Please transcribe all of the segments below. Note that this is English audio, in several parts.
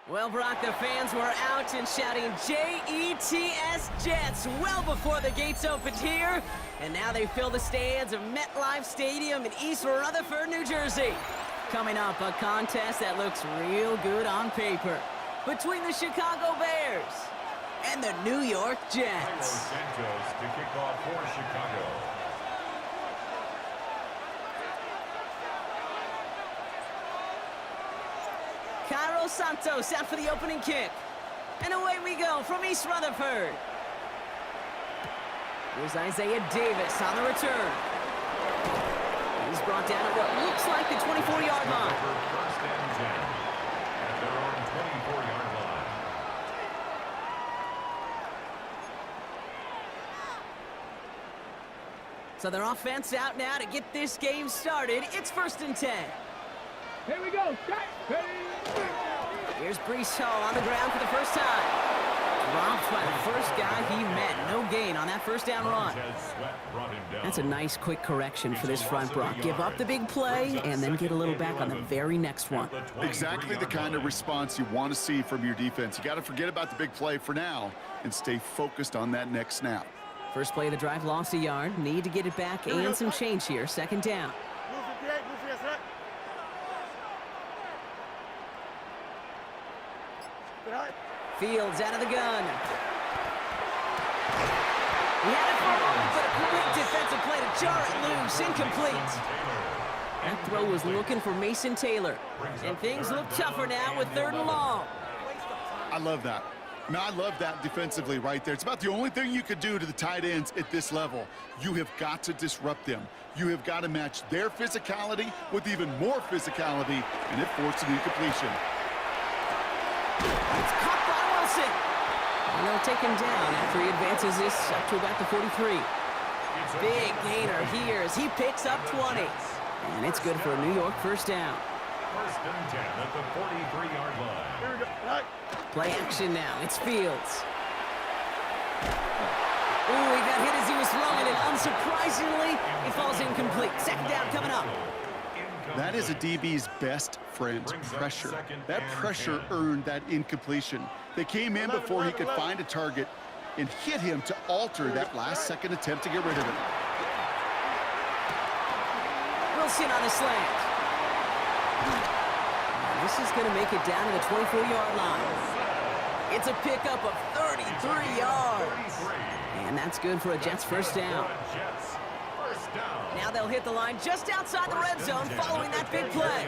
Well, Brock, the fans were out and shouting J-E-T-S Jets well before the gates opened here. And now they fill the stands of MetLife Stadium in East Rutherford, New Jersey. Coming up, a contest that looks real good on paper between the Chicago Bears and the New York Jets. Santos to kick off for Chicago. Cairo Santos out for the opening kick. And away we go from East Rutherford. Here's Isaiah Davis on the return. He's brought down at what looks like the 24-yard line. First and 10 at their own 24-yard line. So their offense out now to get this game started. It's first and 10. Here we go. Here's Breece Hall on the ground for the first time. Dropped by the first guy he met. No gain on that first down run. That's a nice quick correction for this front, Brock. Give up the big play and then get a little back on the very next one. Exactly the kind of response you want to see from your defense. You got to forget about the big play for now and stay focused on that next snap. First play of the drive lost a yard. Need to get it back and some change here. Second down. Fields out of the gun. He had it for a moment, but a quick defensive play to jar it loose. Incomplete. That throw was looking for Mason Taylor. And things look tougher now with 3rd and long. I love that. Now, I love that defensively right there. It's about the only thing you could do to the tight ends at this level. You have got to disrupt them. You have got to match their physicality with even more physicality, and it forced an incompletion. It's caught by Wilson. And they'll take him down after he advances this up to about the 43. Big gainer here as he picks up 20. And it's good for a New York first down. First and 10 at the 43-yard line. Here we go. Play action now. It's Fields. Ooh, he got hit as he was throwing it. Unsurprisingly, he falls incomplete. Second down coming up. That is a DB's best friend, pressure. That pressure earned that incompletion. They came in before he could find a target and hit him to alter that last-second attempt to get rid of it. Wilson on a slant. This is going to make it down to the 24-yard line. It's a pickup of 33 yards. And that's good for a Jets first down. Now they'll hit the line just outside the red zone following that big play.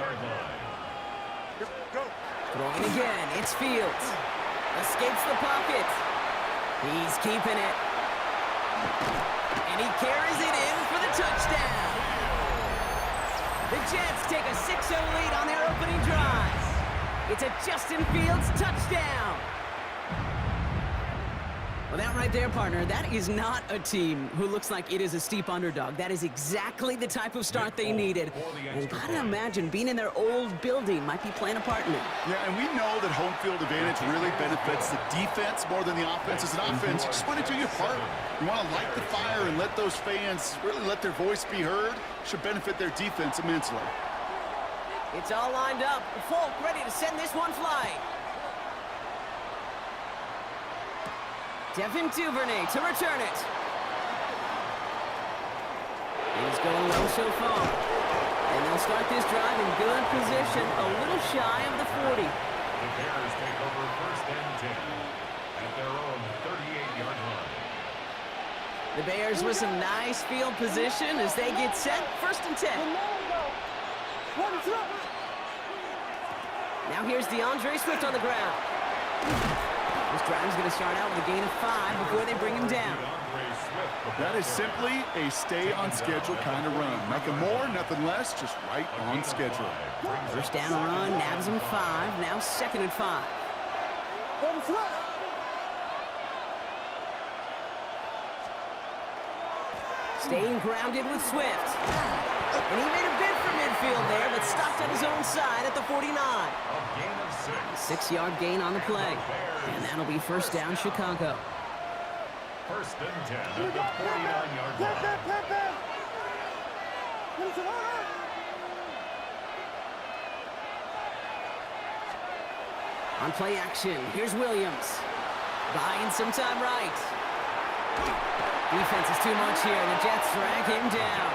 Throwing again, it's Fields. Escapes the pocket. He's keeping it. And he carries it in for the touchdown. The Jets take a 6-0 lead on their opening drive. It's a Justin Fields touchdown. Well, that right there, partner, that is not a team who looks like it is a steep underdog. That is exactly the type of start they needed. And gotta imagine being in their old building might be playing a part in it. Yeah, and we know that home field advantage really benefits the defense more than the offense. As an offense, you just want to do your part. You want to light the fire and let those fans really let their voice be heard. Should benefit their defense immensely. It's all lined up. Folk ready to send this one flying. Devin Duvernay to return it. He's going well so far. And they'll start this drive in good position, a little shy of the 40. The Bears take over first and 10 at their own 38-yard line. The Bears with some nice field position as they get set. First and 10. Now here's DeAndre Swift on the ground. This drive is going to start out with a gain of 5 before they bring him down. That is simply a stay-on-schedule kind of run. Nothing more, nothing less, just right on schedule. First down run, nabs him 5, now 2nd and 5. Staying grounded with Swift. And he made a bid for midfield there, but stopped on his own side at the 49. 6-yard gain on the play. And that'll be first down, Chicago. First and 10 at the 49-yard line. On play action, here's Williams. Buying some time right. Defense is too much here. The Jets drag him down.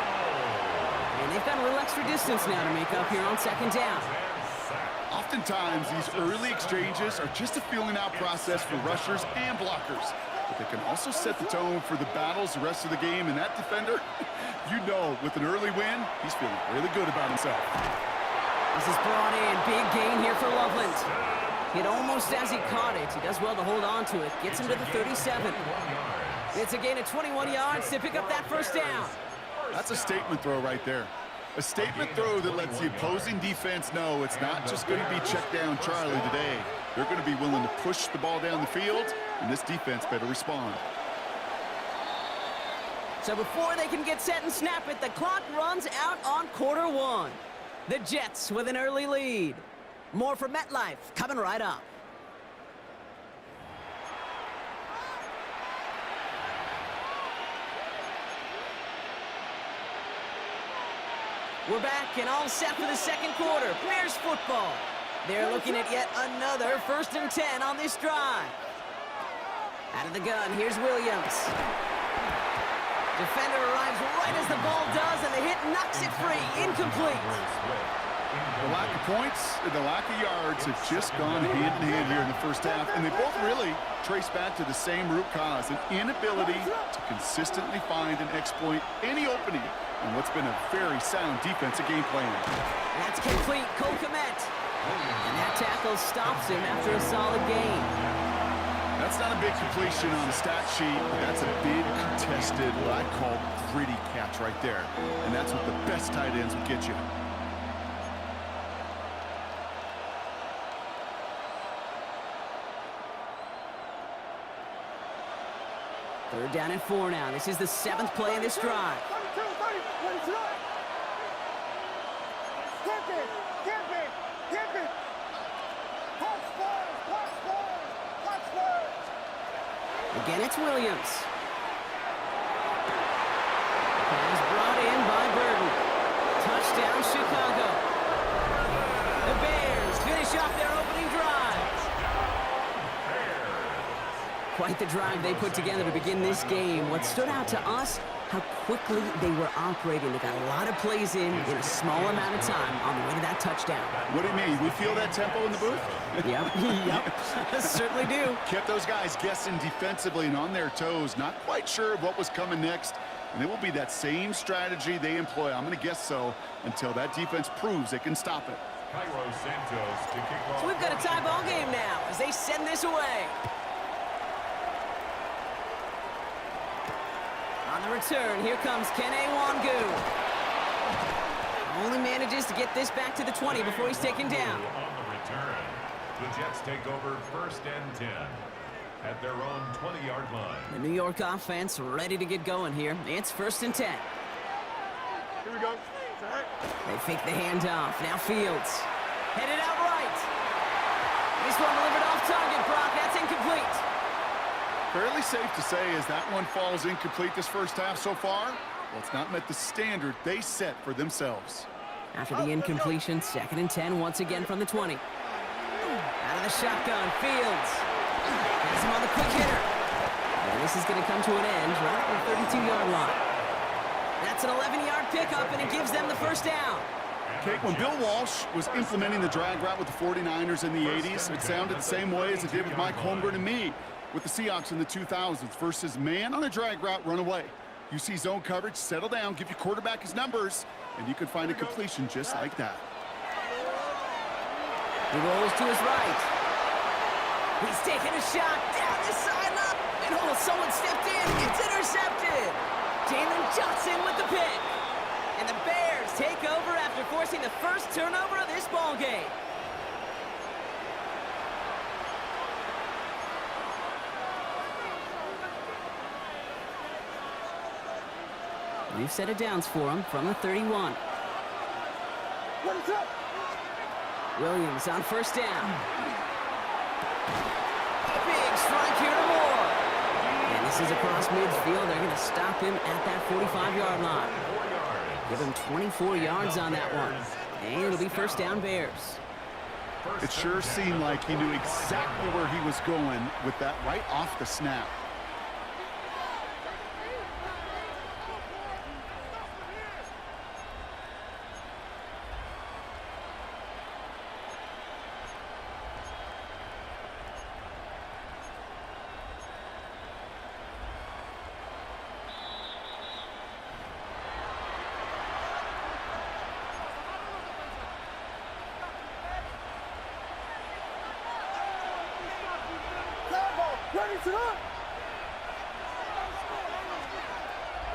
And they've got a little extra distance now to make up here on second down. Oftentimes, these early exchanges are just a feeling-out process for rushers and blockers. But they can also set the tone for the battles the rest of the game. And that defender, you know, with an early win, he's feeling really good about himself. This is brought in. Big gain here for Loveland. Hit almost as he caught it. He does well to hold on to it. Gets him to the 37. It's a gain of 21 yards to pick up that first down. That's a statement throw right there. A statement throw that lets the opposing defense know it's not just going to be check down Charlie today. They're going to be willing to push the ball down the field, and this defense better respond. So before they can get set and snap it, the clock runs out on quarter one. The Jets with an early lead. More from MetLife coming right up. We're back and all set for the second quarter. Bears football. They're looking at yet another 1st and 10 on this drive. Out of the gun, here's Williams. Defender arrives right as the ball does, and the hit knocks it free. Incomplete. The lack of points and the lack of yards have just gone hand in hand here in the first half, and they both really trace back to the same root cause, an inability to consistently find and exploit any opening in what's been a very sound defensive game plan. That's complete. Cole Kmet. And that tackle stops him after a solid gain. That's not a big completion on the stat sheet, but that's a big contested, what I call gritty catch right there. And that's what the best tight ends will get you. Third down and 4 now. This is the 7th play of this drive. Again, it's Williams. Pass brought in by Burton. Touchdown, Chicago. The Bears finish off their opening drive. Quite the drive they put together to begin this game. What stood out to us, how quickly they were operating. They got a lot of plays in a small amount of time on the way to that touchdown. What do you mean? We feel that tempo in the booth? Yep. Certainly do. Kept those guys guessing defensively and on their toes, not quite sure of what was coming next. And it will be that same strategy they employ, I'm going to guess so, until that defense proves they can stop it. Cairo Santos to kick off. So we've got a tie ball game now as they send this away. On the return, here comes Kene Wangu. Only manages to get this back to the 20 before he's taken down. On the return, the Jets take over 1st and 10 at their own 20-yard line. The New York offense ready to get going here. It's 1st and 10. Here we go. They fake the handoff. Now Fields. Headed out right. This one delivered off target, Brock. That's incomplete. Fairly safe to say as that one falls incomplete this first half so far, well, it's not met the standard they set for themselves. After the incompletion, 2nd and 10 once again from the 20. Out of the shotgun, Fields. Has him on the quick hitter. And this is going to come to an end right at the 32-yard line. That's an 11-yard pickup, and it gives them the first down. Kate, when Bill Walsh was implementing the drag route with the 49ers in the 80s, it sounded the same way as it did with Mike Holmgren and me with the Seahawks in the 2000s versus man on a drag route, run away. You see zone coverage, settle down, give your quarterback his numbers, and you can find a completion just like that. He rolls to his right. He's taking a shot down the sideline. And oh, someone stepped in. It's intercepted. Jalen Johnson with the pick. And the Bears take over after forcing the first turnover of this ball game. New set of downs for him from the 31. Williams on 1st down. Big strike here to Moore. And this is across midfield. They're going to stop him at that 45-yard line. Give him 24 yards on that one. And it'll be 1st down Bears. It sure seemed like he knew exactly where he was going with that right off the snap.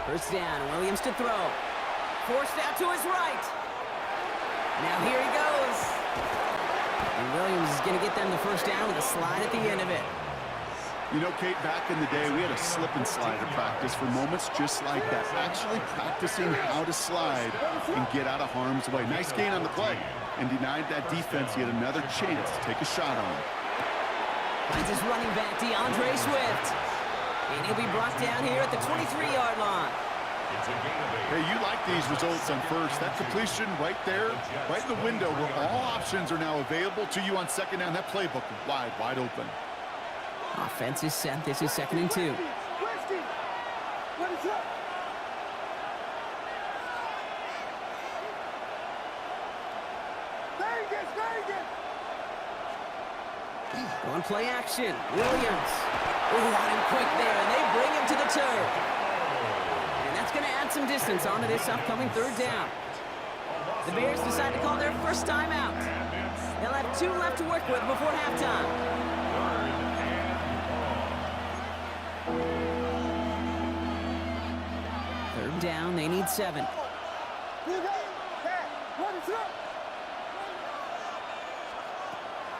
First down, Williams to throw. Forced out to his right. Now here he goes. And Williams is going to get them the first down with a slide at the end of it. You know, Kate, back in the day, we had a slip and slide at practice for moments just like that. Actually practicing how to slide and get out of harm's way. Nice gain on the play. And denied that defense yet another chance to take a shot on him. Finds his running back, DeAndre Swift. And he'll be brought down here at the 23-yard line. Hey, you like these results on first. That completion right there, right in the window where all options are now available to you on second down. That playbook wide open. Offense is set. This is 2nd and 2. Going play action. Williams. Ooh, got him quick there, and they bring him to the turf. And that's going to add some distance onto this upcoming 3rd down. The Bears decide to call their first timeout. They'll have 2 left to work with before halftime. Third down, they need 7.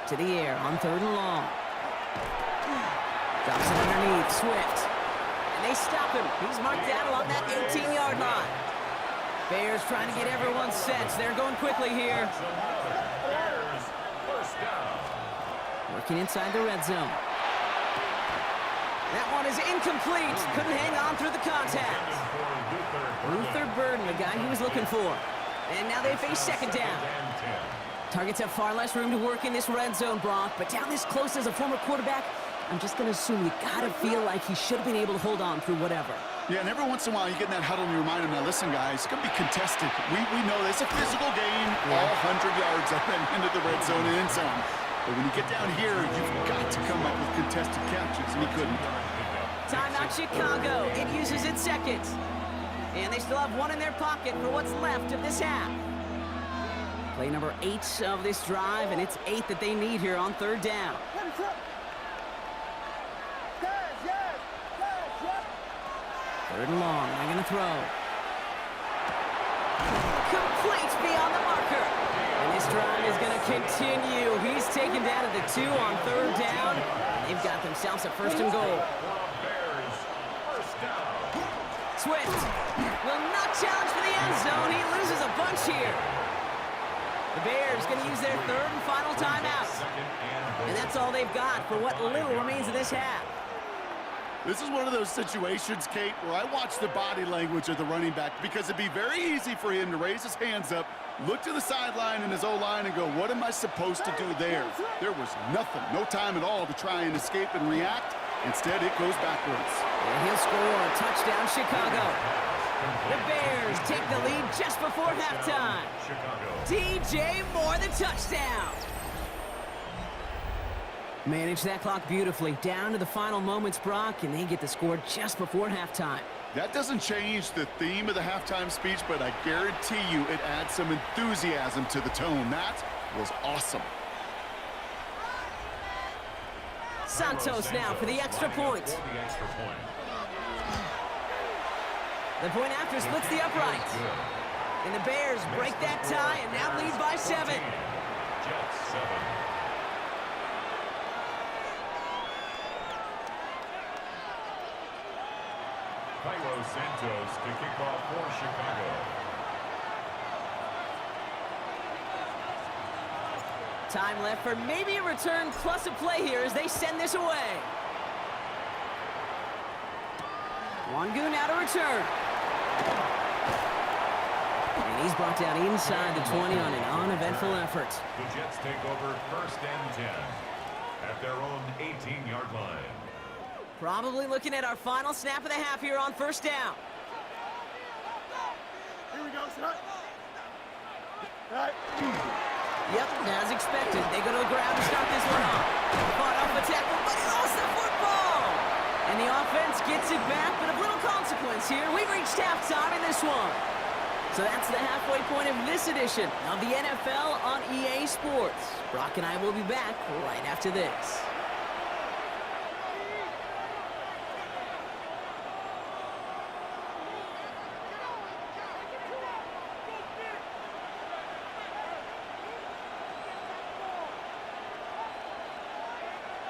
To the air on 3rd and long. Drops it underneath, Swift. And they stop him. He's marked down along that 18-yard line. Bears trying to get everyone set. So they're going quickly here. Working inside the red zone. That one is incomplete. Couldn't hang on through the contact. Luther Burden, the guy he was looking for. And now they face 2nd down. Targets have far less room to work in this red zone, Brock. But down this close as a former quarterback, I'm just going to assume you got to feel like he should have been able to hold on through whatever. Yeah, and every once in a while you get in that huddle and you remind him, now listen, guys, it's going to be contested. We know it's a physical game, all 100 yards up and into the red zone and end zone. But when you get down here, you've got to come up with contested catches, and he couldn't. Timeout Chicago. It uses its 2nd. And they still have 1 in their pocket for what's left of this half. Play number 8 of this drive, and it's 8 that they need here on 3rd down. 3rd and long, they're going to throw. Complete beyond the marker. And this drive is going to continue. He's taken down at the 2 on 3rd down. They've got themselves a 1st and goal. Swift will not challenge for the end zone. He loses a bunch here. The Bears going to use their 3rd and final timeout. And that's all they've got for what little remains of this half. This is one of those situations, Kate, where I watch the body language of the running back because it'd be very easy for him to raise his hands up, look to the sideline in his O-line and go, what am I supposed to do there? There was nothing, no time at all to try and escape and react. Instead, it goes backwards. And he'll score a touchdown, Chicago. The Bears take the lead just before halftime. DJ Moore, the touchdown. Manage that clock beautifully. Down to the final moments, Brock, and they get the score just before halftime. That doesn't change the theme of the halftime speech, but I guarantee you it adds some enthusiasm to the tone. That was awesome. Santos now for the extra point. The point after splits the upright. And the Bears break that tie and now lead by 7. Jets 7. Cairo Santos to kick off for Chicago. Time left for maybe a return plus a play here as they send this away. Wangu now to return. And And he's brought down inside the 20 on an uneventful effort. The Jets take over first and 10 at their own 18-yard line. Probably looking at our final snap of the half here on first down. Here we go, son. Right. Yep, as expected. They go to the ground to start this one off. Fought off a tackle, but he lost the football. And the offense gets it back, but of little consequence here. We've reached halftime in this one. So that's the halfway point of this edition of the NFL on EA Sports. Brock and I will be back right after this.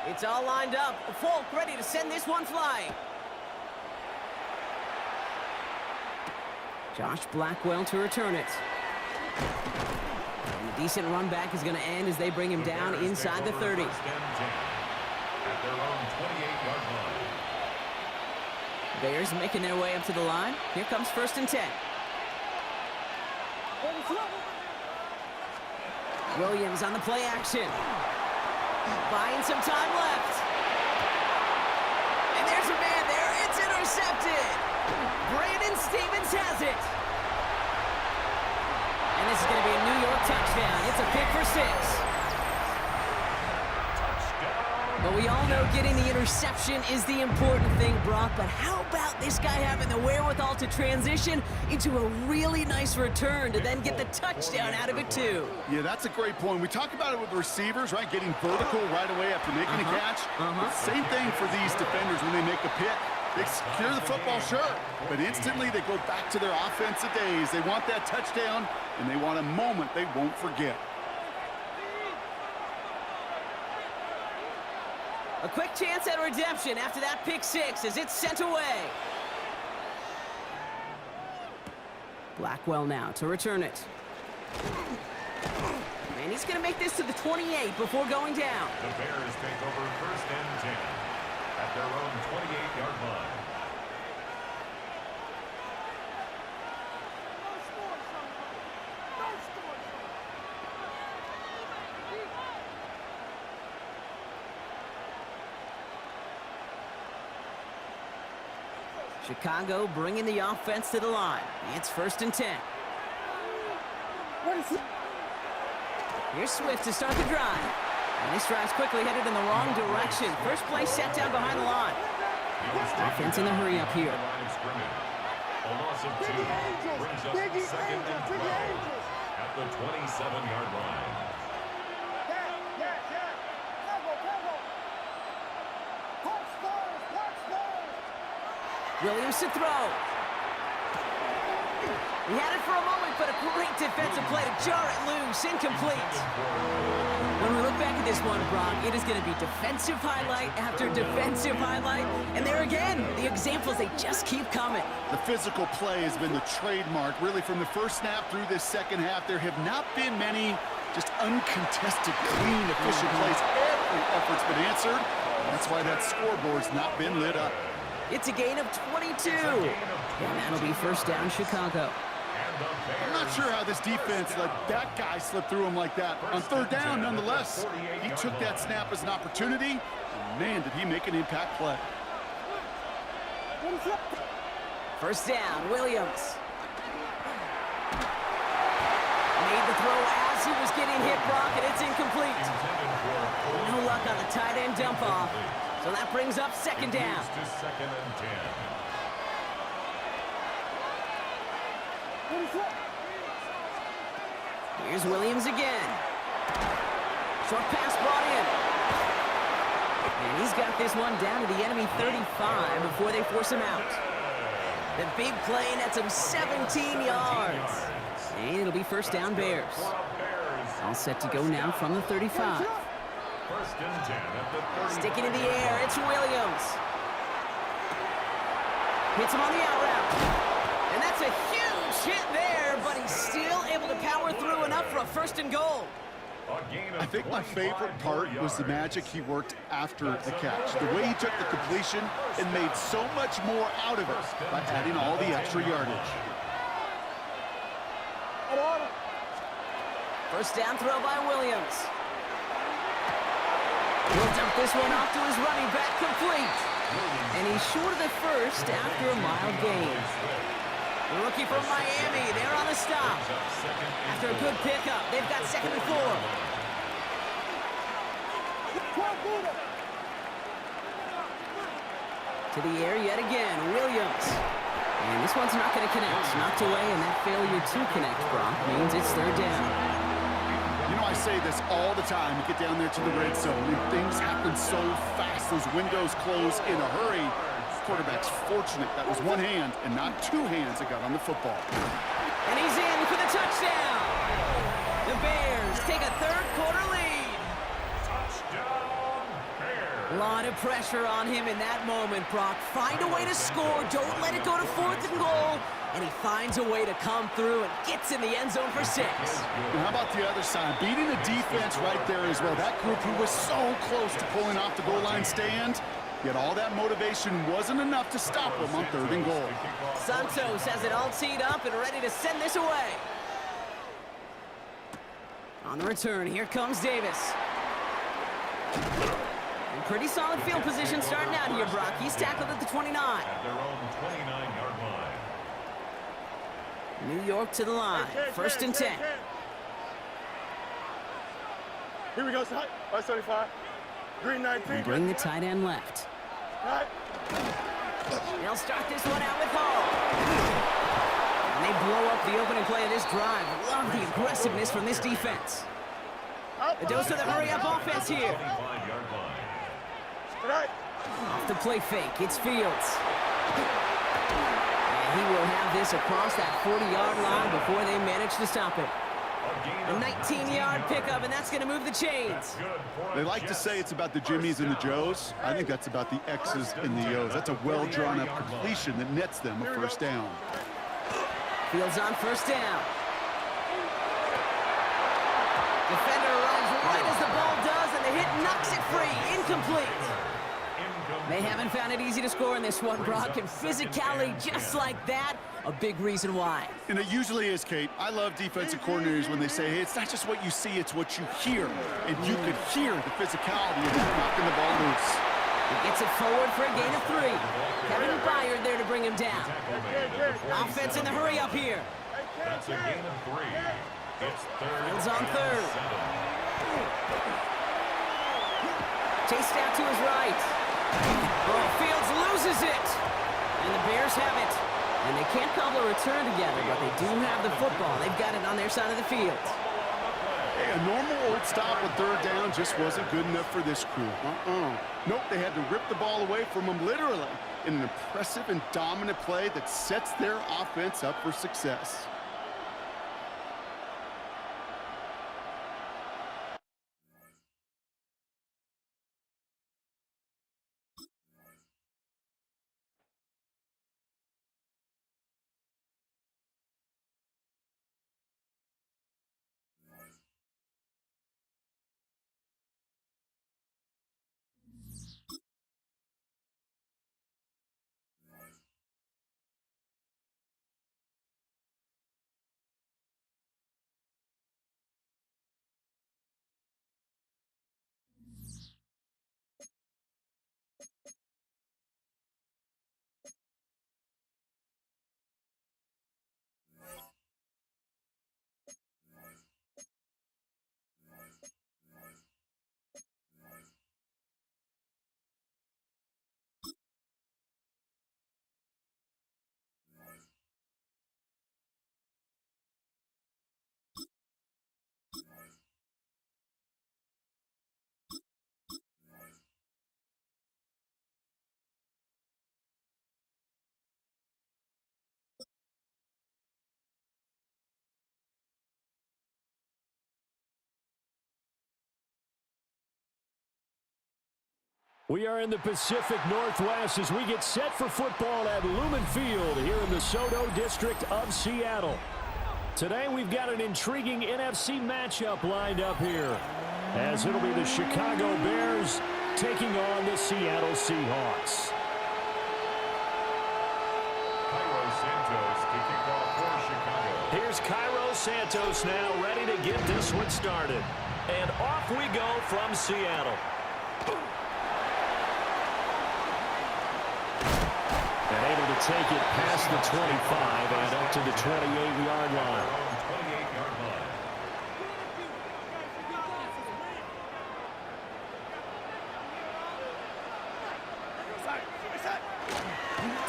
It's all lined up. Folk ready to send this one flying. Josh Blackwell to return it. And a decent run back is going to end as they bring him down inside the 30. At their own 28-yard line. Bears making their way up to the line. Here comes first and 10. Williams on the play action. Buying some time left. And there's a man there. It's intercepted. Brandon Stevens has it. And this is going to be a New York touchdown. It's a pick for 6. But we all know getting the interception is the important thing, Brock. But how about this guy having the wherewithal to transition into a really nice return to then get the touchdown out of it, too? Yeah, that's a great point. We talk about it with receivers, right? Getting vertical right away after making a catch. Same thing for these defenders when they make a pick. They secure the football, sure, but instantly they go back to their offensive days. They want that touchdown, and they want a moment they won't forget. A quick chance at redemption after that pick 6 as it's sent away. Blackwell now to return it. And he's going to make this to the 28 before going down. The Bears take over first and 10 at their own 28-yard line. Chicago bringing the offense to the line. It's first and 10. Here's Swift to start the drive. And this drive's quickly headed in the wrong direction. First play set down behind the line. Offense in the hurry up here. A loss of 2 brings us second and 12 at the 27-yard line. Williams to throw. He had it for a moment, but a great defensive play to jar it loose. Incomplete. When we look back at this one, Brock, it is going to be defensive highlight after defensive highlight. And there again, the examples, they just keep coming. The physical play has been the trademark. Really, from the first snap through this second half, there have not been many just uncontested, clean, efficient plays. Every effort's been answered. That's why that scoreboard's not been lit up. It's a gain of 22. And that'll be first down, Chicago. I'm not sure how this defense let that guy slip through him like that. On third down, nonetheless, he took that snap as an opportunity. And man, did he make an impact play. First down, Williams. Made the throw as he was getting hit, Brock, and it's incomplete. No luck on the tight end dump off. So that brings up second down. Second and 10. Here's Williams again. Short pass brought in. And he's got this one down to the enemy 35 before they force him out. The big play nets him 17 yards. And it'll be first down, Bears. All set to go now from the 35. First and 10 at the 30. Sticking in the air, it's Williams. Hits him on the out route. And that's a huge hit there, but he's still able to power through enough for a first and goal. I think my favorite part was the magic he worked after the catch. The way he took the completion and made so much more out of it by adding all the extra yardage. First down throw by Williams. He'll dump this one off to his running back, complete. And he's short of the first after a mild gain. The rookie from Miami, they're on the stop. After a good pickup, they've got 2nd and 4. To the air yet again, Williams. And this one's not going to connect. Knocked away, and that failure to connect, Brock, means it's 3rd down. You know, I say this all the time. You get down there to the red zone, and things happen so fast. Those windows close in a hurry. Quarterback's fortunate that was one hand and not 2 hands that got on the football. And he's in for the touchdown. The Bears take a 3rd quarter lead. Touchdown, Bears. A lot of pressure on him in that moment, Brock. Find a way to score. Don't let it go to 4th and goal. And he finds a way to come through and gets in the end zone for 6. And how about the other side? Beating the defense right there as well. That group who was so close to pulling off the goal line stand, yet all that motivation wasn't enough to stop him on 3rd and goal. Santos has it all teed up and ready to send this away. On the return, here comes Davis. And pretty solid field position starting out here, Brock. He's tackled at the 29. At their own 29-yard line. New York to the line. 1st and 10. Here we go, side. 175. Green 19. And bring the tight end left. They'll start this one out with Hall. And they blow up the opening play of this drive. Love the aggressiveness from this defense. A dose of the hurry-up offense here. 25-yard line. Off the play fake, it's Fields. And he will have this across that 40-yard line before they manage to stop it. A 19-yard pickup, and that's going to move the chains. They like to say it's about the Jimmies and the Joes. I think that's about the X's and the O's. That's a well-drawn-up completion that nets them a 1st down. Fields on 1st down. Defender arrives right as the ball does, and the hit knocks it free. Incomplete. They haven't found it easy to score in this one, Brock, and physicality just like that, a big reason why. And it usually is, Kate. I love defensive coordinators when they say, hey, it's not just what you see, it's what you hear. And you could hear the physicality of that knocking the ball loose. He gets it forward for a gain of 3. Kevin Byard there to bring him down. Offense in the hurry up here. That's a gain of 3. It's 3rd. Fields on 3rd. Chased out to his right. Oh, Fields loses it. And the Bears have it. And they can't cobble a return together, but they do have the football. They've got it on their side of the field. Hey, a normal old stop on 3rd down just wasn't good enough for this crew. Nope, they had to rip the ball away from them literally in an impressive and dominant play that sets their offense up for success. We are in the Pacific Northwest as we get set for football at Lumen Field here in the SoDo District of Seattle. Today we've got an intriguing NFC matchup lined up here, as it'll be the Chicago Bears taking on the Seattle Seahawks. Cairo Santos to kick off for Chicago. Here's Cairo Santos now, ready to get this one started. And off we go from Seattle. And able to take it past the 25 and up to the 28-yard line. 28-yard line.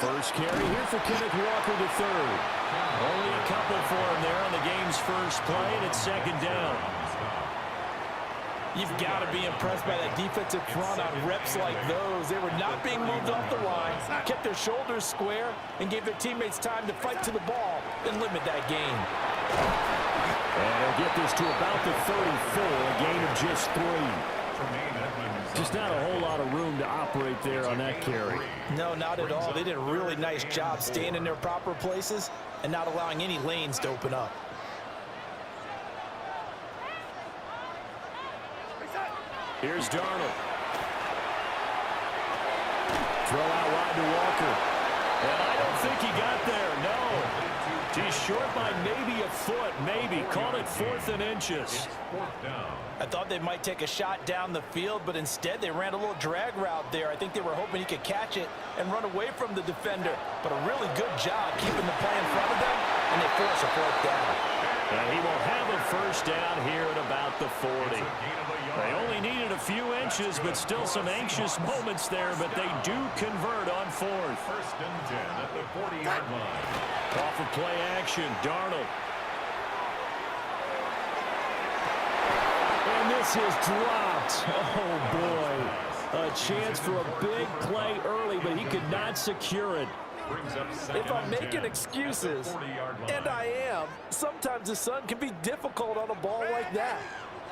First carry here for Kenneth Walker III. Only a couple for him there on the game's first play, and it's second down. You've got to be impressed by that defensive front on reps like those. They were not being moved off the line, kept their shoulders square, and gave their teammates time to fight to the ball and limit that gain. And they'll get this to about the 34, a gain of just 3. Just not a whole lot of room to operate there on that carry. No, not at all. They did a really nice job staying in their proper places and not allowing any lanes to open up. Here's Darnold. Throw out wide to Walker. And I don't think he got there, no. He's short by maybe a foot, maybe. Call it 4th and inches. I thought they might take a shot down the field, but instead they ran a little drag route there. I think they were hoping he could catch it and run away from the defender. But a really good job keeping the play in front of them, and they force a 4th down. And he will have a first down here at about the 40. They only needed a few inches, but still some anxious moments there, but they do convert on 4th. First and 10 at the 40-yard line. Off of play action, Darnold. And this is dropped. Oh, boy. A chance for a big play early, but he could not secure it. If I'm making excuses, and I am, sometimes the sun can be difficult on a ball like that.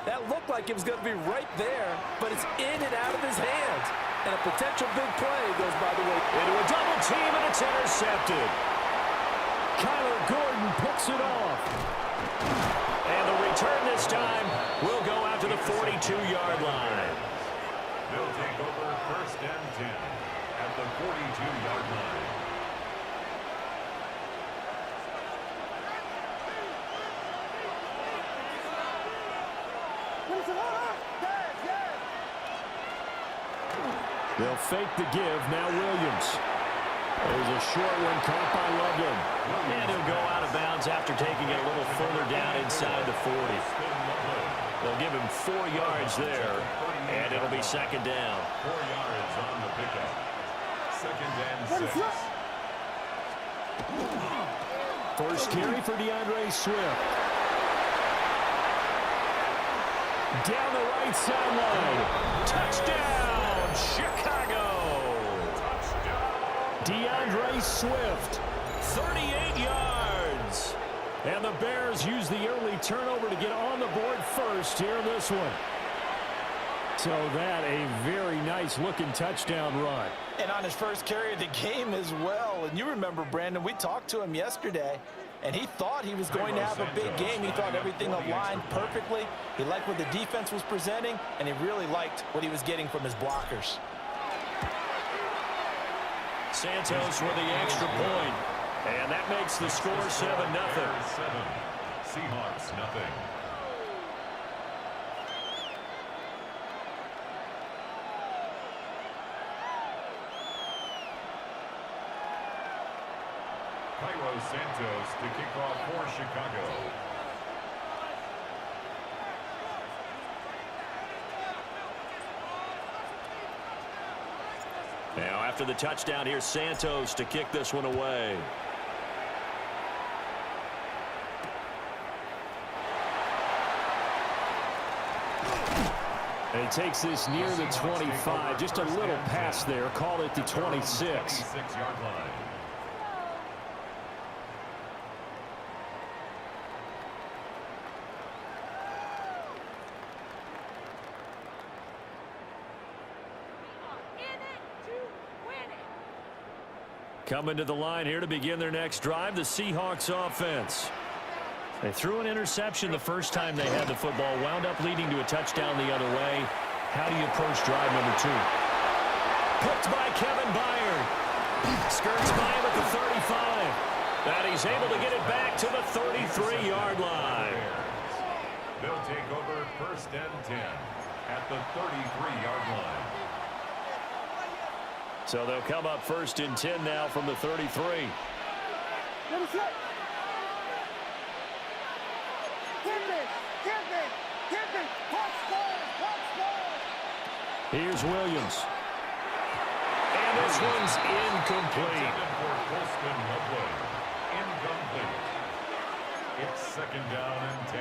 That looked like it was going to be right there, but it's in and out of his hands. And a potential big play goes by the way. Into a double team, and it's intercepted. Kyler Gordon picks it off. And the return this time will go out to the 42-yard line. They'll take over first and 10 at the 42-yard line. They'll fake the give. Now Williams. There's a short one caught by Loveland. And he'll go out of bounds after taking it a little further down inside the 40. They'll give him 4 yards there, and it'll be second down. 4 yards on the pickup. Second and 6. First carry for DeAndre Swift. Down the right sideline. Touchdown, Chicago. DeAndre Swift, 38 yards. And the Bears use the early turnover to get on the board first here in this one. So that a very nice-looking touchdown run. And on his first carry of the game as well. And you remember, Brandon, we talked to him yesterday, and he thought he was going to have a big game. He thought everything aligned perfectly. He liked what the defense was presenting, and he really liked what he was getting from his blockers. Santos with the extra point. And that makes the score 7-0. 7. Seahawks, nothing. Cairo Santos to kick off for Chicago. Now after the touchdown, here's Santos to kick this one away. And he takes this near the 25. Just a little pass there. Call it the 26. 26-yard line. Coming to the line here to begin their next drive, the Seahawks offense. They threw an interception the first time they had the football, wound up leading to a touchdown the other way. How do you approach drive number 2? Picked by Kevin Byard. Skirts by him at the 35. And he's able to get it back to the 33-yard line. They'll take over 1st and 10 at the 33-yard line. So they'll come up 1st and 10 now from the 33. Here's Williams. And this one's incomplete. Incomplete. It's 2nd down and 10.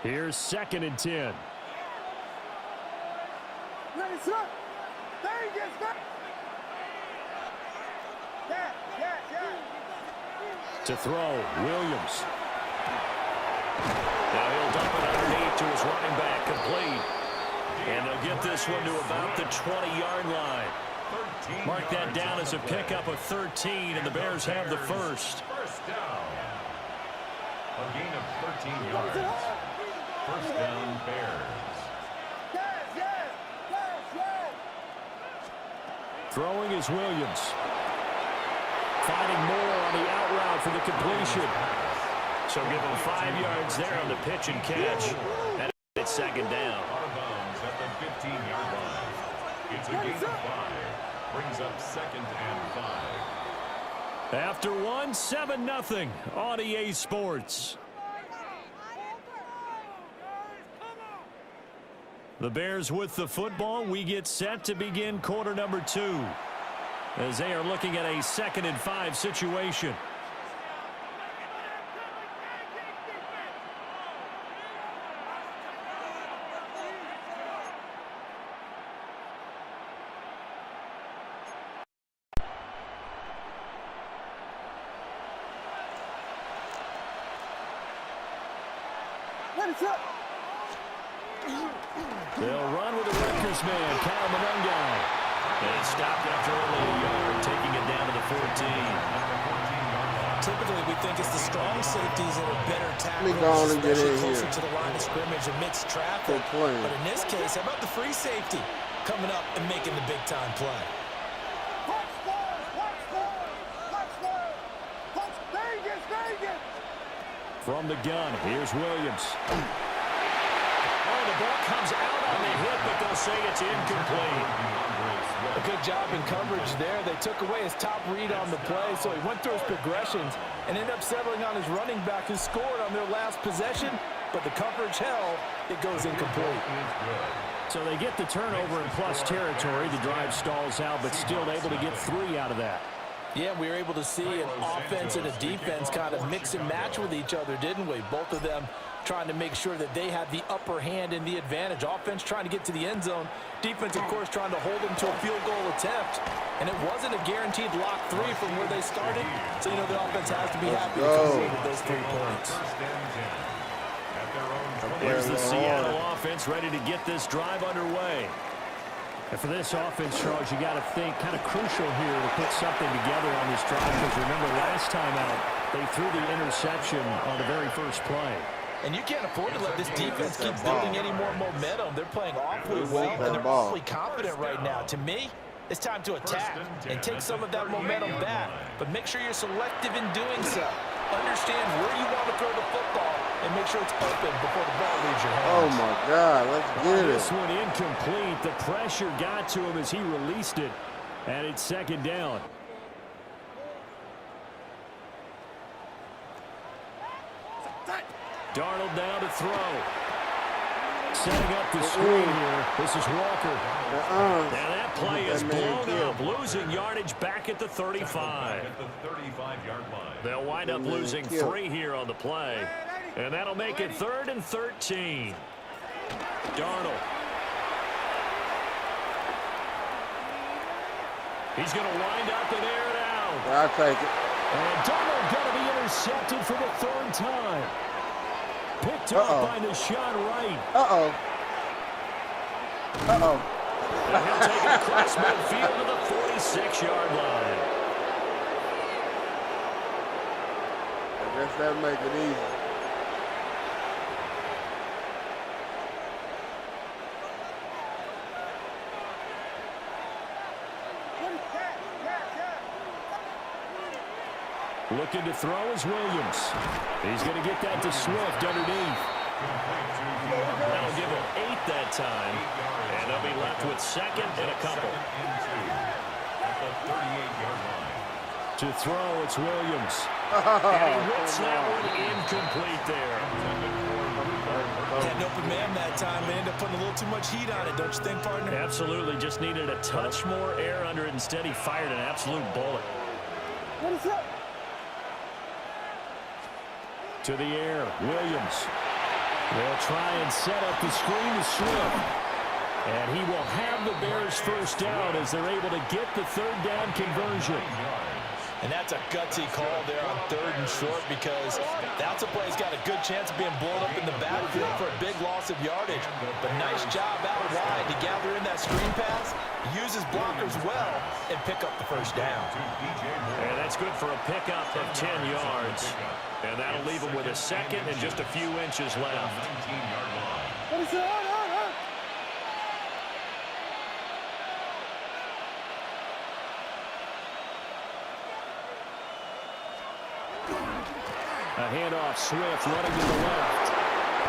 Here's 2nd and 10. To throw, Williams. Now he'll dump it underneath to his running back, complete. And they'll get this one to about the 20-yard line. Mark that down as a pickup of 13, and the Bears have the first. First down. A gain of 13 yards. First down, Bears. Throwing is Williams. Finding more on the out route for the completion. So give him 5 yards there on the pitch and catch. And it's 2nd down. Out of bounds at the 15-yard line. It's a gain of 5. Brings up 2nd and 5. After one, 7-0 on EA Sports. The Bears with the football. We get set to begin quarter number 2 as they are looking at a 2nd and 5 situation. They'll run with the Rutgers man, Kyle Monungai. And stopped after only a yard, taking it down to the 14. Typically, we think it's the strong safeties that are better tacklers, especially closer to the line of scrimmage amidst traffic. But in this case, how about the free safety coming up and making the big-time play? From the gun, here's Williams. Oh, the ball comes out on the hit, but they'll say it's incomplete. A good job in coverage there. They took away his top read on the play, so he went through his progressions and ended up settling on his running back who scored on their last possession, but the coverage held. It goes incomplete. So they get the turnover in plus territory. The drive stalls out, but still able to get 3 out of that. Yeah, we were able to see an offense and a defense kind of mix and match with each other, didn't we? Both of them trying to make sure that they had the upper hand and the advantage. Offense trying to get to the end zone. Defense, of course, trying to hold them to a field goal attempt. And it wasn't a guaranteed lock 3 from where they started. So, you know, the offense has to be happy to come with those 3 points. Here's the Seattle offense ready to get this drive underway. And for this offense, Charles, you got to think kind of crucial here to put something together on this drive, because remember last time out, they threw the interception on the very first play. And you can't afford to let this defense keep building any more momentum. They're playing awfully well, and they're awfully confident right now. To me, it's time to attack and take some of that momentum back, but make sure you're selective in doing so. Understand where you want to throw the football and make sure it's open before the ball leaves your hands. Oh, my God. Let's get it. This one incomplete. The pressure got to him as he released it, and it's 2nd down. Darnold down to throw. Setting up the screen here. This is Walker. And that play is blown up, losing yardage back at the 35. At the 35-yard line. They'll wind up losing 3 here on the play. And that'll make it 3rd and 13. Darnold. He's going to wind up and air it out. I'll take it. And Darnold going to be intercepted for the 3rd time. Picked up by Deshaun Wright. Uh-oh. And he'll take it across midfield to the 46-yard line. I guess that'll make it easy. Looking to throw is Williams. He's going to get that to Swift underneath. That'll give him 8 that time. And they'll be left with second and a couple. To throw, it's Williams. And he whips that one incomplete there. Had an open man that time. They ended up putting a little too much heat on it, don't you think, partner? Absolutely. Just needed a touch more air under it. Instead, he fired an absolute bullet. What is that? To the air, Williams. They'll try and set up the screen to Swift. And he will have the Bears first down as they're able to get the third down conversion. And that's a gutsy call there on 3rd and short, because that's a play that's got a good chance of being blown up in the backfield for a big loss of yardage. But nice job out wide to gather in that screen pass, use his blockers well, and pick up the first down. And that's good for a pickup of 10 yards. And that'll leave him with a second and just a few inches left. What is that? A handoff, Swift running to the left.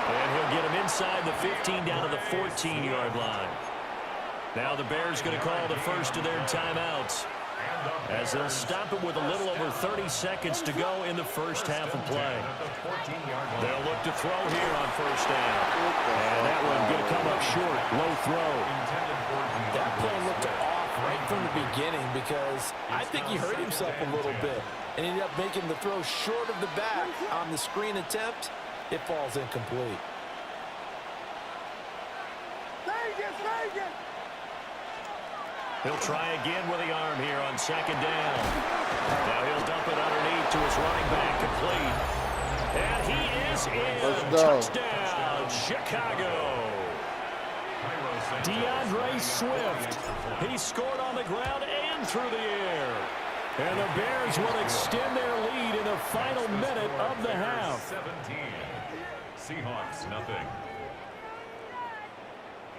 And he'll get him inside the 15 down to the 14-yard line. Now the Bears going to call the first of their timeouts, as they'll stop it with a little over 30 seconds to go in the first half of play. They'll look to throw here on first down. And that one going to come up short. Low throw. That play looked off right from the beginning, because I think he hurt himself a little bit and ended up making the throw short of the back on the screen attempt. It falls incomplete. He'll try again with the arm here on second down. Now he'll dump it underneath to his running back, complete. And he is in. Touchdown, Chicago. DeAndre Swift. He scored on the ground and through the air. And the Bears will extend their lead in the final minute of the half. 17. Seahawks, nothing.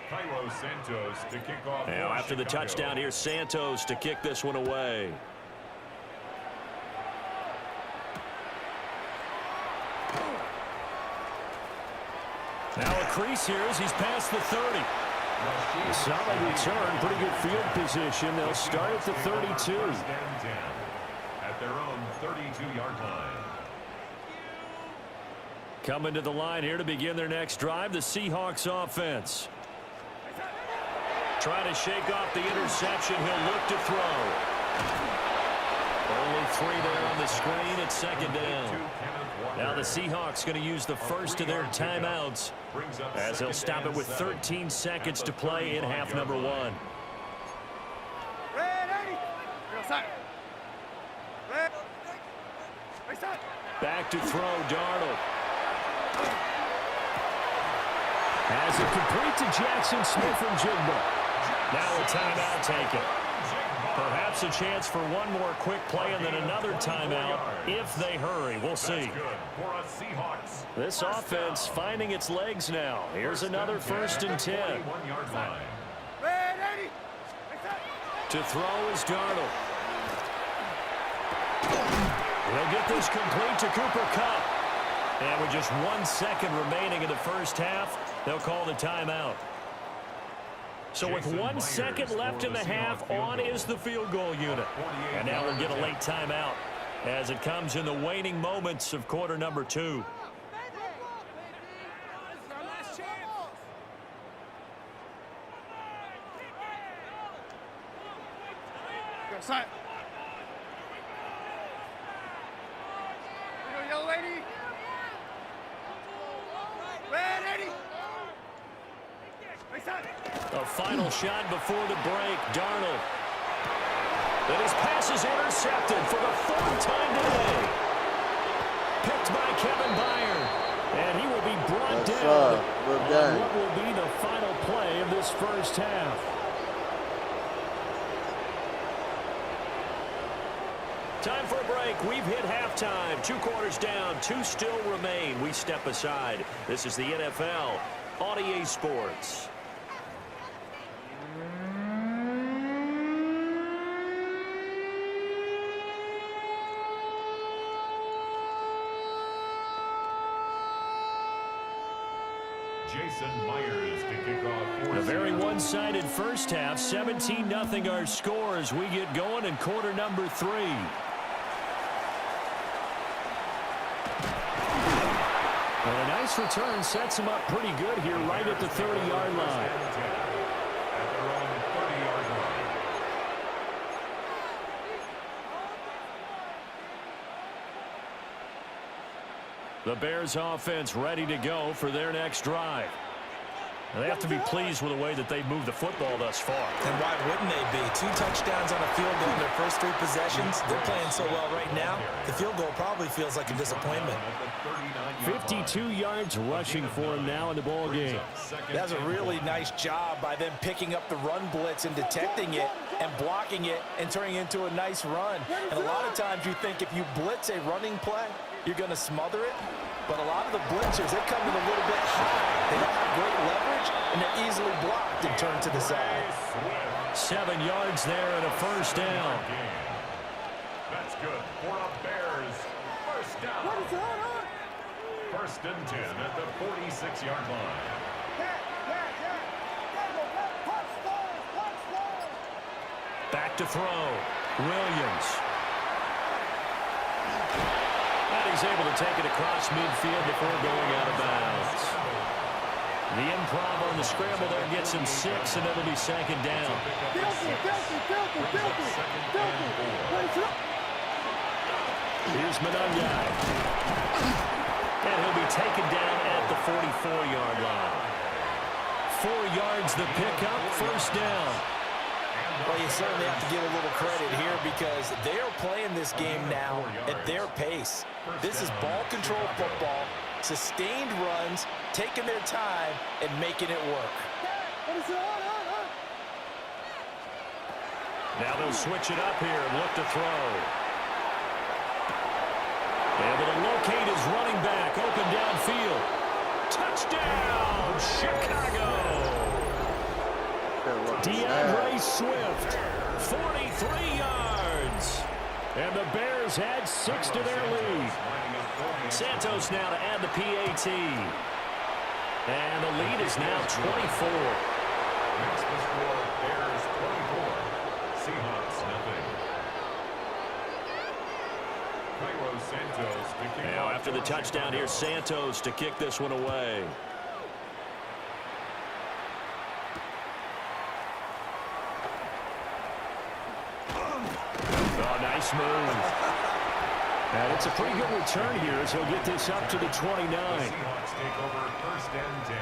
Cairo Santos to kick off. Now after the touchdown, here's Santos to kick this one away. Now a crease here as he's past the 30. A solid return, pretty good field position. They'll start at the 32. At their own 32-yard line. Coming to the line here to begin their next drive, the Seahawks offense. Trying to shake off the interception. He'll look to throw. Only 3 there on the screen at second down. Now the Seahawks going to use the first of their timeouts, as they'll stop it with 13 seconds to play in half number 1. Back to throw, Darnold. Has it complete to Jackson Smith-Njigba. Now a timeout taken. Perhaps a chance for one more quick play and then another timeout if they hurry. We'll see. This offense finding its legs now. Here's another 1st and 10. To throw is Darnold. They'll get this complete to Cooper Kupp. And with just 1 second remaining in the first half, they'll call the timeout. So with 1 second left in the half, on is the field goal unit. And now we'll get a late timeout as it comes in the waning moments of quarter number 2. A final shot before the break. Darnold. And his pass is intercepted for the 4th time today. Picked by Kevin Byard. And he will be brought down on what will be the final play of this first half. Time for a break. We've hit halftime. 2 quarters down. 2 still remain. We step aside. This is the NFL on EA Sports. Jason Myers to kick off. A very one-sided first half. 17-0 our score as we get going in quarter number 3. And a nice return sets him up pretty good here right at the 30-yard line. At their own 30-yard line. The Bears offense ready to go for their next drive. Now, they have to be pleased with the way that they've moved the football thus far. And why wouldn't they be? 2 touchdowns on a field goal in their first 3 possessions. They're playing so well right now, the field goal probably feels like a disappointment. 52 yards rushing for him now in the ball game. That's a really nice job by them picking up the run blitz and detecting it and blocking it and turning it into a nice run. And a lot of times you think if you blitz a running play, you're going to smother it. But a lot of the blitzers, they come in a little bit high. They don't have great leverage, and they're easily blocked and turned to the side. 7 yards there and a first down. That's good for a Bears first down. First and 10 at the 46-yard line. Back to throw. Williams. And he's able to take it across midfield before going out of bounds. The improv on the scramble there gets him 6, and it'll be second down. Here's Monangai. And he'll be taken down at the 44-yard line. 4 yards the pickup, first down. Well, you certainly have to give a little credit here because they are playing this game now at their pace. This is ball control football, sustained runs, taking their time, and making it work. Now they'll switch it up here and look to throw. Able to locate his running back, open downfield. Touchdown, Chicago! DeAndre Swift, 43 yards. And the Bears add 6 to their lead. Santos now to add the PAT. And the lead is now 24. Next the score, Bears 24, Seahawks nothing. Cairo Santos to kick Now off after the touchdown, here's Santos to kick this one away. Oh, nice move. And it's a pretty good return here as he'll get this up to the 29. The Seahawks take over first and 10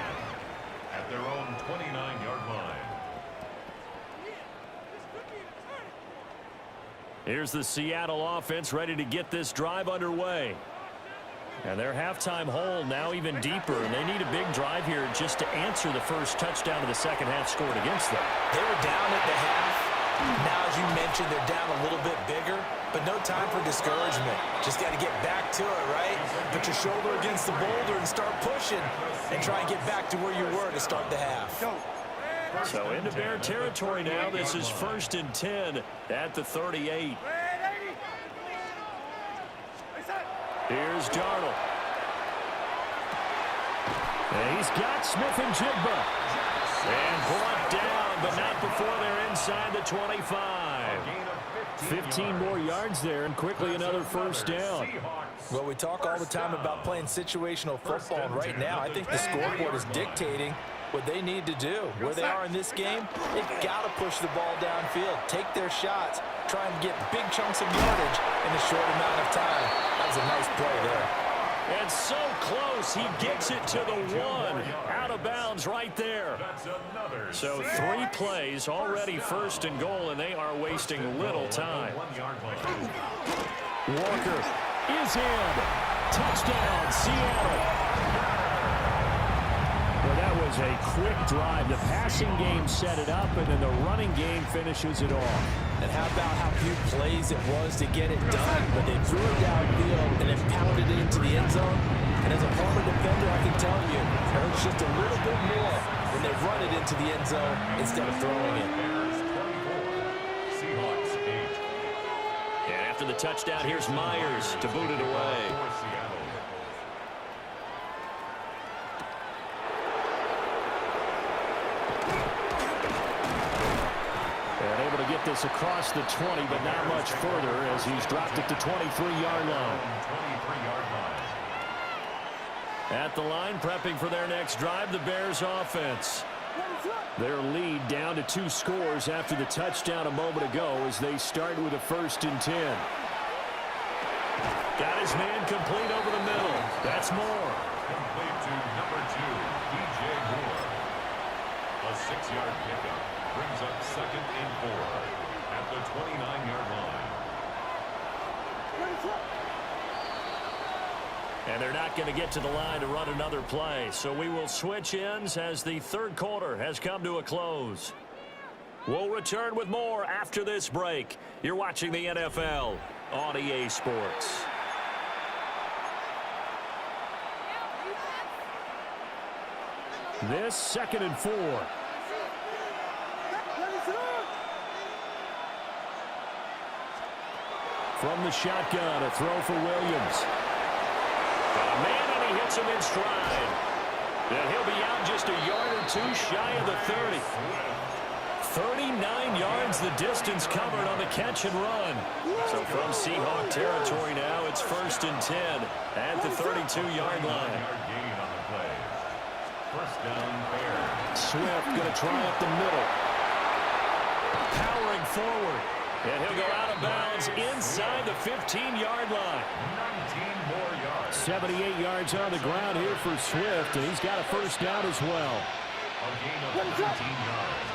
at their own 29-yard line. Here's the Seattle offense ready to get this drive underway. And their halftime hole now even deeper, and they need a big drive here just to answer the first touchdown of the second half scored against them. They were down at the half. Now, as you mentioned, they're down a little bit bigger, but no time for discouragement. Just got to get back to it, right? Put your shoulder against the boulder and start pushing and try and get back to where you were to start the half. So into Bear territory now. This is first and 10 at the 38. Here's Darnold. And he's got Smith and Jigba. And brought down, but not before they're inside the 25. 15 more yards there, and quickly another first down. Well, we talk all the time about playing situational football, and right now I think the scoreboard is dictating what they need to do. Where they are in this game, they've got to push the ball downfield, take their shots, try and get big chunks of yardage in a short amount of time. That was a nice play there. And so close, he gets it to the 1. Out of bounds right there. So 3 plays, already first and goal, and they are wasting little time. Walker is in. Touchdown, Seattle. Well, that was a quick drive. The passing game set it up, and then the running game finishes it off. And how about how few plays it was to get it done, but they threw it downfield and then pounded it into the end zone. And as a former defender, I can tell you, it hurts just a little bit more when they run it into the end zone instead of throwing it. And after the touchdown, here's Myers to boot it away. able to get this across the 20, but not much further as he's dropped it to 23-yard line. 23-yard line. At the line, prepping for their next drive, the Bears offense. Their lead down to 2 scores after the touchdown a moment ago as they start with a 1st and 10. Got his man complete over the middle. That's Moore. Complete to number 2, DJ Moore. A 6-yard pickup brings up 2nd and 4 at the 29-yard line. And they're not going to get to the line to run another play. So we will switch ends as the 3rd quarter has come to a close. We'll return with more after this break. You're watching the NFL on EA Sports. This 2nd and 4. From the shotgun, a throw for Williams. Got a man, and he hits him in stride. And he'll be out just a yard or 2 shy of the 30. 39 yards the distance covered on the catch and run. So from Seahawk territory now, it's 1st and 10 at the 32-yard line. Gain on the play. 1st down, Bears. Swift going to try up the middle. Powering forward. And he'll go out of bounds inside the 15-yard line. 19 more yards. 78 yards on the ground here for Swift, and he's got a 1st down as well. A gain of 19 yards.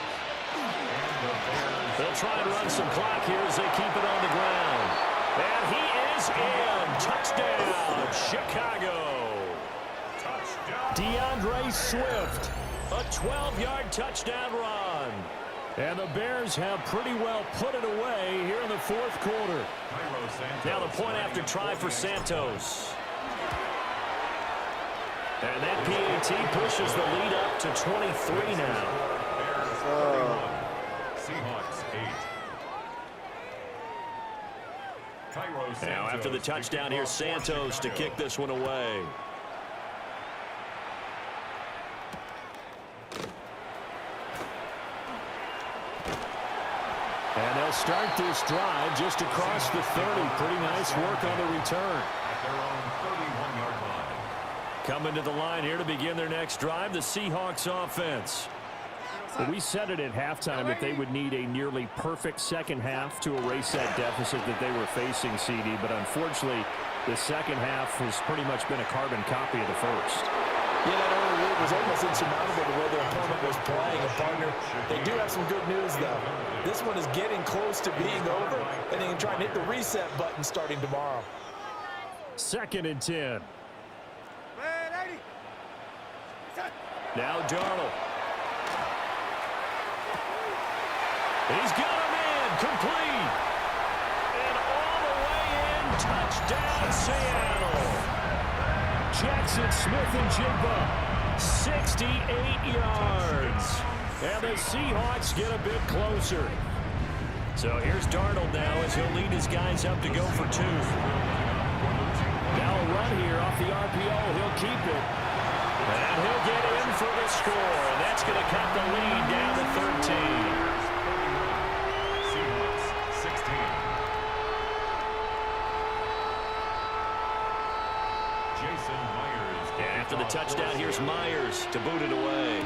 They'll try and run some clock here as they keep it on the ground. And he is in. Touchdown, Chicago. Touchdown. DeAndre Swift, a 12-yard touchdown run. And the Bears have pretty well put it away here in the 4th quarter. Now the point after try for Santos. And that PAT pushes the lead up to 23 now. Bears 31. Seahawks 8. Now after the touchdown here, Santos to kick this one away. And they'll start this drive just across the 30. Pretty nice work on the return. At their own 31-yard line. Coming to the line here to begin their next drive, the Seahawks offense. Well, we said it at halftime that they would need a nearly perfect second half to erase that deficit that they were facing, CD. But unfortunately, the second half has pretty much been a carbon copy of the first. Yeah, that early lead was almost insurmountable the way their opponent was playing. And, partner, they do have some good news, though. This one is getting close to being over, and they can try and hit the reset button starting tomorrow. 2nd and 10. Now Darnold. He's got him in, complete. And all the way in, touchdown Seattle. Jackson Smith-Njigba, 68 yards. And the Seahawks get a bit closer. So here's Darnold now as he'll lead his guys up to go for 2. Now a run here off the RPO. He'll keep it. And he'll get in for the score. And that's going to cut the lead down to 13. Seahawks 16. Jason Myers. And after the touchdown, here's Myers to boot it away.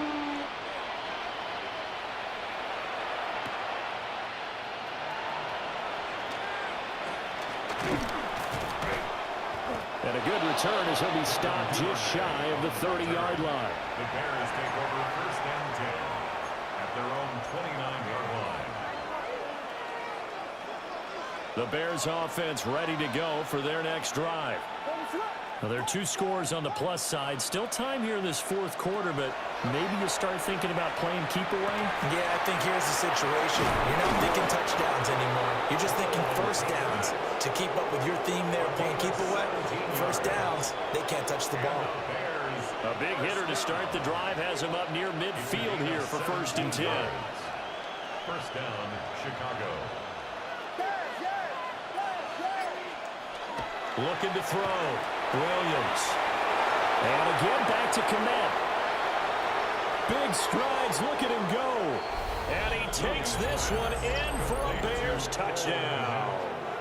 And a good return as he'll be stopped just shy of the 30-yard line. The Bears take over 1st and 10 at their own 29-yard line. The Bears offense ready to go for their next drive. Now, there are 2 scores on the plus side. Still time here in this 4th quarter, but maybe you start thinking about playing keep away? Yeah, I think here's the situation. You're not thinking touchdowns anymore. You're just thinking 1st downs. To keep up with your theme there, playing keep away, 1st downs, they can't touch the ball. A big hitter to start the drive has him up near midfield here for 1st and 10. 1st down, Chicago. Looking to throw. Williams. And again back to Kmet. Big strides. Look at him go. And he takes this one in for a Bears touchdown.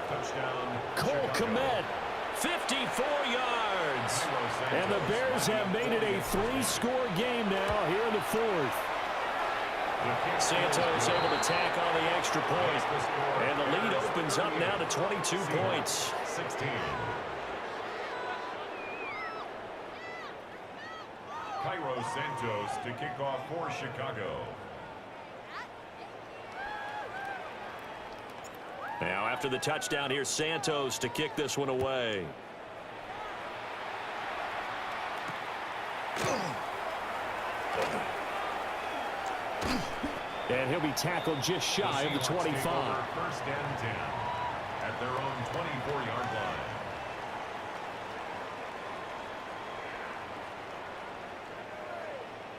Touchdown. Cole Kmet, 54 yards. And the Bears have made it a 3-score game now here in the fourth. Santos able to tack on the extra point. And the lead opens up now to 22 points. 16. Cairo Santos to kick off for Chicago. Now after the touchdown, here's Santos to kick this one away. And he'll be tackled just shy of the 25. First and 10 at their own 24-yard line.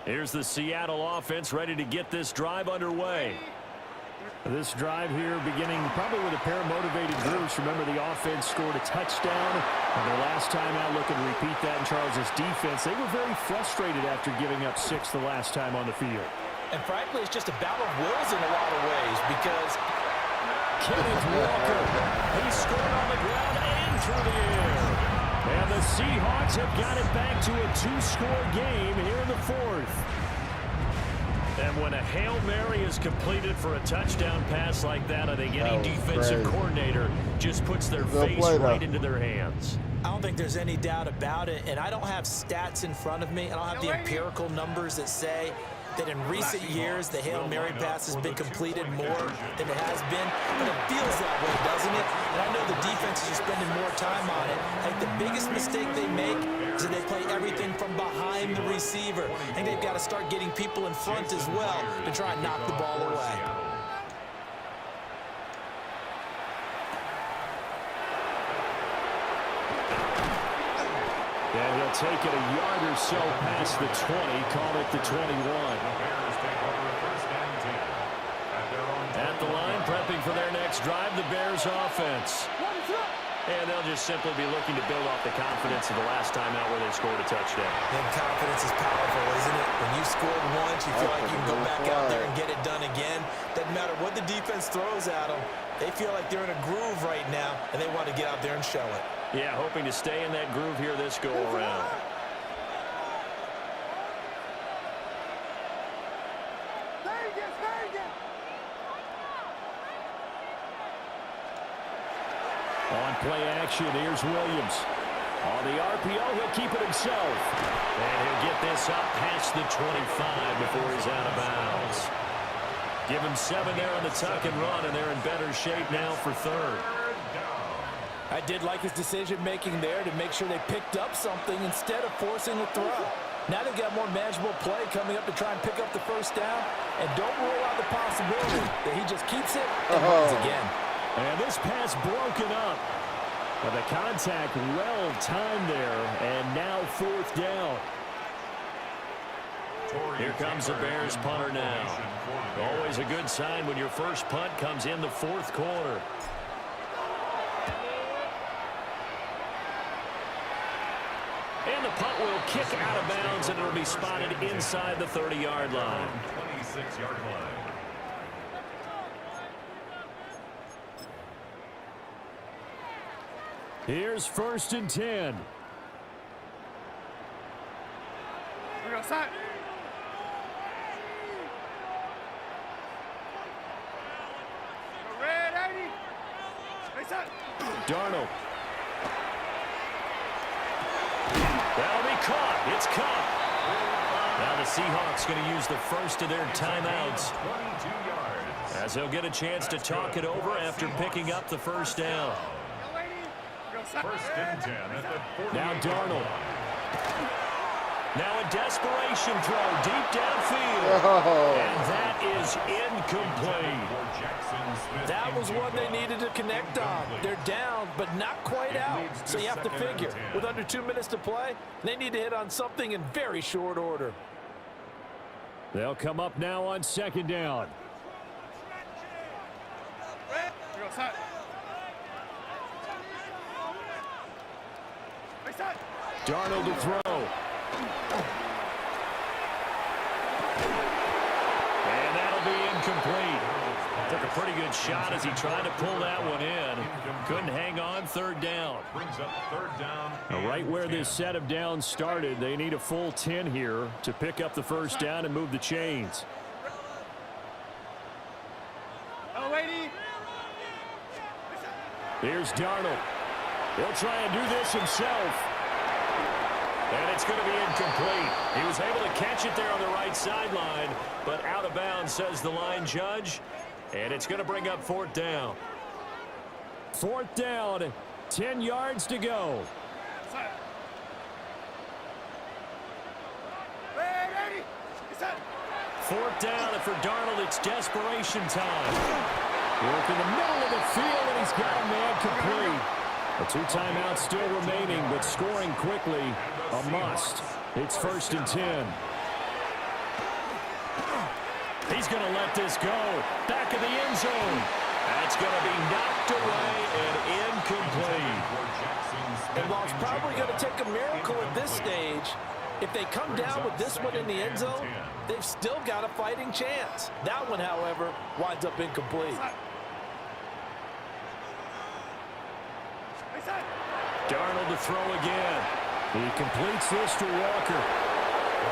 Here's the Seattle offense ready to get this drive underway. This drive here beginning probably with a pair of motivated groups. Remember, the offense scored a touchdown. And their last time out, looking to repeat that in Charles' defense. They were very frustrated after giving up 6 the last time on the field. And frankly, it's just a battle of wills in a lot of ways because Kenneth Walker, he scored on the ground and through the air. And the Seahawks have got it back to a 2-score game here in the fourth. And when a Hail Mary is completed for a touchdown pass like that, I think any defensive coordinator just puts their face right into their hands. I don't think there's any doubt about it, and I don't have stats in front of me. I don't have the empirical numbers that say that in recent years the Hail Mary pass has been completed more than it has been, but it feels that way, doesn't it? And I know the defenses are spending more time on it. I think the biggest mistake they make is that they play everything from behind the receiver. I think they've got to start getting people in front as well to try and knock the ball away. And he'll take it a yard or so past the 20, call it the 21. At the line, prepping for their next drive, the Bears offense. And they'll just simply be looking to build off the confidence of the last time out where they scored a touchdown. And confidence is powerful, isn't it? When you scored once, you feel like you can go back out there and get it done again. Doesn't matter what the defense throws at them. They feel like they're in a groove right now, and they want to get out there and show it. Yeah, hoping to stay in that groove here this go-around. On play action, here's Williams. On the RPO, he'll keep it himself. And he'll get this up past the 25 before he's out of bounds. Give him 7 there on the tuck and run, and they're in better shape now for third. I did like his decision-making there to make sure they picked up something instead of forcing a throw. Now they've got more manageable play coming up to try and pick up the first down. And don't rule out the possibility that he just keeps it and runs again. And this pass broken up. But the contact well timed there, and now fourth down. Here comes the Bears punter now. Always a good sign when your first punt comes in the fourth quarter. And the punt will kick out of bounds, and it'll be spotted inside the 30-yard line. 26-yard line. Here's 1st and 10. We go side. Red 80. Right side. Darnold. That'll be caught. It's caught. Now the Seahawks going to use the first of their timeouts, 22 yards. as they'll get a chance to talk it over after picking up the first down. First and 10 at the 48. Now Darnold. Now a desperation throw deep downfield. And that is incomplete. That was what they needed to connect on. They're down, but not quite out. So you have to figure, with under 2 minutes to play, they need to hit on something in very short order. They'll come up now on 2nd down. We go side. Right side. Darnold to throw. And that'll be incomplete. pretty good shot as he tried to pull that one in. Couldn't hang on. Third down. Brings up third down. Now, right where this set of downs started, they need a full 10 here to pick up the first down and move the chains. Oh, lady. Here's Darnold. He'll try and do this himself. And it's going to be incomplete. He was able to catch it there on the right sideline, but out of bounds, says the line judge. And it's going to bring up fourth down. Fourth down, 10 yards to go. Fourth down, and for Darnold, it's desperation time. Work in the middle of the field, and he's got a man complete. A 2 timeouts still remaining, but scoring quickly, a must. It's 1st and 10. He's going to let this go. Back of the end zone. That's going to be knocked away and incomplete. And while it's probably going to take a miracle at this stage, if they come down with this one in the end zone, they've still got a fighting chance. That one, however, winds up incomplete. Darnold to throw again. He completes this to Walker.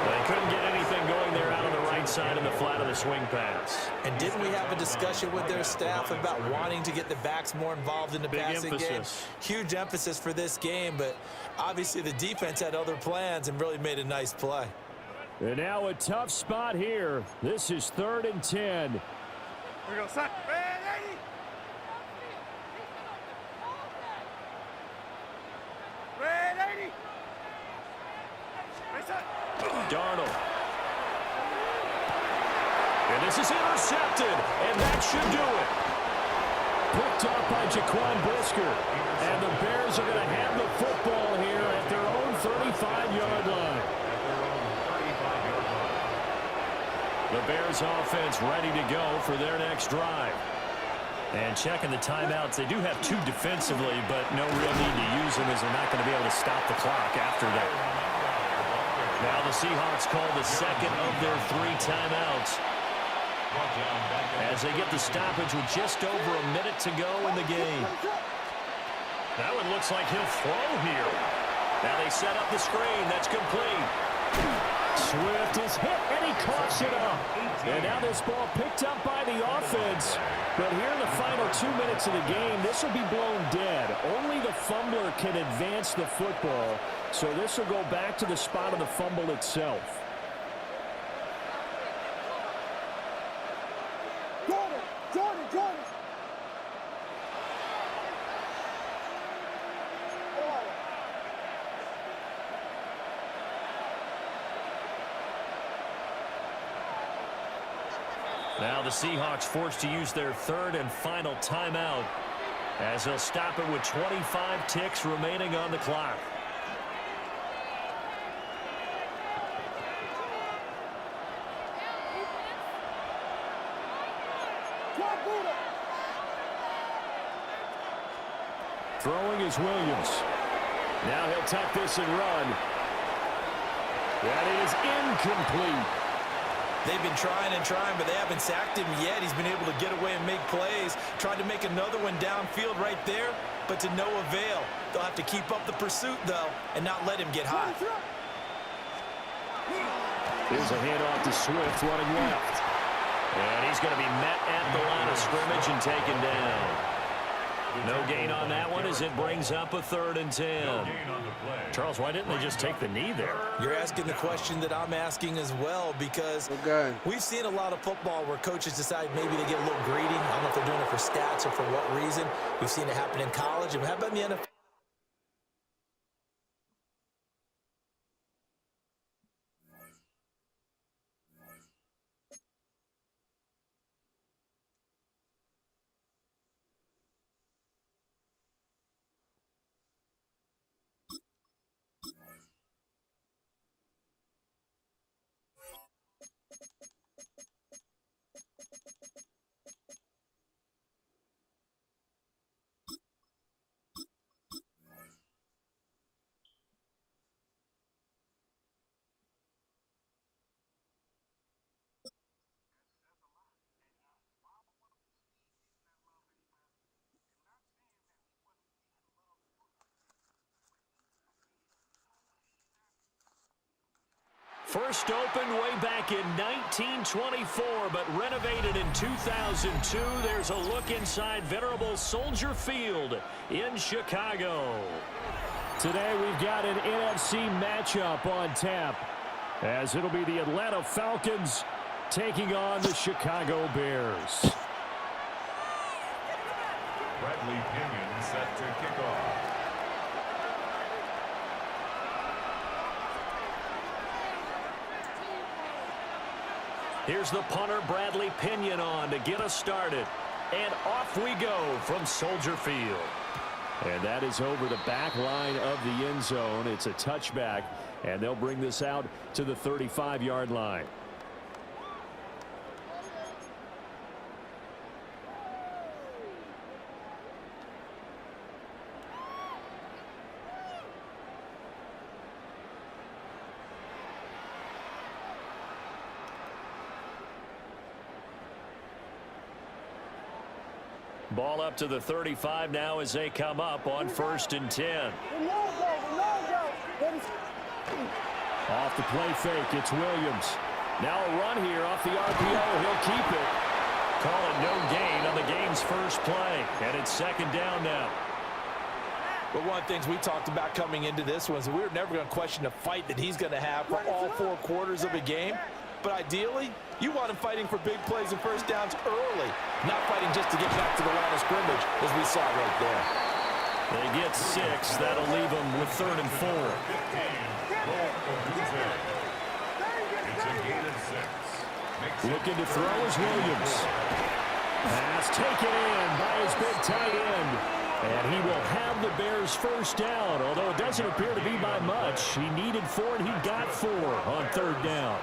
They couldn't get anything going there out on the right side of the flat of the swing pass. And didn't we have a discussion with their staff about wanting to get the backs more involved in the passing game? Huge emphasis for this game, but obviously the defense had other plans and really made a nice play. And now a tough spot here. This is 3rd and 10. Here we go, son. Darnold. And this is intercepted, and that should do it. Picked up by Jaquan Brisker. And the Bears are going to have the football here at their own 35-yard line. The Bears offense ready to go for their next drive. And checking the timeouts, they do have 2 defensively, but no real need to use them as they're not going to be able to stop the clock after that. Now the Seahawks call the second of their 3 timeouts as they get the stoppage with just over a minute to go in the game. That one looks like he'll throw here. Now they set up the screen. That's complete. Swift is hit, and he coughs it up. And now this ball picked up by the offense. But here in the final 2 minutes of the game, this will be blown dead. Only the fumbler can advance the football. So this will go back to the spot of the fumble itself. Jordan. Now the Seahawks forced to use their 3rd and final timeout as they'll stop it with 25 ticks remaining on the clock. Throwing is Williams. Now he'll tuck this and run. That is incomplete. They've been trying, but they haven't sacked him yet. He's been able to get away and make plays. Tried to make another one downfield right there, but to no avail. They'll have to keep up the pursuit, though, and not let him get high. Here's a handoff to Swift running left. And he's going to be met at the line of scrimmage and taken down. No gain on that one as it brings up a 3rd and 10. Charles, why didn't they just take the knee there? You're asking the question that I'm asking as well, because we've seen a lot of football where coaches decide maybe they get a little greedy. I don't know if they're doing it for stats or for what reason. We've seen it happen in college. And how about in the NFL? First opened way back in 1924, but renovated in 2002. There's a look inside venerable Soldier Field in Chicago. Today we've got an NFC matchup on tap, as it'll be the Atlanta Falcons taking on the Chicago Bears. Bradley Pinion set to kick off. Here's the punter, Bradley Pinion, on to get us started. And off we go from Soldier Field. And that is over the back line of the end zone. It's a touchback, and they'll bring this out to the 35-yard line. Ball up to the 35 now as they come up on 1st and 10. Off the play fake, it's Williams. Now a run here off the RPO. He'll keep it. Call it no gain on the game's first play. And it's 2nd down now. But one of the things we talked about coming into this was we were never going to question the fight that he's going to have for all 4 quarters of a game. But ideally, you want him fighting for big plays and first downs early, not fighting just to get back to the line of scrimmage, as we saw right there. They get 6. That'll leave them with 3rd and 4. It's a gain of 6. Looking to throw is Williams. Pass taken in by his big tight end. And he will have the Bears' first down, although it doesn't appear to be by much. He needed 4, and he got 4 on 3rd down.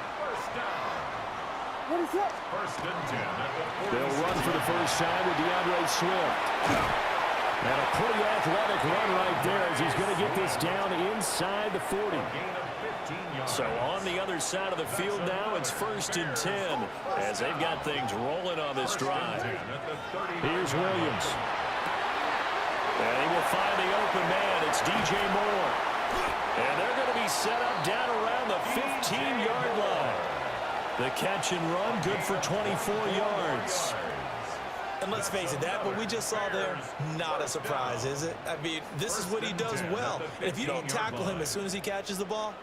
First and 10 at the 46. They'll run for the first time with DeAndre Swift. And a pretty athletic run right there as he's going to get this down inside the 40. So on the other side of the field now, it's 1st and 10 as they've got things rolling on this drive. Here's Williams. And he will find the open man. It's DJ Moore. And they're going to be set up down around the 15-yard line. The catch and run, good for 24 yards. And let's face it, that what we just saw there, not a surprise, is it? I mean, this is what he does well. And if you don't tackle him as soon as he catches the ball,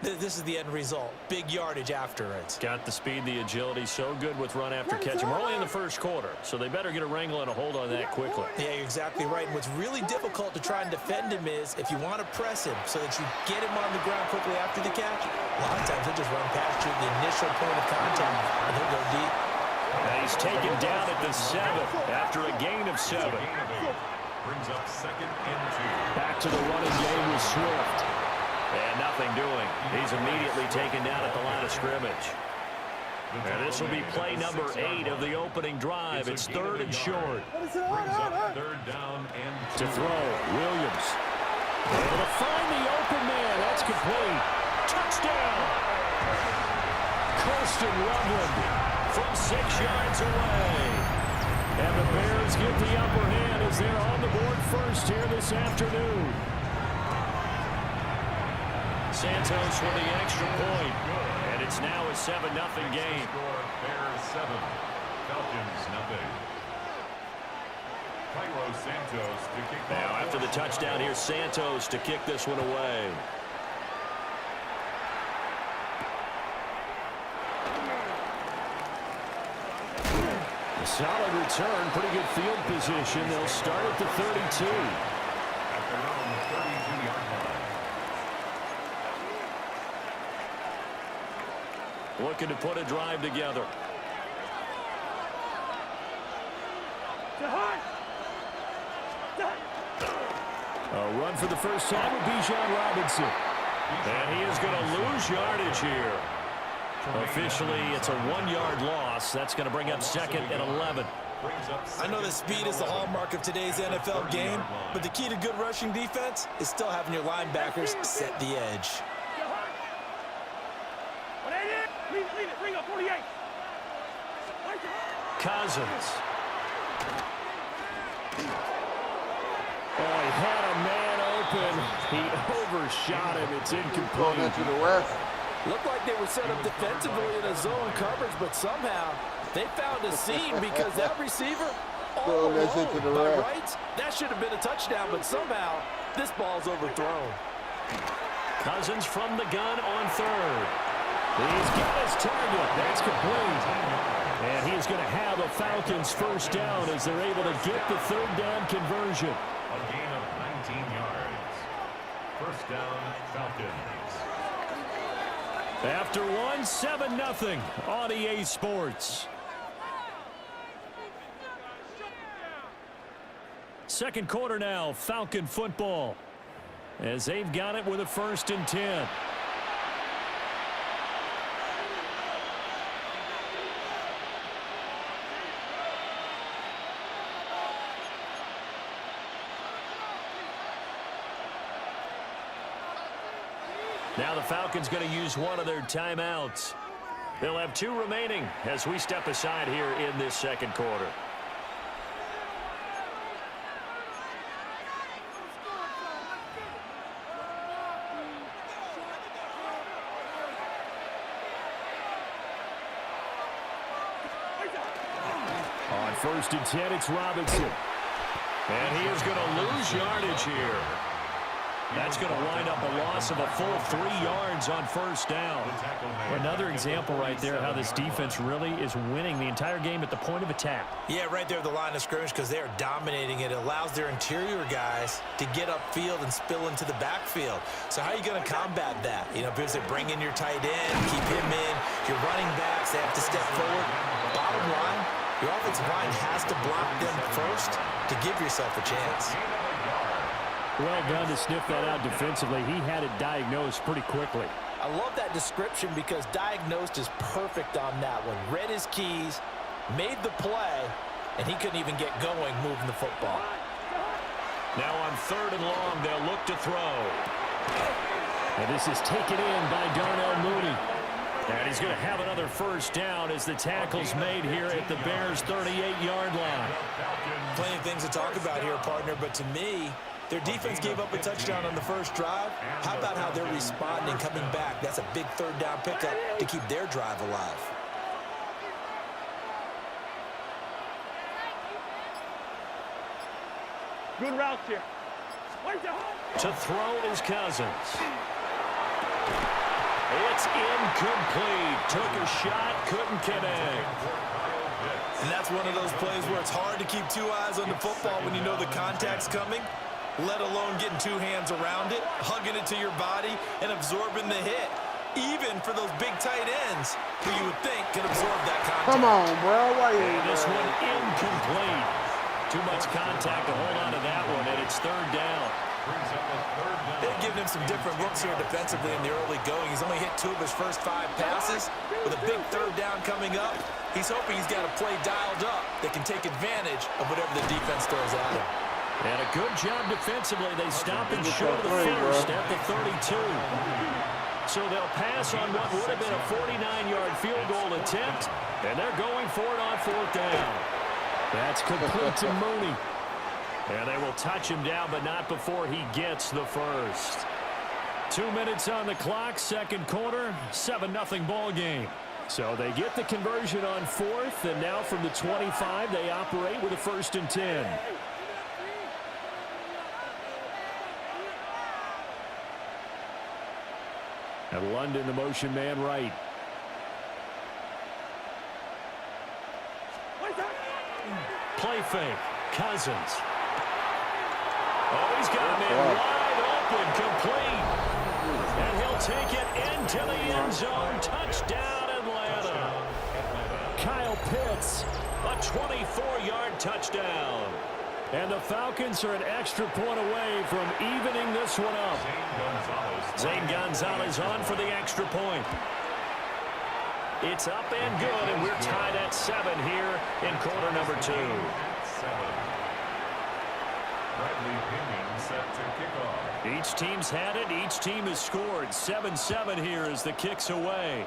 this is the end result. Big yardage afterwards. Got the speed, the agility, so good with run after catch. And we're only in the first quarter, so they better get a wrangle and a hold on that quickly. Yeah, you're exactly right. And what's really difficult to try and defend him is if you want to press him so that you get him on the ground quickly after the catch, a lot of times he'll just run past you at the initial point of contact, and he'll go deep. And he's taken down at the 7 after a gain of 7. Brings up 2nd and 2. Back to the running game with Swift. And nothing doing. He's immediately taken down at the line of scrimmage. And this will be play number 8 of the opening drive. It's 3rd and short. Brings up 3rd down and 2. To throw, Williams. Able to find the open man. That's complete. Touchdown. Kirsten Loveland from 6 yards away. And the Bears get the upper hand as they're on the board first here this afternoon. Santos with the extra point. And it's now a 7-0 game. Bears 7, Falcons nothing. Cairo Santos to kick Now off. after the touchdown, here's Santos to kick this one away. A solid return, pretty good field position. They'll start at the 32. After around the 32-yard line. Looking to put a drive together. A run for the first time with Bijan Robinson. And he is going to lose yardage here. Officially, it's a 1-yard loss. That's going to bring up 2nd and 11. I know that speed is the hallmark of today's NFL game, but the key to good rushing defense is still having your linebackers set the edge. Cousins. Oh, he had a man open. He overshot him. It's Going incomplete. into the west. Looked like they were set up defensively in a zone coverage, but somehow they found a seam because that receiver all That's it to the alone. By right. rights, that should have been a touchdown, but somehow this ball's overthrown. Cousins from the gun on third. He's got his target. That's complete. And he's going to have a Falcons first down as they're able to get the third down conversion. A gain of 19 yards. First down, Falcons. After one, 7-0 on EA Sports. Second quarter now, Falcon football, as they've got it with a 1st and 10. Now the Falcons going to use one of their timeouts. They'll have 2 remaining as we step aside here in this second quarter. On 1st and 10, it's Robinson. And he is going to lose yardage here. That's going to wind up a loss of a full 3 yards on first down. Another example right there how this defense really is winning the entire game at the point of attack. Yeah, right there at the line of scrimmage because they are dominating it. It allows their interior guys to get upfield and spill into the backfield. So how are you going to combat that? You know, because they bring in your tight end, keep him in. Your running backs, they have to step forward. Bottom line, your offensive line has to block them first to give yourself a chance. Well done to sniff that out defensively. He had it diagnosed pretty quickly. I love that description because diagnosed is perfect on that one. Read his keys, made the play, and he couldn't even get going moving the football. Now on 3rd and long, they'll look to throw. And this is taken in by Darnell Mooney. And he's going to have another first down as the tackle's made here at the Bears' 38-yard line. Plenty of things to talk about here, partner, but to me, their defense gave up a touchdown on the first drive. How about how they're responding, coming back? That's a big third down pickup to keep their drive alive. Good route here. To throw is Cousins. It's incomplete. Took a shot, couldn't connect. And that's one of those plays where it's hard to keep 2 eyes on the football when you know the contact's coming, let alone getting 2 hands around it, hugging it to your body, and absorbing the hit. Even for those big tight ends who you would think can absorb that contact. Come on, bro. Why you And this one incomplete. Too much contact to hold on to that one, and it's 3rd down. They've given him some different looks here defensively in the early going. He's only hit 2 of his first 5 passes. With a big third down coming up, he's hoping he's got a play dialed up that can take advantage of whatever the defense throws at him. And a good job defensively. They stop him short of the first at the 32. So they'll pass on what would have been a 49-yard field goal attempt, and they're going for it on 4th down. That's complete to Mooney. And they will touch him down, but not before he gets the first. 2 minutes on the clock, second quarter, 7-0 ball game. So they get the conversion on 4th, and now from the 25, they operate with a 1st and 10. And London, the motion man right. Play fake. Cousins. Oh, he's got a man wide open, complete. And he'll take it into the end zone. Touchdown, Atlanta. Kyle Pitts, a 24-yard touchdown. And the Falcons are an extra point away from evening this one up. Zane Gonzalez on for the extra point. It's up and good, and we're tied at 7 here in quarter number 2. Bradley Pinion set to kick off. Each team's had it. Each team has scored. 7-7 here as the kick's away.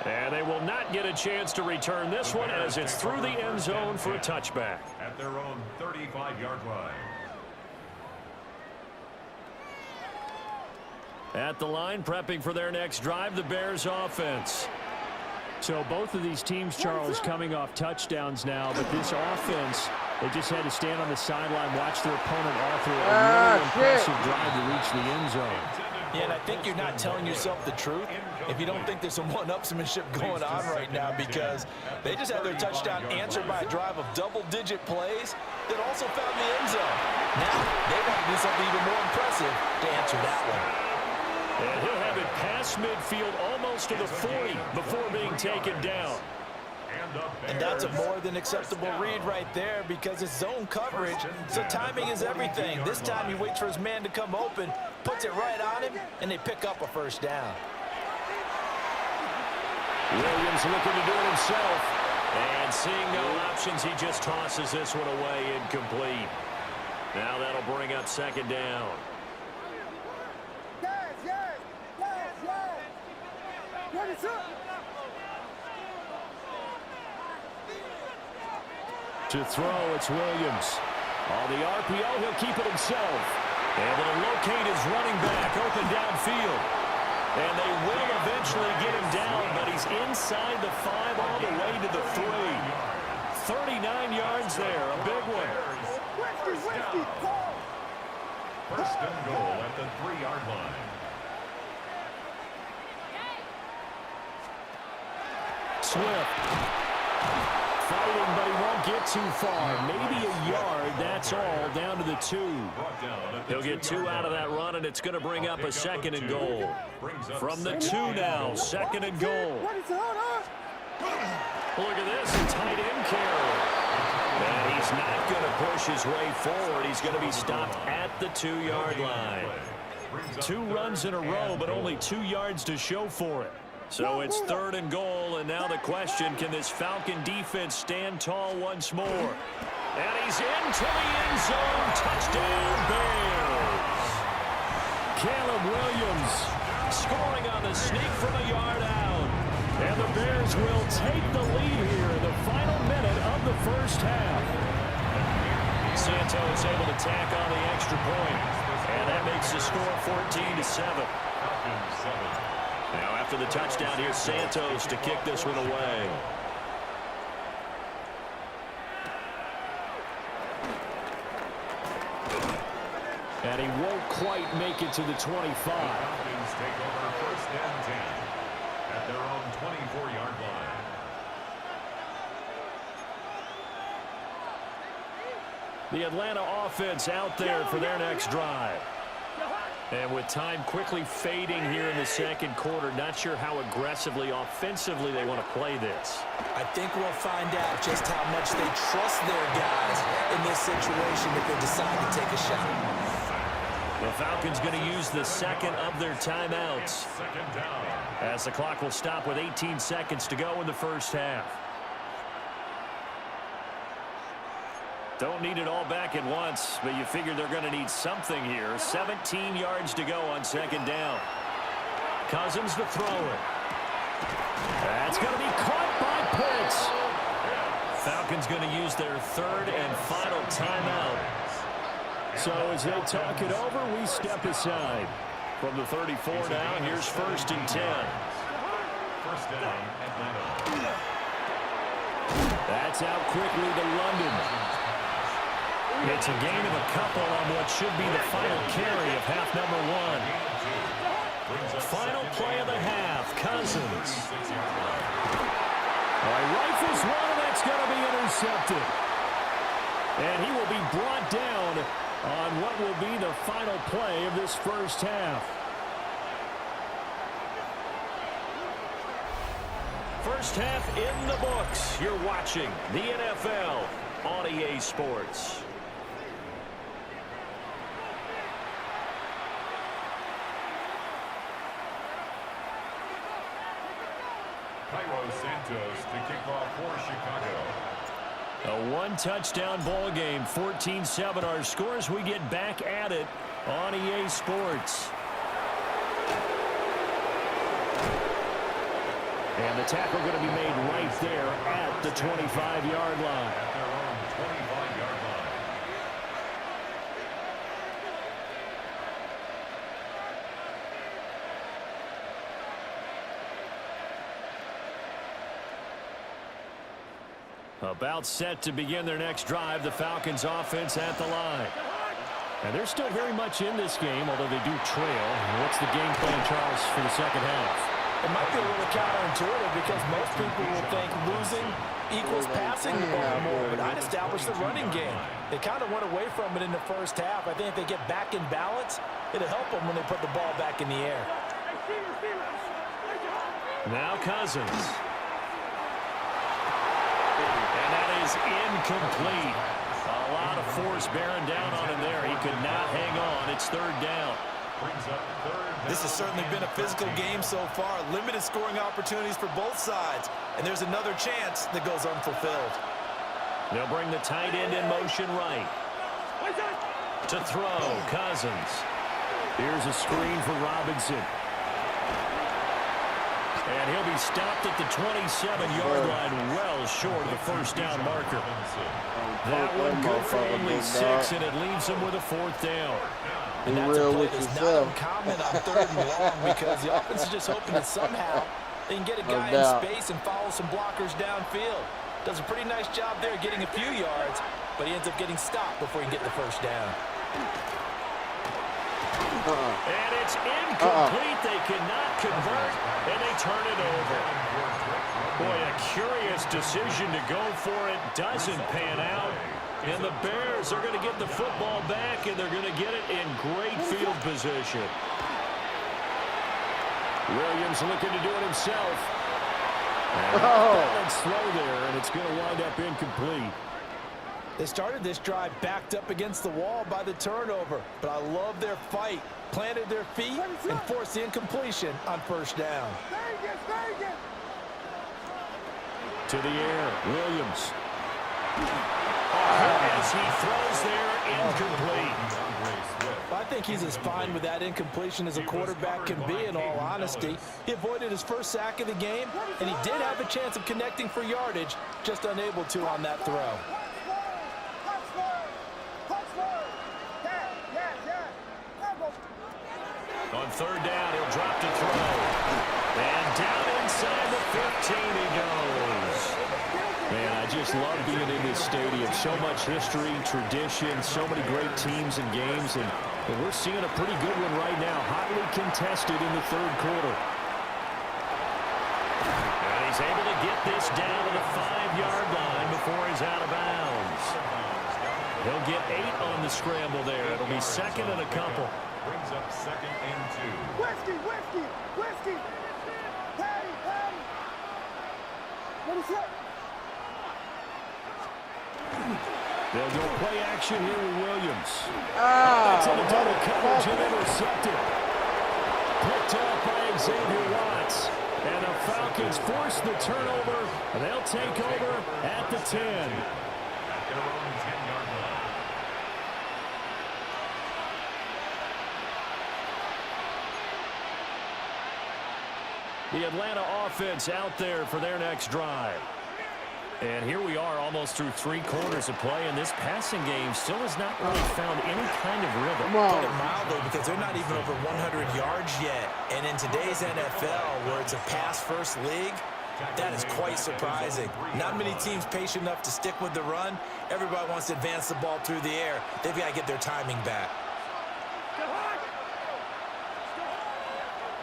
And they will not get a chance to return this one as it's through the end zone for a touchback. At their own 35-yard line. At the line, prepping for their next drive, the Bears offense. So both of these teams, Charles, coming off touchdowns now, but this offense, they just had to stand on the sideline, watch their opponent author a really impressive drive to reach the end zone. Yeah, and I think you're not telling yourself the truth if you don't think there's some one-upsmanship going on right now, because they just had their touchdown answered by a drive of double-digit plays that also found the end zone. Now they want to do something even more impressive to answer that one. And he'll have it past midfield almost to the 40 before being taken down. And that's a more than acceptable read right there because it's zone coverage, so timing is everything. This time he waits for his man to come open, puts it right on him, and they pick up a first down. Williams looking to do it himself. And seeing no options, he just tosses this one away incomplete. Now that'll bring up second down. To throw, it's Williams. On the RPO, he'll keep it himself. Able to locate his running back open downfield. And they will eventually get him down, but he's inside the 5 all the way to the 3. 39 yards there, a big one. First and goal at the 3-yard line. Swift. Fighting, but he won't get too far. Maybe a yard, that's all, down to the 2. He'll get 2 out of that run, and it's going to bring up a second and goal. From the 2 now, second and goal. Look at this, a tight end carry. And he's not going to push his way forward. He's going to be stopped at the 2-yard line. 2 runs in a row, but only 2 yards to show for it. So it's third and goal, and now the question, can this Falcon defense stand tall once more? And he's into the end zone. Touchdown, Bears. Caleb Williams scoring on the sneak from a yard out. And the Bears will take the lead here in the final minute of the first half. Santos able to tack on the extra point, and that makes the score 14-7. Now after the touchdown, here's Santos to kick this one away. And he won't quite make it to the 25. Falcons take over first and 10 at their own 24-yard line. The Atlanta offense out there for their next drive. And with time quickly fading here in the second quarter, not sure how aggressively, offensively they want to play this. I think we'll find out just how much they trust their guys in this situation if they decide to take a shot. The Falcons going to use the second of their timeouts, as the clock will stop with 18 seconds to go in the first half. Don't need it all back at once, but you figure they're going to need something here. 17 yards to go on second down. Cousins to throw it. That's going to be caught by Pitts. Falcons going to use their third and final timeout. So as they talk it over, we step aside. From the 34 now, here's first and 10. First down, Atlanta. That's out quickly to London. It's a gain of a couple on what should be the final carry of half number 1. Final play of the half, Cousins. Rifles one, and that's going to be intercepted. And he will be brought down on what will be the final play of this first half. First half in the books. You're watching the NFL on EA Sports. Cairo Santos to kick off for Chicago. A one-touchdown ball game, 14-7. Our scores, we get back at it on EA Sports. And the tackle going to be made right there at the 25-yard line. At their own 25-yard line. About set to begin their next drive, the Falcons offense at the line. And they're still very much in this game, although they do trail. What's the game plan, Charles, for the second half? It might be a little counterintuitive because most people will think losing equals passing the ball more, but I'd establish the running game. They kind of went away from it in the first half. I think if they get back in balance, it'll help them when they put the ball back in the air. Now Cousins. And that is incomplete. A lot of force bearing down on him there. He could not hang on. It's third down. This has certainly been a physical game so far. Limited scoring opportunities for both sides. And there's another chance that goes unfulfilled. They'll bring the tight end in motion right. To throw, Cousins. Here's a screen for Robinson. And he'll be stopped at the 27-yard line, well short of the first down marker. That one good for only 6, and it leaves him with a fourth down. And that's a play that's not uncommon on third and long because the offense is just hoping that somehow they can get a guy in space and follow some blockers downfield. Does a pretty nice job there getting a few yards, but he ends up getting stopped before he can get the first down. And it's incomplete. They cannot convert, and they turn it over. Boy, a curious decision to go for it. Doesn't pan out. And the Bears are going to get the football back, and they're going to get it in great field position. Williams looking to do it himself. And slow there, and it's going to wind up incomplete. They started this drive backed up against the wall by the turnover, but I love their fight. Planted their feet and forced the incompletion on first down. To the air, Williams. As he throws there, incomplete. I think he's as fine with that incompletion as a quarterback can be, in all honesty. He avoided his first sack of the game, and he did have a chance of connecting for yardage, just unable to on that throw. On third down, he'll drop to throw. And down inside the 15 he goes. Man, I just love being in this stadium. So much history, tradition, so many great teams and games. And we're seeing a pretty good one right now. Hotly contested in the third quarter. And he's able to get this down to the 5-yard line before he's out of bounds. He'll get 8 on the scramble there. It'll be second and a couple. Brings up second and 2. Whiskey! Patty! What is that? They'll go play action here with Williams. That's in the double coverage and intercepted. Picked up by Xavier Watts. And the Falcons force the turnover, and they'll take over at the 10. At their own 10-yard line. The Atlanta offense out there for their next drive. And here we are almost through 3 quarters of play, and this passing game still has not really found any kind of rhythm. Put it mildly, because they're not even over 100 yards yet. And in today's NFL, where it's a pass-first league, that is quite surprising. Not many teams patient enough to stick with the run. Everybody wants to advance the ball through the air. They've got to get their timing back.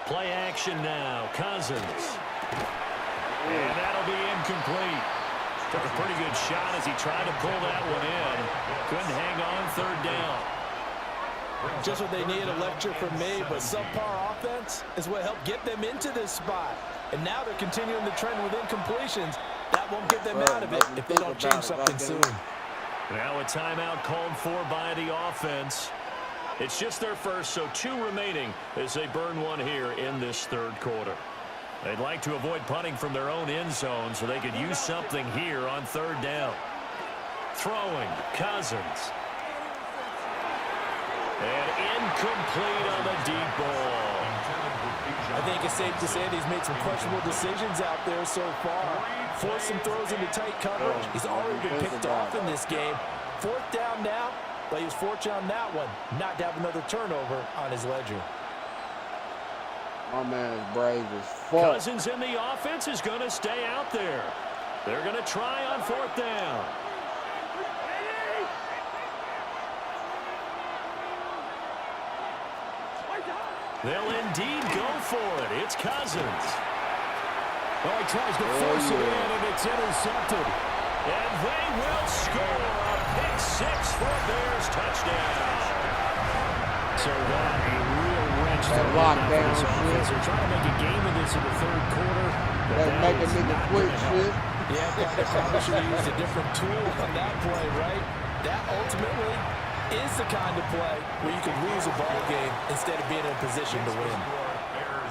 Play action now. Cousins. And that'll be incomplete. Took a pretty good shot as he tried to pull that one in. Couldn't hang on third down. Just what they need, a lecture from me, but subpar offense is what helped get them into this spot. And now they're continuing the trend with incompletions. That won't get them out of it if they don't change something soon. Now a timeout called for by the offense. It's just their first, so 2 remaining as they burn one here in this third quarter. They'd like to avoid punting from their own end zone so they could use something here on third down. Throwing, Cousins. And incomplete on the deep ball. I think it's safe to say that he's made some questionable decisions out there so far. Forced some throws into tight coverage. He's already been picked off in this game. Fourth down now, but he was fortunate on that one not to have another turnover on his ledger. My man is brave as fuck. Cousins in the offense is going to stay out there. They're going to try on 4th down. They'll indeed go for it. It's Cousins. Oh, he tries to force it in, and it's intercepted. And they will score a pick 6 for a Bears touchdown. So that a real wrench to the lockdown offense. They're trying to make a game of this in the 3rd quarter. That's making nigga quit shit. Yeah, probably should have used a different tool on that play, right? That ultimately is the kind of play where you could lose a ball game instead of being in a position to win.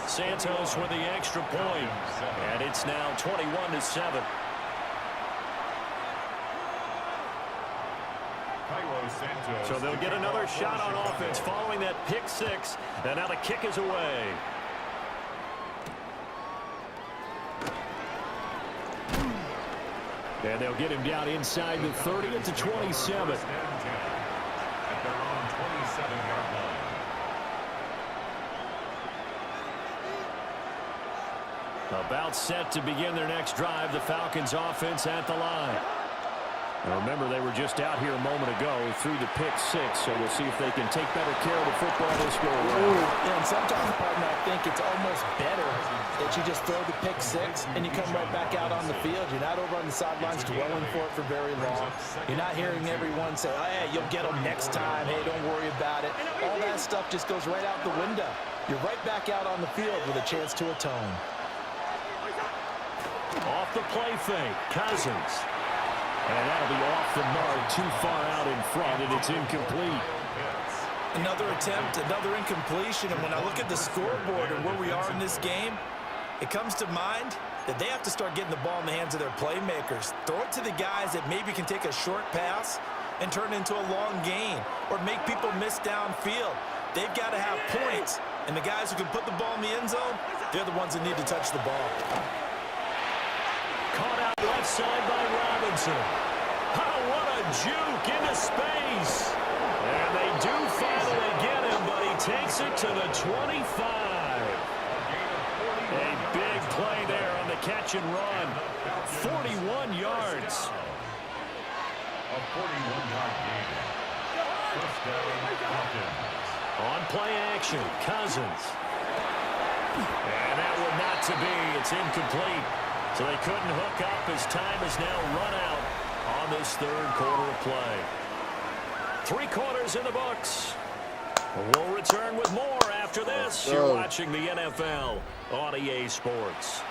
Santos with the extra point, and it's now 21-7. So they'll get another shot on offense following that pick 6, and now the kick is away. And they'll get him down inside the 30 at the 27. At their own 27-yard line. About set to begin their next drive, the Falcons offense at the line. Now remember, they were just out here a moment ago through the pick 6, so we'll see if they can take better care of the football this go around. Yeah, and sometimes, partner, I think it's almost better that you just throw the pick 6 and you come right back out on the field. You're not over on the sidelines dwelling for it for very long. You're not hearing everyone say, oh, hey, you'll get them next time. Hey, don't worry about it. All that stuff just goes right out the window. You're right back out on the field with a chance to atone. Off the play fake, Cousins. And that'll be off the mark, too far out in front, and it's incomplete. Another attempt, another incompletion, and when I look at the scoreboard and where we are in this game, it comes to mind that they have to start getting the ball in the hands of their playmakers. Throw it to the guys that maybe can take a short pass and turn it into a long gain or make people miss downfield. They've got to have points, and the guys who can put the ball in the end zone, they're the ones that need to touch the ball. Caught out left side by Robinson. Oh, what a juke into space. And they do finally get him, but he takes it to the 25. A big play there on the catch and run. 41 yards. A 41-yard gain. First down, Falcons. On play action, Cousins. And that one not to be. It's incomplete. So they couldn't hook up as time has now run out on this 3rd quarter of play. 3 quarters in the books. We'll return with more after this. You're watching the NFL on EA Sports.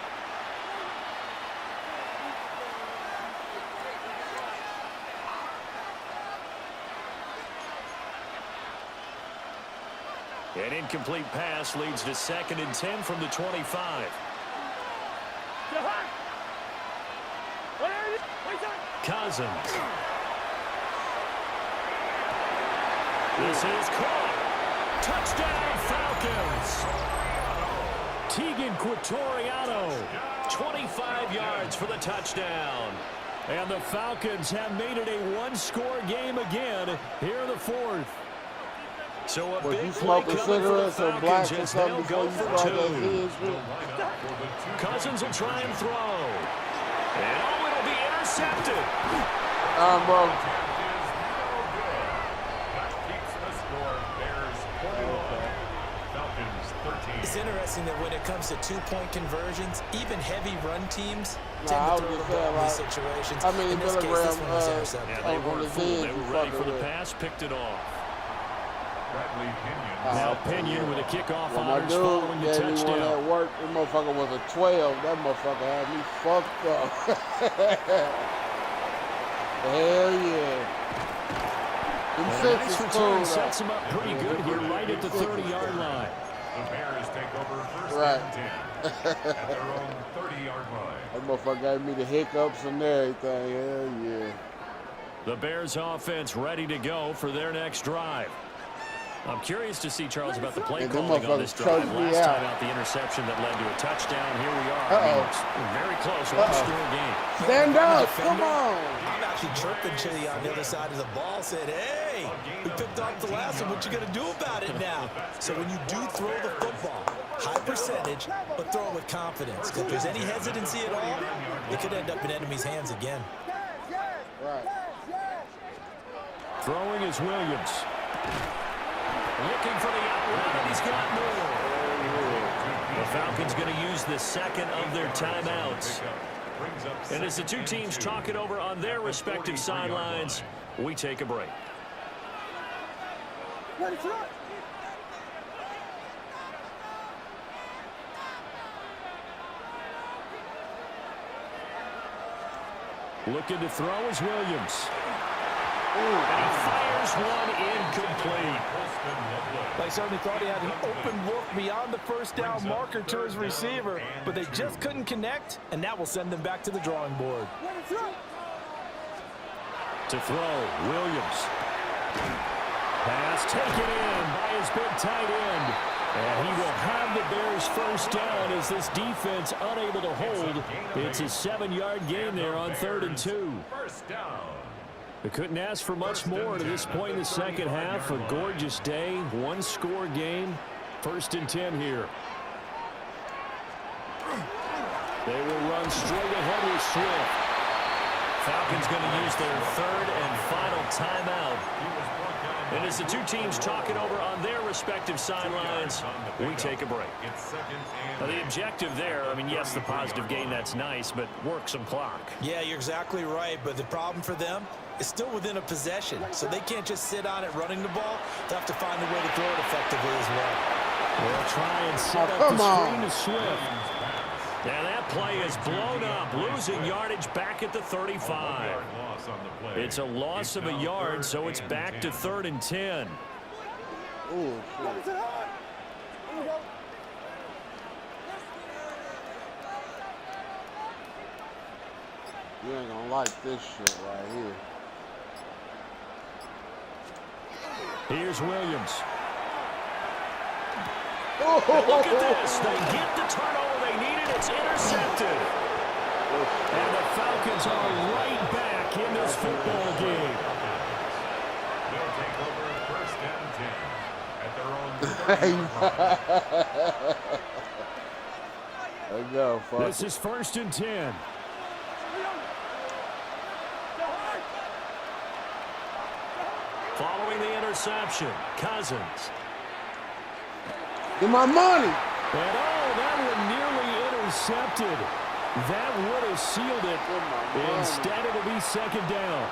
An incomplete pass leads to 2nd and 10 from the 25. Cousins. This is caught. Touchdown, Falcons. Tegan Quatoriano, 25 yards for the touchdown. And the Falcons have made it a 1-score game again here in the 4th. So a big play coming for the Falcons as they'll go for 2. Cousins will try and throw. And oh, it'll be intercepted. Bro. It's interesting that when it comes to 2-point conversions, even heavy run teams tend to throw the ball in these situations. I mean, in this case, this one was intercepted. Yeah, they weren't fooled. They were ready for the pass, picked it off. Now Pinion with a kickoff honors following the touchdown. At work, that motherfucker was a 12. That motherfucker had me fucked up. Hell yeah. This return sets him up pretty good here, right at the 30-yard line. The Bears take over first Right. and 10 at their own 30-yard line. That motherfucker gave me the hiccups and everything. Hell yeah. The Bears offense ready to go for their next drive. I'm curious to see, Charles, about the play calling on this drive. Last time out, the interception that led to a touchdown. Here we are. I mean, it's very close. One-score game. Stand up. Come on. I'm actually chirping Chili on the other side of the ball, said, hey, we picked off the last one. What you going to do about it now? So when you do throw the football, High percentage, but throw it with confidence. If there's any hesitancy at all, it could end up in enemy's hands again. Right. Throwing is Williams. Looking for the out route, and he's got more. The Falcons going to use the second of their timeouts. And as the two teams talk it over on their respective sidelines, we take a break. Looking to throw is Williams. And he fires one incomplete. They certainly thought he had an open look beyond the first down marker to his receiver, but they just couldn't connect, and that will send them back to the drawing board. To throw, Williams. Pass taken in by his big tight end. And he will have the Bears first down as this defense unable to hold. It's a 7-yard gain there on 3rd and 2. First down. They couldn't ask for much more to this point in the second half. A gorgeous day, one-score game. 1st and 10 here. They will run straight ahead with Swift. Falcons going to use their 3rd and final timeout. And as the two teams talk it over on their respective sidelines, we take a break. Now, the objective there, I mean, yes, the positive gain, that's nice, but work some clock. Yeah, you're exactly right, but the problem for them is still within a possession, so they can't just sit on it running the ball. They'll have to find a way to throw it effectively as well. They'll try and set up the screen to Swift. And that play is blown up, losing yardage back at the 35. It's a loss of a yard, so it's back to 3rd and 10. Ooh, shit. You ain't gonna like this shit right here. Here's Williams. Oh, And look at this. They get the turnover they needed. It's intercepted. And the Falcons are right back in this football game. They'll take over 1st and 10 at their own 30. There you go, fuck. This is 1st and 10. Following the interception, Cousins. Get my money. And that one nearly intercepted. That would have sealed it. Instead, it'll be 2nd down.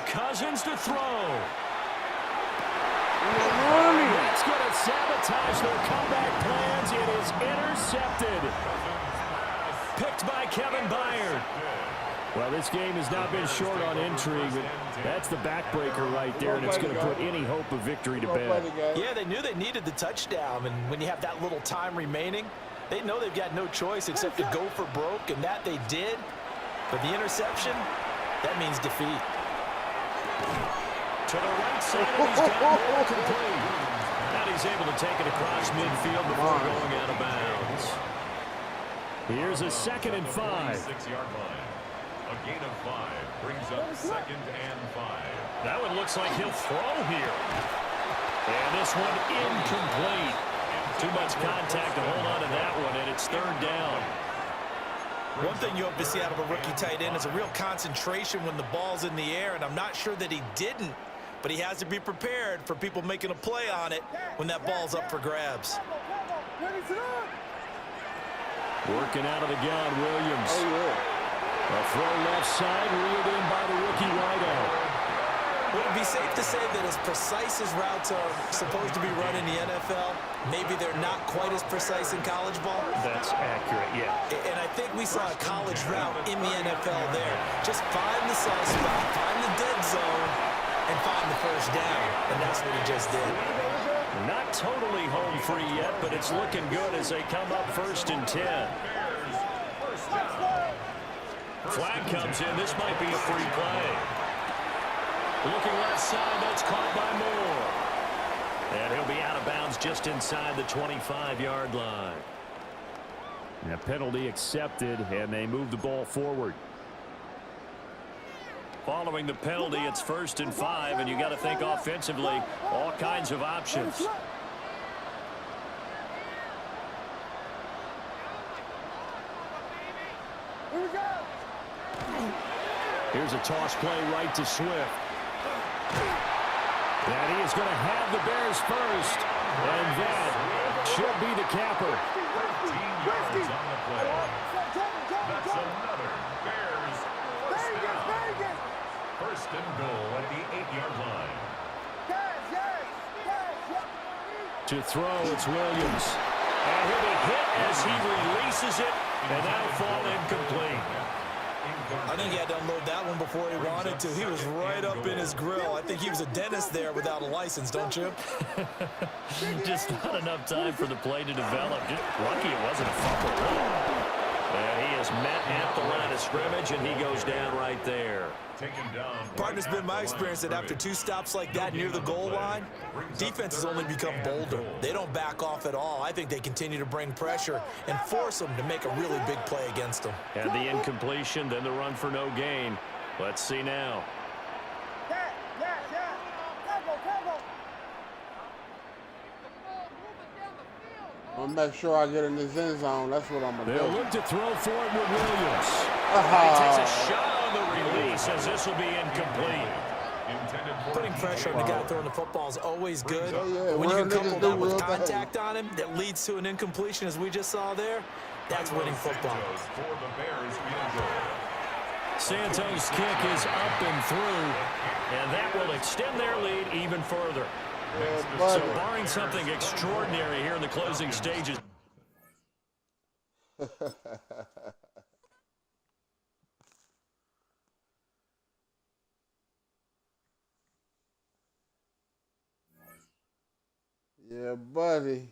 Cousins to throw. That's going to sabotage their comeback plans. It is intercepted. Picked by Kevin Byard. Well, this game has not been short on intrigue, but that's the backbreaker right there, and it's going to put any hope of victory to bed. Yeah, they knew they needed the touchdown, and when you have that little time remaining, they know they've got no choice except to go for broke, and that they did. But the interception, that means defeat. To the right side, and he's got more complete. And he's able to take it across midfield before going out of bounds. Here's a 2nd and 5. 6-yard line. A gain of 5 brings up 2nd and 5. That one looks like he'll throw here. And this one incomplete. Too much contact to hold on to that one, and it's 3rd down. One thing you hope to see out of a rookie tight end is a real concentration when the ball's in the air, and I'm not sure that he didn't, but he has to be prepared for people making a play on it when that ball's up for grabs. Working out of the gun, Williams. Oh, yeah. A throw left side, reeled in by the rookie wideout. Would it be safe to say that as precise as routes are supposed to be run in the NFL, maybe they're not quite as precise in college ball? That's accurate, yeah. And I think we saw a college route in the NFL there. Just find the soft spot, find the dead zone, and find the first down. And that's what he just did. Not totally home free yet, but it's looking good as they come up 1st and 10. Flag comes in. This might be a free play. Looking left side, that's caught by Moore. And he'll be out of bounds just inside the 25-yard line. And a penalty accepted, and they move the ball forward. Following the penalty, it's 1st and 5, and you got to think offensively, all kinds of options. Here we go. Here's a toss play right to Swift. And he is going to have the Bears first. And that should be the capper. 13 yards on the play. That's another Bears first down. 1st and goal at the 8-yard line. To throw, it's Williams. And he'll be hit as he releases it, and that'll fall incomplete. I think he had to unload that one before he wanted to. He was right up in his grill. I think he was a dentist there without a license, don't you? Just not enough time for the play to develop. Just lucky it wasn't a fumble. And he is met at the line of scrimmage, and he goes down right there. Taken down. Partner's been my experience that after 2 stops like that near the goal line, defenses only become bolder. They don't back off at all. I think they continue to bring pressure and force them to make a really big play against them. And the incompletion, then the run for no gain. Let's see now. I'm going to make sure I get in this end zone. That's what I'm going to do. They'll look to throw for it with Williams. He takes a shot on the release as this will be incomplete. Putting pressure on the guy throwing the football is always good. Yeah, When you can couple niggas that do with real contact on him that leads to an incompletion, as we just saw there, that's winning football. For the Bears field goal. Santos' kick is up and through, and that will extend their lead even further. So barring something extraordinary here in the closing stages. Yeah, buddy.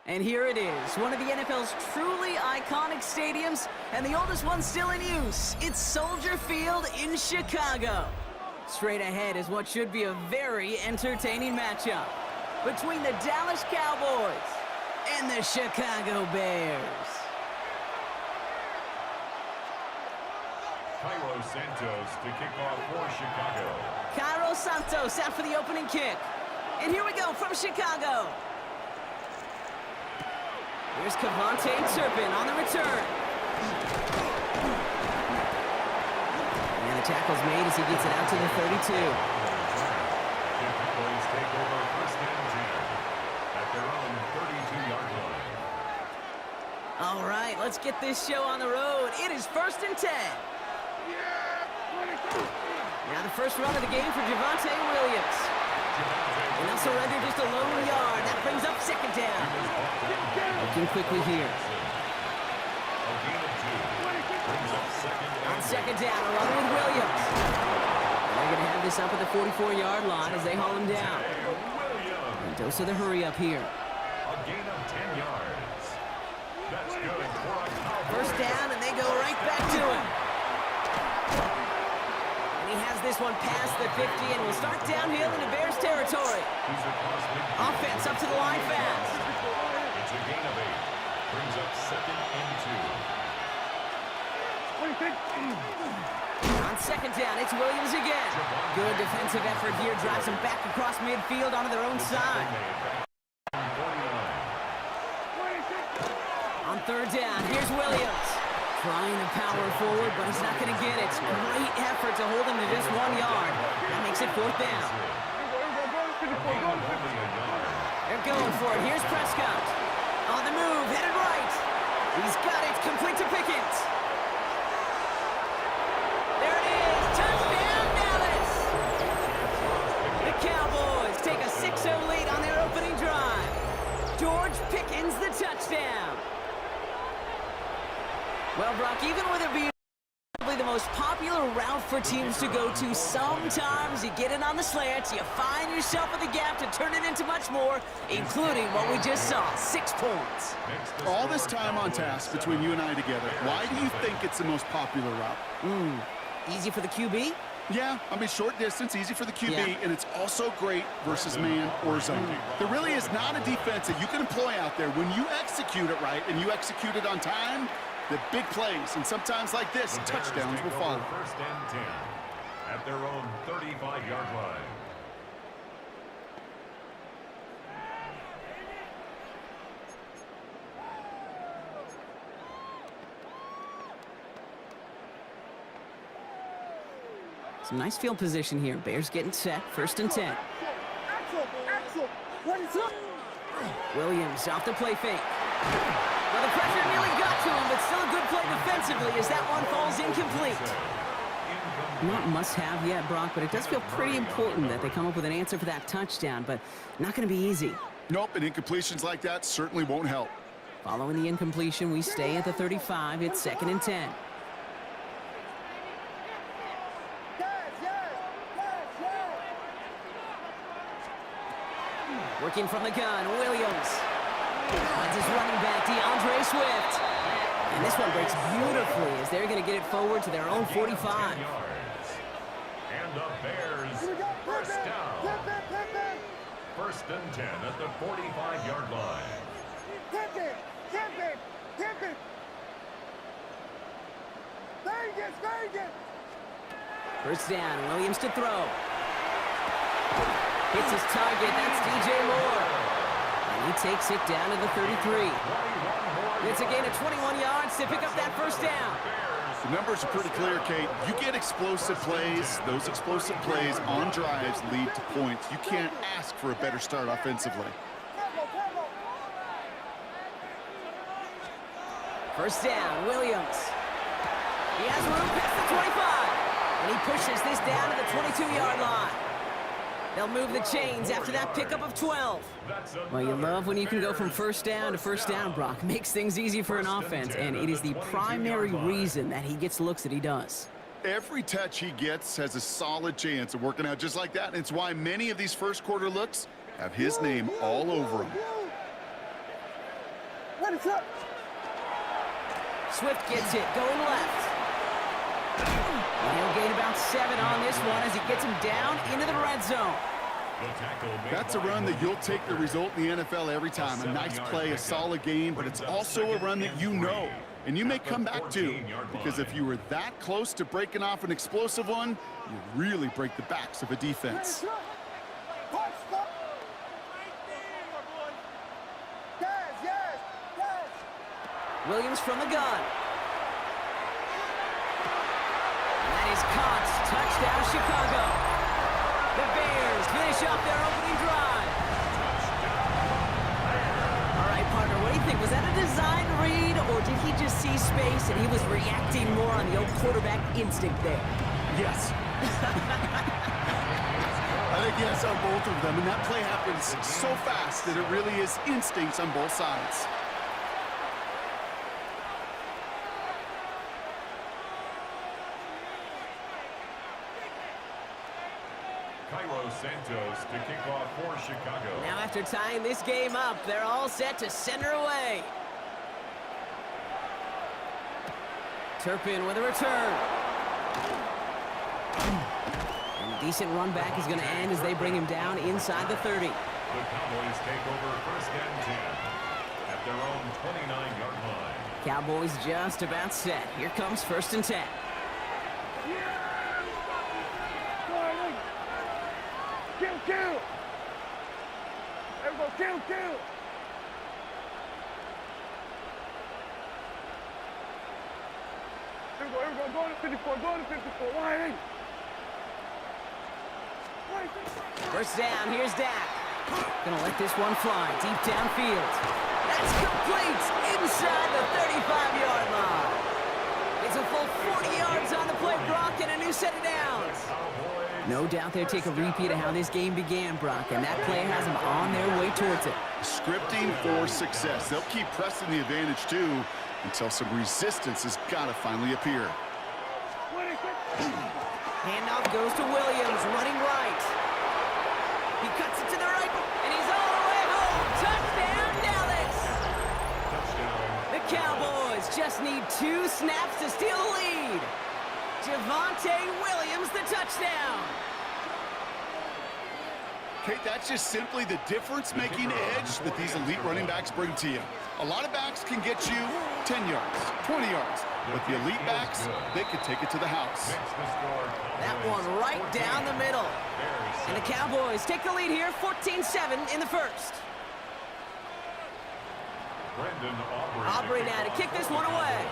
And here it is, one of the NFL's truly iconic stadiums, and the oldest one still in use. It's Soldier Field in Chicago. Straight ahead is what should be a very entertaining matchup between the Dallas Cowboys and the Chicago Bears. Cairo Santos to kick off for Chicago. Cairo Santos out for the opening kick. And here we go from Chicago. Here's Kevontae Turpin on the return. And the tackle's made as he gets it out to the 32. Cowboys take over first and 10 at their own 32-yard line. All right, let's get this show on the road. It is first and 10. Now the first run of the game for Javonte Williams. And they'll surrender just a lone yard. That brings up second down. Looking quickly here. On second down, a run with Williams. And they're going to have this up at the 44-yard line as they haul him down. And dose of the hurry up here. A gain of 10 yards. That's good for a Cowboys. First down, and they go right back to him. And he has this one past the 50, and will start downhill into Bears territory. Offense up to the line fast. It's a gain of 8. Brings up second and 2. On second down, it's Williams again. Good defensive effort here. Drives them back across midfield onto their own side. On third down, here's Williams. Trying to power forward, but he's not going to get it. Great effort to hold him to just 1 yard. That makes it fourth down. They're going for it. Here's Prescott. On the move, headed right. He's got it, complete to Pickens. There it is, touchdown Dallas. The Cowboys take a 6-0 lead on their opening drive. George Pickens the touchdown. Well, Brock, even with it being probably the most popular route for teams to go to, sometimes you get it on the slants, you find yourself in the gap to turn it into much more, including what we just saw, 6 points. All this time on task between you and I together, why do you think it's the most popular route? Easy for the QB? Yeah, I mean, short distance, easy for the QB, Yeah. and it's also great versus man or zone. There really is not a defense that you can employ out there when you execute it right and you execute it on time. The big plays, and sometimes like this, touchdowns will follow. First and 10 at their own 35-yard line. Some nice field position here. Bears getting set, first and 10. Williams off the play fake. Well, the pressure nearly got to him, but still a good play defensively as that one falls incomplete. Not must-have yet, Brock, but it does feel pretty important that they come up with an answer for that touchdown, but not going to be easy. Nope, and incompletions like that certainly won't help. Following the incompletion, we stay at the 35. It's second and 10. Working from the gun, Williams. Finds his running back, DeAndre Swift. And this one breaks beautifully as they're going to get it forward to their own 45. And the Bears first down. First and 10 at the 45-yard line. First down, Williams to throw. Hits his target, that's DJ Moore. And he takes it down to the 33. It's a gain of 21 yards to pick up that first down. The numbers are pretty clear, Kate. You get explosive plays. Those explosive plays on drives lead to points. You can't ask for a better start offensively. First down, Williams. He has room past the 25. And he pushes this down to the 22-yard line. They'll move the chains after that pickup of 12. Well, you love when you can go from first down to first down, Brock. Makes things easy for an offense, and it is the primary reason that he gets looks that he does. Every touch he gets has a solid chance of working out just like that, and it's why many of these first quarter looks have his name all over them. Swift gets it, going left. And he'll gain about 7 on this one as he gets him down into the red zone. That's a run that you'll take the result in the NFL every time. A nice play, a solid game, but it's also a run that you know. And you may come back to, because if you were that close to breaking off an explosive one, you really break the backs of a defense. Williams from the gun. And that is caught. Touchdown, Chicago. The Bears finish off their opening drive. All right, partner, what do you think? Was that a design read, or did he just see space and he was reacting more on the old quarterback instinct there? Yes. I think yes on both of them, and that play happens so fast that it really is instincts on both sides. Cairo Santos to kick off for Chicago. Now after tying this game up, they're all set to center away. Turpin with a return. And a decent run back is going to end as they bring him down inside the 30. The Cowboys take over 1st and 10 at their own 29-yard line. Cowboys just about set. Here comes 1st and 10. Kill! There we go, kill! Here we go, go to 54, wide. 1st down, here's Dak. Gonna let this one fly, deep downfield. That's complete inside the 35-yard line. It's a full 40 yards on the play, Brock, and a new set of downs. No doubt they'll take a repeat of how this game began, Brock, and that play has them on their way towards it. Scripting for success. They'll keep pressing the advantage, too, until some resistance has got to finally appear. Handoff goes to Williams, running right. He cuts it to the right, and he's all the way home. Touchdown, Dallas! The Cowboys just need 2 snaps to steal the lead. Javonte Williams, the touchdown. Kate, that's just simply the difference-making edge that these elite running backs bring to you. A lot of backs can get you 10 yards, 20 yards, but the elite backs, they can take it to the house. That one right down the middle. And the Cowboys take the lead here, 14-7 in the 1st. Aubrey now to kick this one away.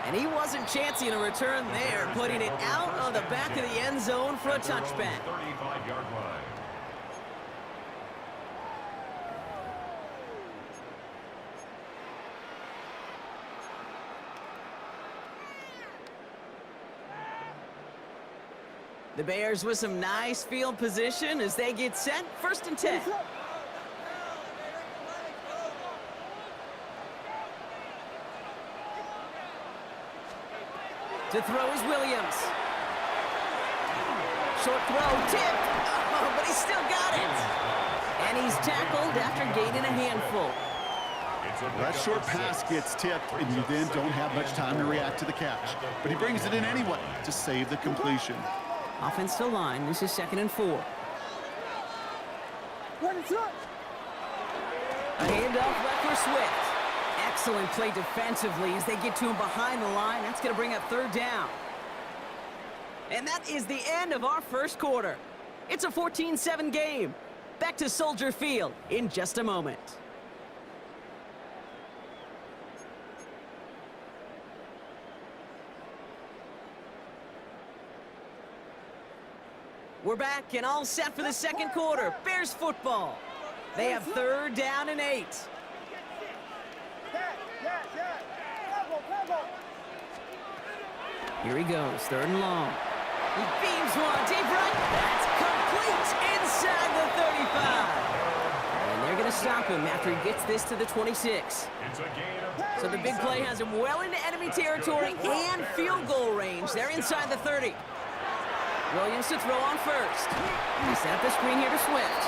And he wasn't chancing a return there, putting it out on the back of the end zone for a touchback. 35-yard line. The Bears with some nice field position as they get set, 1st and 10. To throw is Williams. Short throw, tipped. Oh, but he still got it. And he's tackled after gaining a handful. That short pass gets tipped, and you then don't have much time to react to the catch. But he brings it in anyway to save the completion. Offensive line, this is 2nd and 4. A handoff left for Swift. Excellent play defensively as they get to him behind the line. That's going to bring up 3rd down. And that is the end of our 1st quarter. It's a 14-7 game. Back to Soldier Field in just a moment. We're back and all set for the 2nd quarter. Bears football. They have 3rd down and 8. Here he goes, 3rd and long. He beams one deep right. That's complete inside the 35. And they're going to stop him after he gets this to the 26. So the big play has him well into enemy territory and field goal range. They're inside the 30. Williams to throw on first. He set up the screen here to Swift.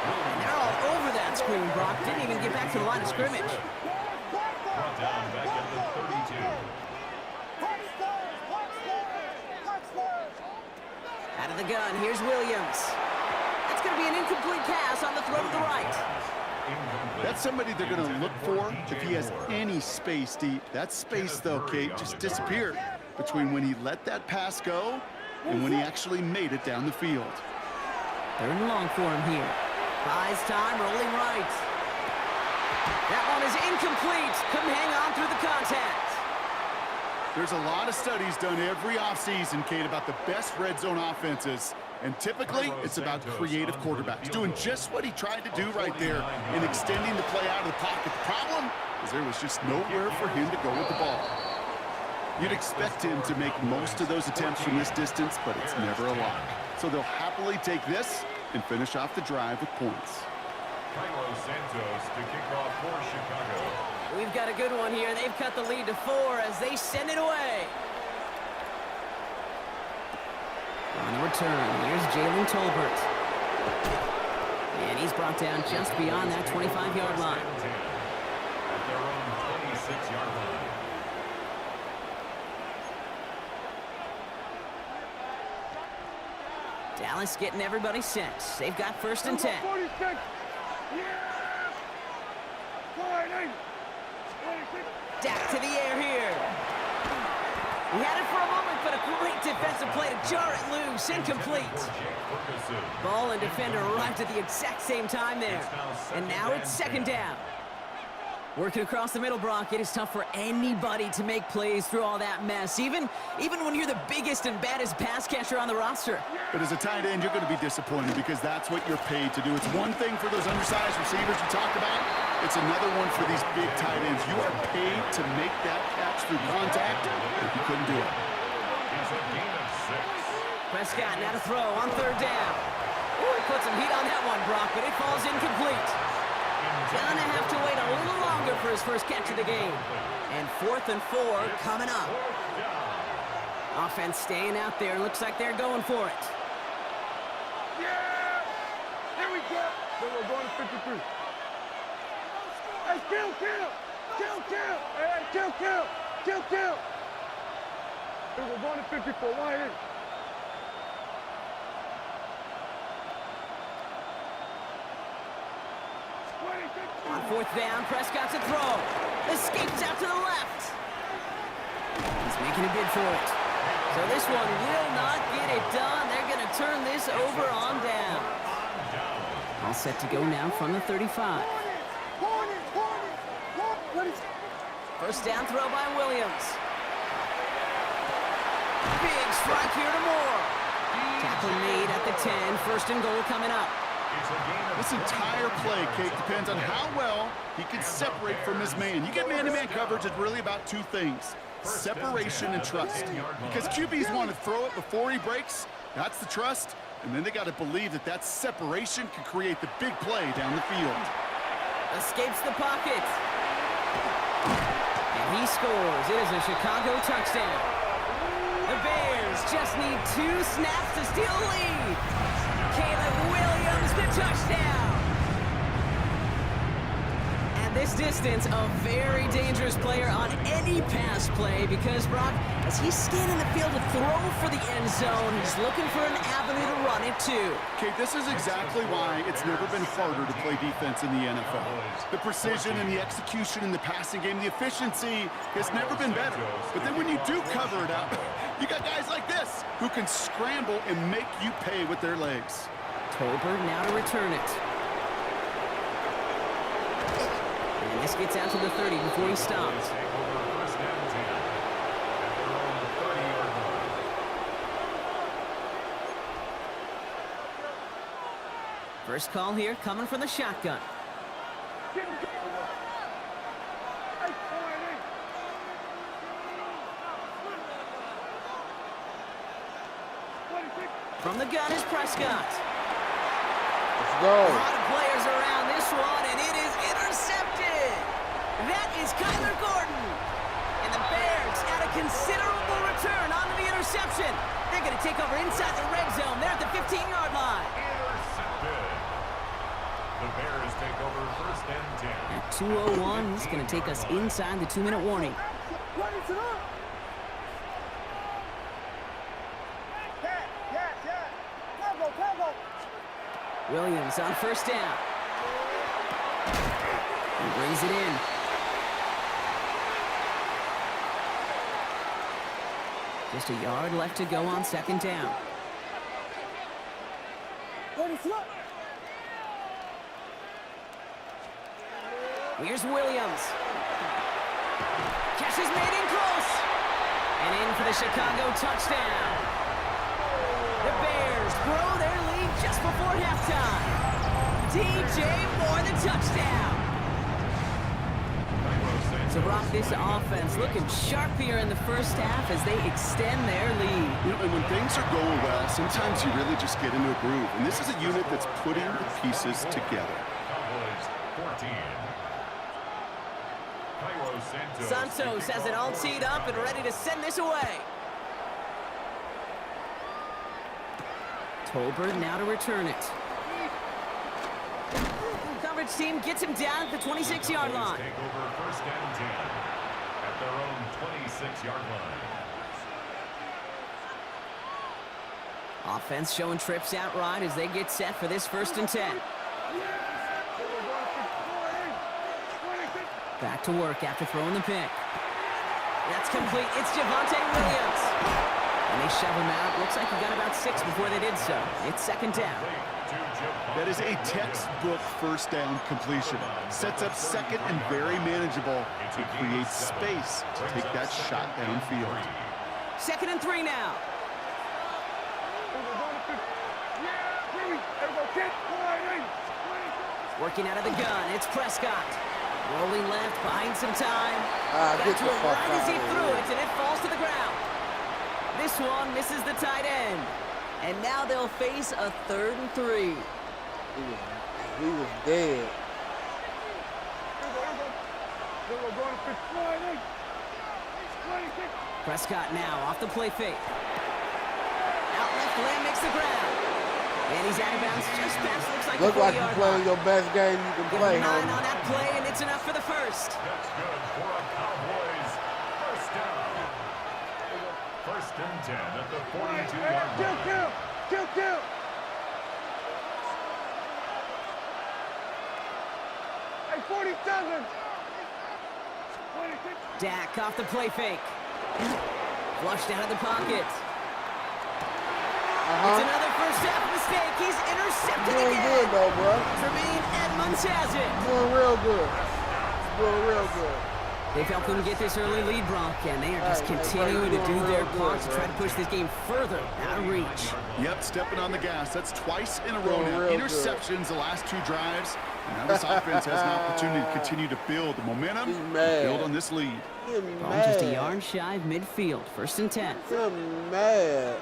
And they're all over that screen, Brock. Didn't even get back to the line of scrimmage. Brought down back at the 32. Out of the gun, here's Williams. That's going to be an incomplete pass on the throw to the right. That's somebody they're going to look for if he has any space deep. That space, though, Kate, just disappeared between when he let that pass go and when he actually made it down the field. Third and long for him here. Buys time, rolling right. That one is incomplete. Couldn't hang on through the contact. There's a lot of studies done every offseason, Kate, about the best red zone offenses. And typically, it's about creative quarterbacks doing just what he tried to do right there in extending the play out of the pocket. The problem is there was just nowhere for him to go with the ball. You'd expect him to make most of those attempts from this distance, but it's never a lock. So they'll happily take this and finish off the drive with points. Carlos Santos to kick off for Chicago. We've got a good one here. They've cut the lead to 4 as they send it away. On the return, here's Jalen Tolbert. And he's brought down just beyond that 25-yard line. At their own 26-yard line. Dallas getting everybody set. They've got first and 10. Dak to the air here. He had it for a moment, but a great defensive play to jar it loose. Incomplete. Ball and defender arrived at the exact same time there. And now it's second down. Working across the middle, Brock, it is tough for anybody to make plays through all that mess, even when you're the biggest and baddest pass catcher on the roster. But as a tight end, you're going to be disappointed because that's what you're paid to do. It's one thing for those undersized receivers you talked about. It's another one for these big tight ends. You are paid to make that catch through contact, but you couldn't do it. It's a gain of 6. Prescott now to throw on third down. Ooh, he put some heat on that one, Brock, but it falls incomplete. Gonna have to wait a little longer for his first catch of the game. And 4th and 4 coming up. Offense staying out there. Looks like they're going for it. Yeah! Here we go! So we're going to 53. Hey, kill! Hey, kill! Hey, we're going to 54. Why is it? On 4th down, Prescott to throw. Escapes out to the left. He's making a bid for it. So this one will not get it done. They're going to turn this over on down. All set to go now from the 35. First down throw by Williams. Big strike here to Moore. Tackle made at the 10. First and goal coming up. This entire play, Kate, depends on how well he can separate from his man. You get man-to-man coverage, it's really about two things: separation and trust. Because QBs want to throw it before he breaks. That's the trust. And then they got to believe that that separation can create the big play down the field. Escapes the pocket. And he scores. It is a Chicago touchdown. The Bears just need 2 snaps to steal a lead. Caleb Williams, the touchdown. And this distance, a very dangerous player on any pass play because, Brock, as he's scanning the field to throw for the end zone, he's looking for an avenue to run it to. Kate, this is exactly why it's never been harder to play defense in the NFL. The precision and the execution in the passing game, the efficiency has never been better. But then when you do cover it up, you got guys like this who can scramble and make you pay with their legs. Tolbert now to return it. And this gets out to the 30 before he stops. First call here coming from the shotgun. From the gun is Prescott. Let's go. A lot of players around this one, and it is intercepted. That is Kyler Gordon. And the Bears add a considerable return onto the interception. interception. They're going to take over inside the red zone. They're at the 15-yard line. Intercepted. The Bears take over first and 10. At 2:01, he's going to take us inside the 2-minute warning. Williams on first down. He brings it in. Just a yard left to go on second down. Here's Williams. Catch is made in close. And in for the Chicago touchdown. The Bears grow their lead just before halftime. DJ Moore, the touchdown. So, Brock, this offense looking sharp here in the first half as they extend their lead. You know, and when things are going well, sometimes you really just get into a groove. And this is a unit that's putting the pieces together. Cowboys 14. Cairo Santos has it all teed up and ready to send this away. Tolbert now to return it. Coverage team gets him down at the 26-yard line. Take over first and 10 at their own 26-yard line. Offense showing trips out right as they get set for this first and 10. Back to work after throwing the pick. That's complete. It's Javonte Williams. And they shove him out. Looks like he got about 6 before they did so. It's second down. That is a textbook first down completion. Sets up second and very manageable to create space to take that shot downfield. Second and 3 now. Working out of the gun, it's Prescott. Rolling left, buying some time. Back to him right as he threw it, and it falls to the ground. This one misses the tight end. And now they'll face a 3rd and 3. He was dead. Prescott now off the play fake. Out left, Lamb makes the ground. And he's out of bounds just past, looks like Look a 40-yard line. like you're playing your best game you can play, 9 homie. on that play, and it's enough for the first. That's good for a Cowboys first down. First and 10 at the 42-yard line. Kill. Hey, 47. Dak off the play fake. Flushed out of the pocket. It's another first half mistake. He's intercepted Doing again. good, though, bro. Tremaine Edmonds has it. Doing real good. Doing real good. They've helped them get this early lead, Brock, and they are just continuing to do their part to try to push this game further out of reach. Yep, stepping on the gas. That's twice in a row now. Interceptions the last 2 drives. And now this offense has an opportunity to continue to build the momentum and build on this lead. Ball just a yard shy of midfield. First and 10. I'm mad.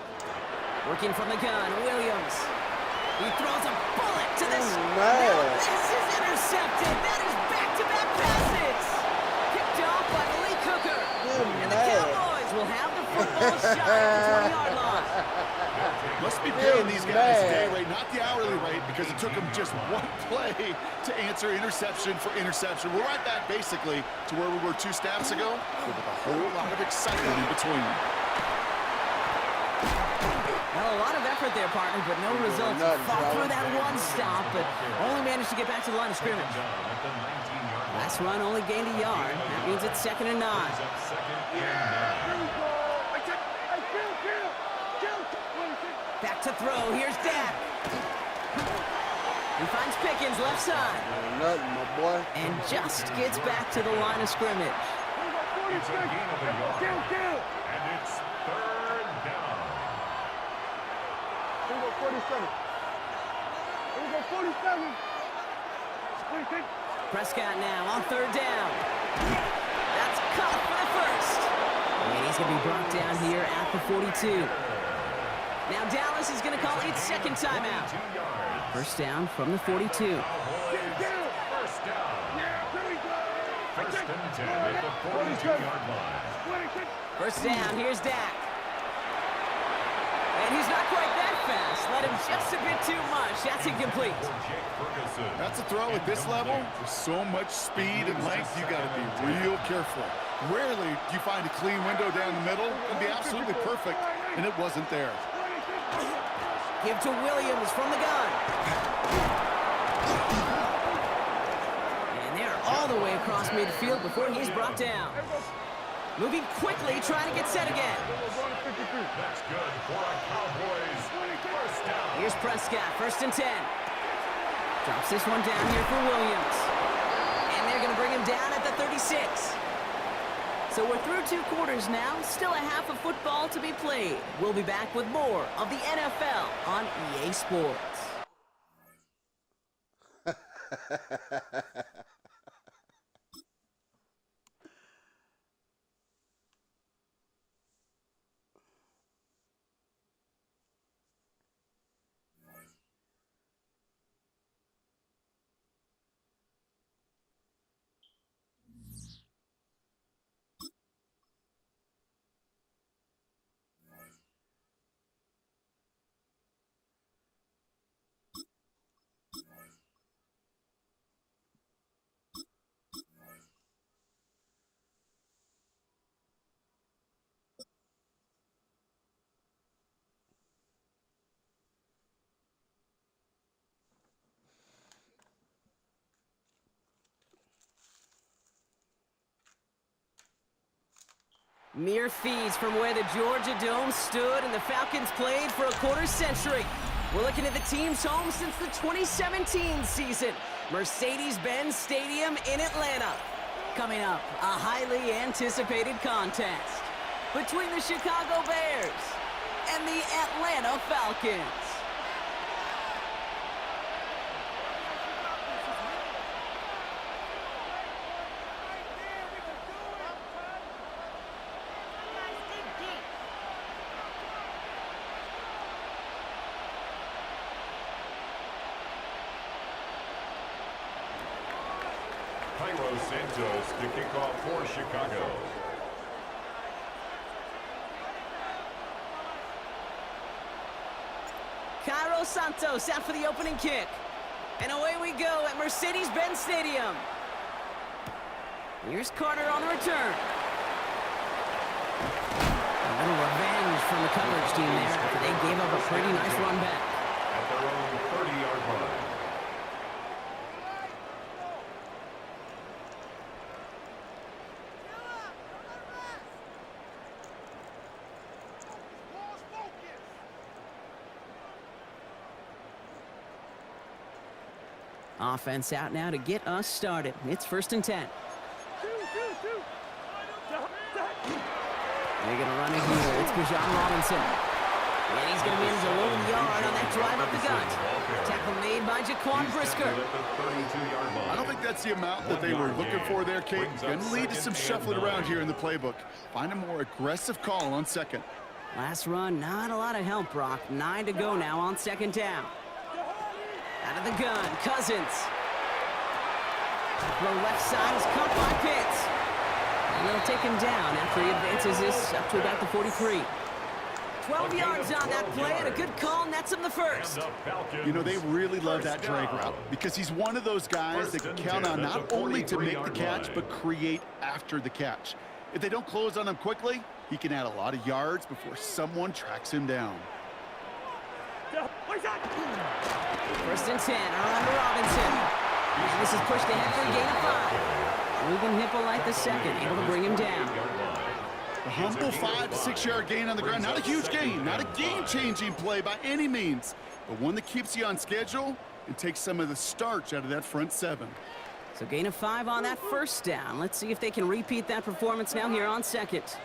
Working from the gun, Williams. He throws a bullet to this. Now this is intercepted. That is back-to-back passes. Picked off by Malik Hooker. And the Cowboys will have the football shot at the 20-yard line. Must be paying these guys day rate, not the hourly rate, because it took them just 1 play to answer interception for interception. We're right back, basically, to where we were 2 snaps ago, with a whole lot of excitement in between. Well, a lot of effort there, partner, but no results. Fought through that 1 stop, but only managed to get back to the line of scrimmage. Last run only gained a yard. That means it's second and 9. Back to throw. Here's Dak. He finds Pickens left side. Nothing, my boy. And just gets back to the line of scrimmage. It's a gain of a yard. And it's 3rd down. Here we go, 47. Here we go, 47. Prescott now on 3rd down. That's caught for the first. And he's going to be brought down here at the 42. Now Dallas is going to call its second timeout. First down from the 42. First down. First and 10 at the 42-yard line. First down, here's Dak. And he's not quite that fast. Let him just a bit too much. That's incomplete. That's a throw at this level. With so much speed and length, you got to be real careful. Rarely do you find a clean window down the middle. It'd be absolutely perfect, and it wasn't there. Give to Williams from the gun. And they're all the way across midfield before he's brought down. Moving quickly, trying to get set again. That's good for a Cowboys first down. Here's Prescott, 1st and 10. Drops this one down here for Williams. And they're going to bring him down at the 36. So we're through 2 quarters now. Still a half of football to be played. We'll be back with more of the NFL on EA Sports. Mere feeds from where the Georgia Dome stood and the Falcons played for a quarter century. We're looking at the team's home since the 2017 season, Mercedes-Benz Stadium in Atlanta. Coming up, a highly anticipated contest between the Chicago Bears and the Atlanta Falcons. Cairo Santos to kick off for Chicago. Cairo Santos out for the opening kick. And away we go at Mercedes-Benz Stadium. Here's Carter on the return. A little revenge from the coverage team there after they gave up a pretty nice run back. At their own 30-yard line. Offense out now to get us started. It's 1st and 10. They're going to run it here. It's Bijan Robinson. And he's going to manage a lone yard on that drive up the gut. Tackle made by Jaquan Brisker. I don't think that's the amount that they were looking for there, Kate. Going to lead to some shuffling around here in the playbook. Find a more aggressive call on 2nd. Last run, not a lot of help, Brock. 9 to go now on 2nd down. Out of the gun, Cousins. Throw left side is caught by Pitts. And they'll take him down after he advances this up to about the 43. 12 yards on that play, and a good call nets him the first. You know, they really love that drag route because he's one of those guys that can count on not only to make the catch, but create after the catch. If they don't close on him quickly, he can add a lot of yards before someone tracks him down. 1st and 10, around to Robinson. And this is pushed ahead for a gain of 5. Ruben Hippolyte the second, able to bring him down. A humble 5 to 6 yard gain on the ground. Not a huge gain, not a game-changing play by any means, but one that keeps you on schedule and takes some of the starch out of that front 7. So gain of 5 on that 1st down. Let's see if they can repeat that performance now here on 2nd.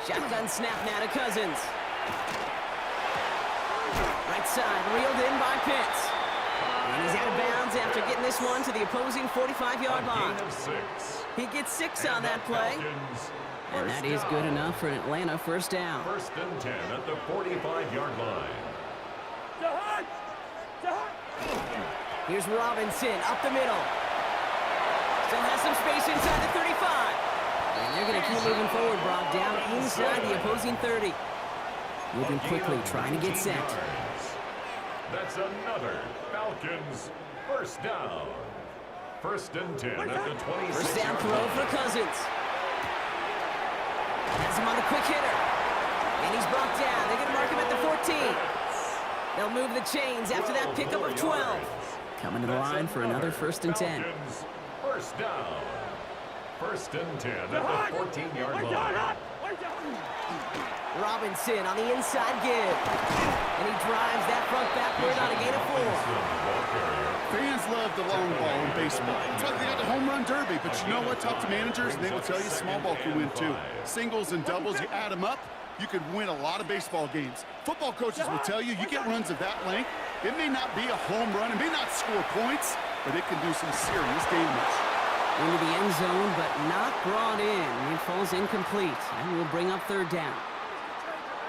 Shotgun snap now to Cousins. Right side, reeled in by Pitts. And he's out of bounds after getting this one to the opposing 45-yard line. He gets 6 on that play. And that is good enough for an Atlanta 1st down. 1st and 10 at the 45-yard line. Here's Robinson up the middle. Still has some space inside the 35. And they're going to keep moving forward, Brock, down inside the opposing 30. Moving quickly, trying to get set. That's another Falcons first down. First and 10 at the 26. First down throw for Cousins. Has him on the quick hitter. And he's brought down. They're going to mark him at the 14. They'll move the chains after that pickup of 12. Coming to the line for another first and 10. First down. First and 10 at the 14-yard line. Robinson on the inside give. And he drives that front backward on a gain of 4. Fans love the long ball in baseball. It's like they got the home run derby, but you know what? Talk to managers, and they will tell you small ball can win too. Singles and doubles, you add them up, you could win a lot of baseball games. Football coaches will tell you, you get runs of that length, it may not be a home run, it may not score points, but it can do some serious damage. Into the end zone, but not brought in. It falls incomplete, and will bring up third down.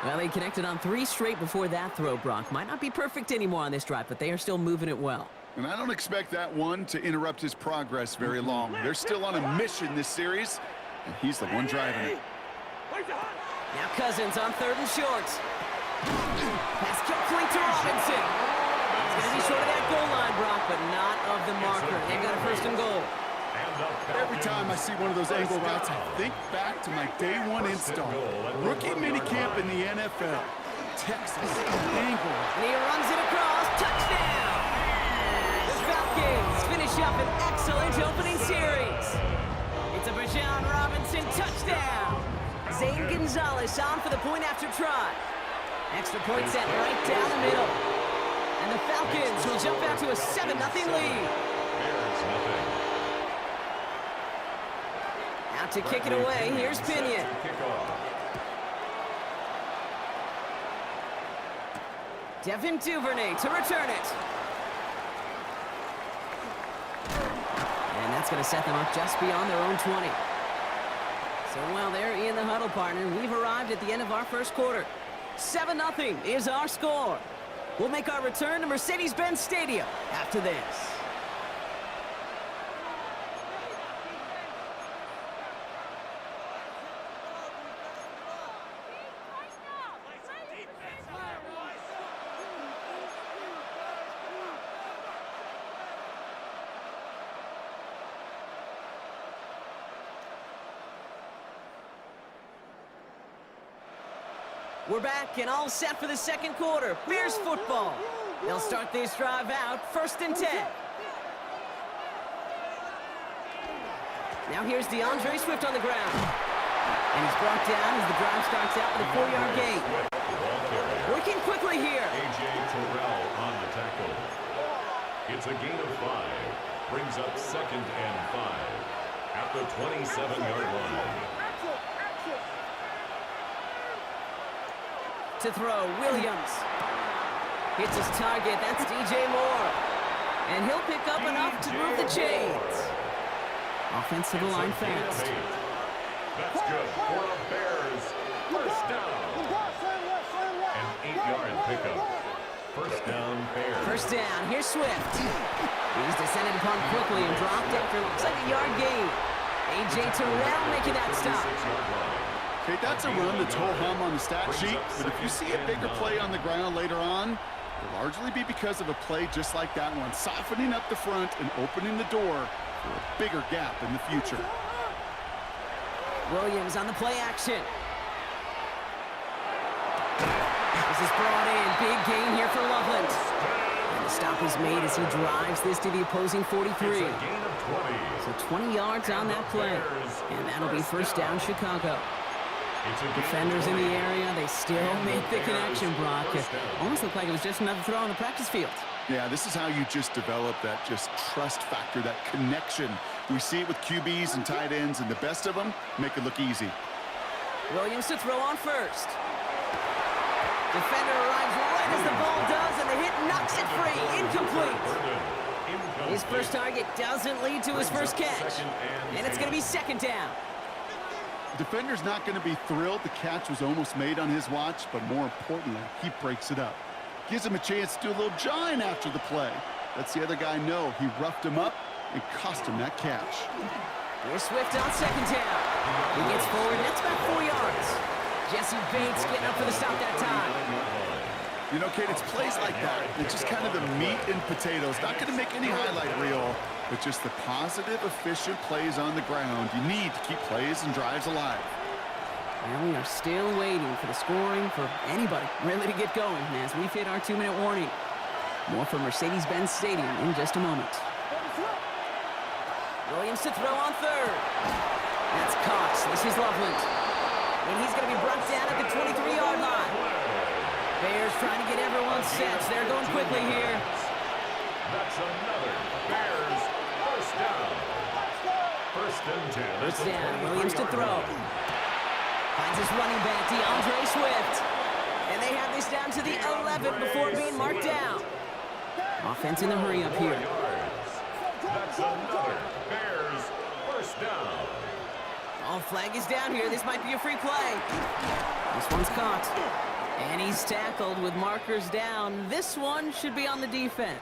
Well, they connected on 3 straight before that throw, Brock. Might not be perfect anymore on this drive, but they are still moving it well. And I don't expect that one to interrupt his progress very long. They're still on a mission this series, and he's the one driving it. Now Cousins on 3rd and short. Pass complete to Robinson. He's going to be short of that goal line, Brock, but not of the marker. They've got a first and goal. Every time I see one of those angle routes, I think back to my day 1 install. Rookie minicamp in the NFL. Texas angle. And he runs it across. Touchdown! The Falcons finish up an excellent opening series. It's a Bijan Robinson touchdown. Zane Gonzalez on for the point after try. Extra point set right down the middle. And the Falcons will jump out to a 7-0 lead. Out to kick it away, here's Pinion. Devin Duvernay to return it. And that's going to set them up just beyond their own 20. So while they're in the huddle, partner, we've arrived at the end of our first quarter. 7-0 is our score. We'll make our return to Mercedes-Benz Stadium after this. We're back and all set for the second quarter. Bears football. They'll start this drive out, 1st and 10. Now here's DeAndre Swift on the ground. And he's brought down as the drive starts out with a 4-yard gain. Working quickly here. A.J. Terrell on the tackle. It's a gain of 5. Brings up 2nd and 5 at the 27-yard line. To throw, Williams. Hits his target, that's DJ Moore. And he'll pick up enough to move the chains. Offensive line fast. That's good for the Bears. First down. An 8-yard pickup. First down, Bears. First down, here's Swift. He's descended upon quickly and dropped after looks like a yard gain. A.J. Terrell making that stop. Okay, that's a run that's ho-hum on the stat sheet, but if you see a bigger play on the ground later on, it'll largely be because of a play just like that one, softening up the front and opening the door for a bigger gap in the future. Williams on the play action. This is brought in. Big gain here for Loveland. And the stop is made as he drives this to the opposing 43. So 20 yards on that play. And that'll be first down, Chicago. Defenders in the area, they still make the connection, Brock. It almost looked like it was just another throw on the practice field. Yeah, this is how you just develop that just trust factor, that connection. We see it with QBs and tight ends, and the best of them make it look easy. Williams to throw on first. Defender arrives right as the ball does, and the hit knocks it free. Incomplete. His first target doesn't lead to his first catch. And it's going to be 2nd down. The defender's not going to be thrilled the catch was almost made on his watch, but more importantly, he breaks it up. Gives him a chance to do a little jawing after the play. Lets the other guy know he roughed him up and cost him that catch. Here's Swift on 2nd down. He gets forward, and that's about 4 yards. Jesse Bates getting up for the stop that time. You know, Kate, it's plays like that. It's just kind of the meat and potatoes. Not going to make any highlight reel, but just the positive, efficient plays on the ground. You need to keep plays and drives alive. And we are still waiting for the scoring for anybody really to get going as we've hit our 2-minute warning. More from Mercedes-Benz Stadium in just a moment. Williams to throw on third. That's caught. This is Loveland. And he's going to be brought down at the 23-yard line. Bears trying to get everyone set. They're going quickly here. That's another Bears first down. First and 10. First down. Williams to throw. Finds his running back, DeAndre Swift. And they have this down to the 11 before being marked down. Offense in the hurry up here. That's another Bears first down. Oh, flag is down here. This might be a free play. This one's caught. And he's tackled with markers down. This one should be on the defense.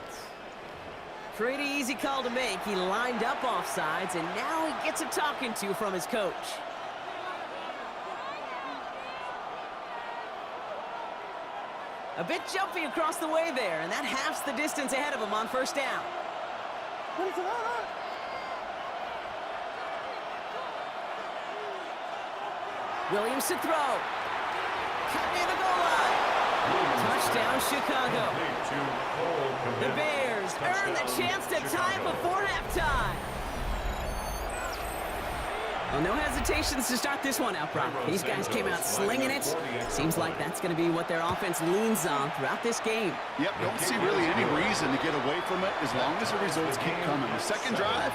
Pretty easy call to make. He lined up offsides, and now he gets a talking to from his coach. A bit jumpy across the way there, and that halves the distance ahead of him on first down. Williams to throw. Cut near the goal line. Touchdown, Chicago. The Bears earn the chance to tie it before halftime. Well, no hesitations to start this one out, Brock. These guys came out slinging it. Seems like that's going to be what their offense leans on throughout this game. Yep, don't see really any reason to get away from it as long as the results keep coming. The second drive,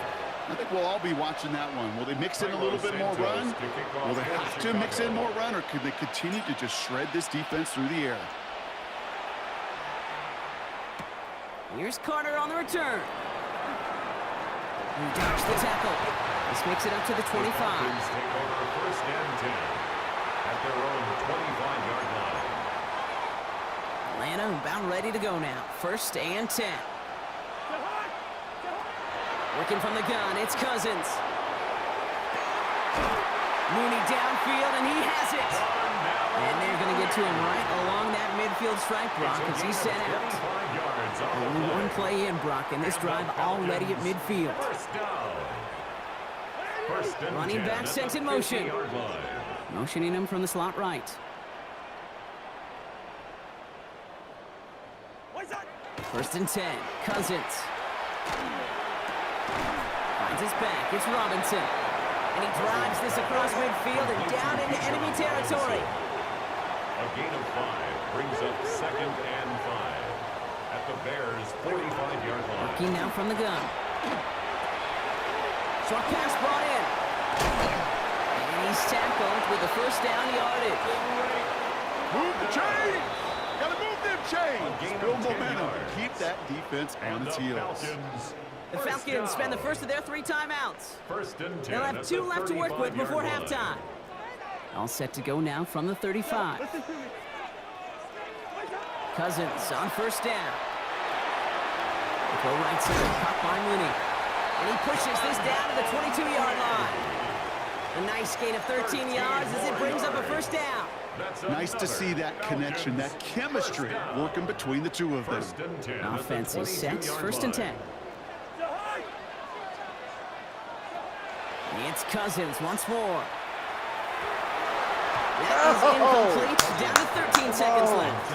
I think we'll all be watching that one. Will they mix in a little bit more run? Will they have to mix in more run, or could they continue to just shred this defense through the air? Here's Carter on the return. He dodged the tackle. This makes it up to the 25. Take over first and 10 at their own 25-yard line. Atlanta about ready to go now. First and 10. Working from the gun, it's Cousins. Mooney downfield, and he has it. And they're going to get to him right along that midfield stripe, Brock, as he's set out. Only one play in, Brock, and this drive already at midfield. Running back sent in motion. Motioning him from the slot right. First and 10. Cousins. Finds his back. It's Robinson. And he drives this across midfield and down into enemy territory. A gain of 5 brings up second and 5 at the Bears' 45-yard line. Working now from the gun. Short pass brought in. And he's tackled with the first down yardage. Move the chain! Gotta move them chains! Build momentum. Keep that defense on its heels. The Falcons spend the first of their 3 timeouts. First and 10. They'll have 2 left to work with before 35-yard halftime. All set to go now from the 35. Cousins on first down. Go right side, caught by Mooney. And he pushes this down to the 22-yard line. A nice gain of 13 yards as it brings up a first down. Nice to see that connection, that chemistry working between the two of them. Offense is set, first and 10. It's Cousins once more. That is incomplete. Down to 13 seconds left.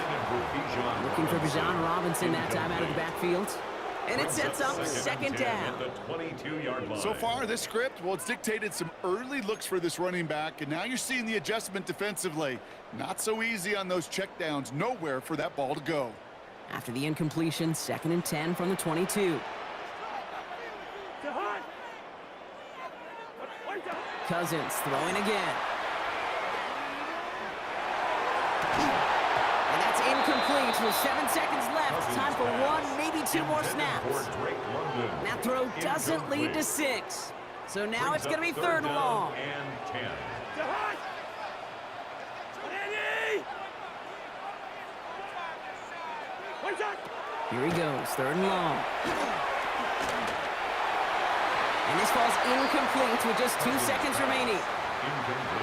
Looking for Bijan Robinson that time out of the backfield. And it sets up second down. So far, this script, well, it's dictated some early looks for this running back, and now you're seeing the adjustment defensively. Not so easy on those checkdowns. Nowhere for that ball to go. After the incompletion, second and 10 from the 22. Cousins throwing again. And that's incomplete with 7 seconds left. Time for 1, maybe 2 more snaps. That throw doesn't lead to 6. So now it's going to be third and long. Here he goes, third and long. And this falls incomplete with just 2 seconds remaining.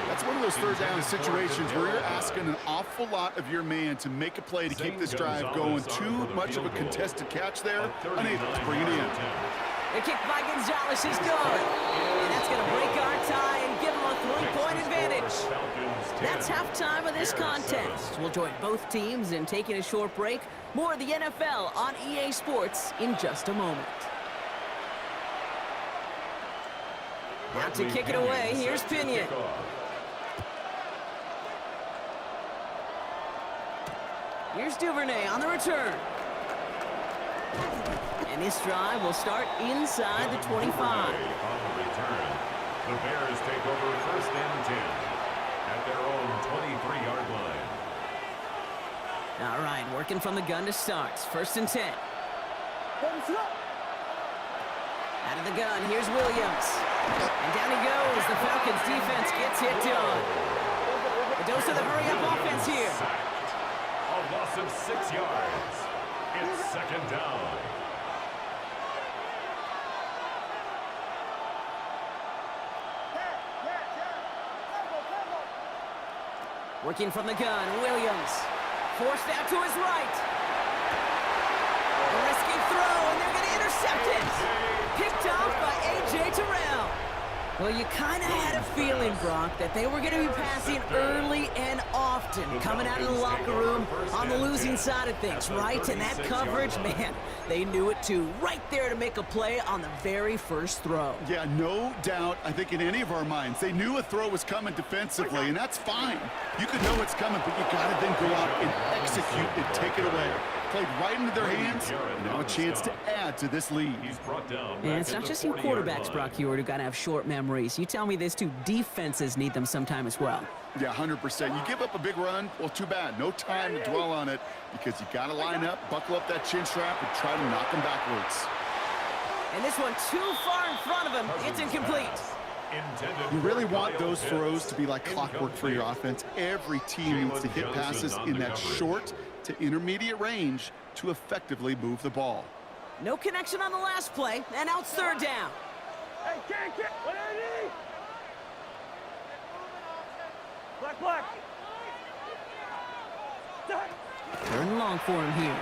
That's one of those third down situations where you're asking an awful lot of your man to make a play to keep this drive going. Too much of a contested catch there. Unable to bring it in. The kick by Gonzalez is good. And that's going to break our tie and give them a 3-point advantage. That's halftime of this contest. We'll join both teams in taking a short break. More of the NFL on EA Sports in just a moment. Now to kick it away, here's Pinion. Here's Duvernay on the return. And this drive will start inside the 25. On the return, the Bears take over first and 10 at their own 23-yard line. All right, working from the gun to start. First and 10. Out of the gun, here's Williams. And down he goes. The Falcons defense gets it done. The dose of the hurry-up offense here. A loss of 6 yards. It's second down. Working from the gun, Williams. Forced out to his right. A risky throw, and they're going to intercept it. Picked off by A.J. Terrell. Well, you kind of had a feeling, Brock, that they were going to be passing early and often, coming out of the locker room on the losing side of things, right? And that coverage, man, they knew it too. Right there to make a play on the very first throw. Yeah, no doubt, I think in any of our minds, they knew a throw was coming defensively, and that's fine. You could know it's coming, but you got to then go out and execute and take it away. Played right into their hands, and now a chance to add to this lead. And it's not just you quarterbacks, Brock Huard, who got to have short memories. You tell me this too, defenses need them sometime as well. Yeah, 100%. You give up a big run, well, too bad. No time to dwell on it because you got to line up, buckle up that chin strap, and try to knock them backwards. And this one too far in front of him. It's incomplete. You really want those throws to be like clockwork for your offense. Every team needs to hit passes in that short to intermediate range to effectively move the ball. No connection on the last play, and now it's third down. Hey, get, what do you need? Black. Third and long for him here.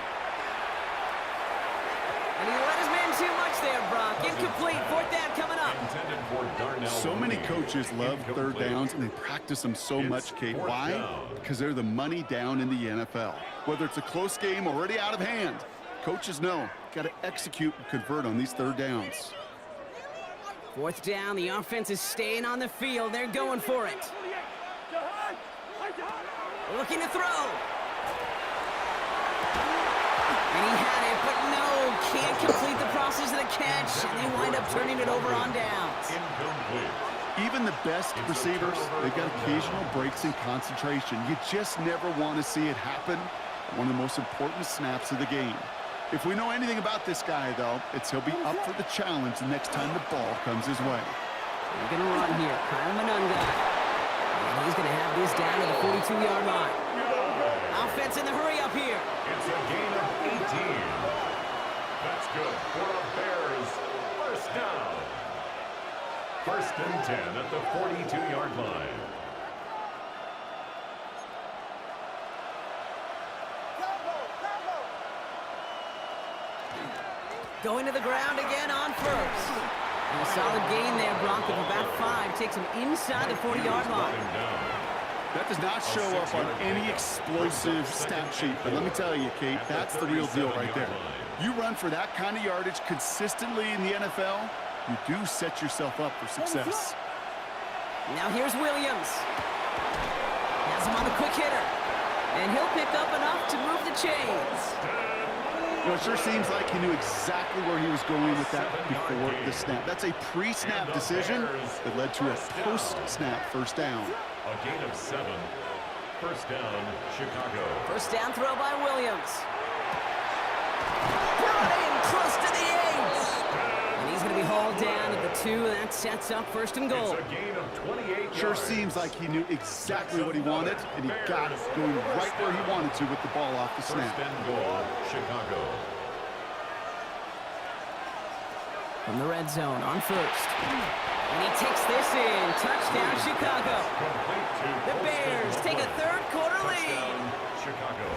And he let his man too much there, Brock. Incomplete, fourth down coming up. So many coaches love third downs, and they practice them so much, Kate. Why? Because they're the money down in the NFL. Whether it's a close game already out of hand, coaches know, got to execute and convert on these third downs. Fourth down, the offense is staying on the field. They're going for it. Looking to throw. And he had it, but no, can't complete the process of the catch, and they wind up turning it over on downs. Even the best receivers, they've got occasional breaks in concentration. You just never want to see it happen. One of the most important snaps of the game. If we know anything about this guy, though, it's he'll be up for the challenge the next time the ball comes his way. They're going to run here. Kyle Monunga. And he's going to have this down to the 42-yard line. Offense in the hurry up here. It's a gain of 18. That's good for the Bears. First down. First and 10 at the 42-yard line. Going to the ground again on first. And a solid gain there, Brock, of about 5. Takes him inside the 40-yard line. That does not show up on any explosive stat sheet, but let me tell you, Kate, that's the real deal right there. You run for that kind of yardage consistently in the NFL, you do set yourself up for success. Now here's Williams. Has him on the quick hitter. And he'll pick up enough to move the chains. You know, it sure seems like he knew exactly where he was going with that before the snap. That's a pre-snap decision that led to a post-snap first down. A gain of 7. First down, Chicago. First down throw by Williams. Brought in close to the 8. And he's going to be hauled down at the 2. That sets up first and goal. It's a gain of 28 Sure yards. seems like he knew exactly what he wanted, and he got it going right where he wanted to with the ball off the snap. First and goal, Chicago. From the red zone on first. And he takes this in. Touchdown, Chicago. The Bears take a third-quarter lead. Chicago.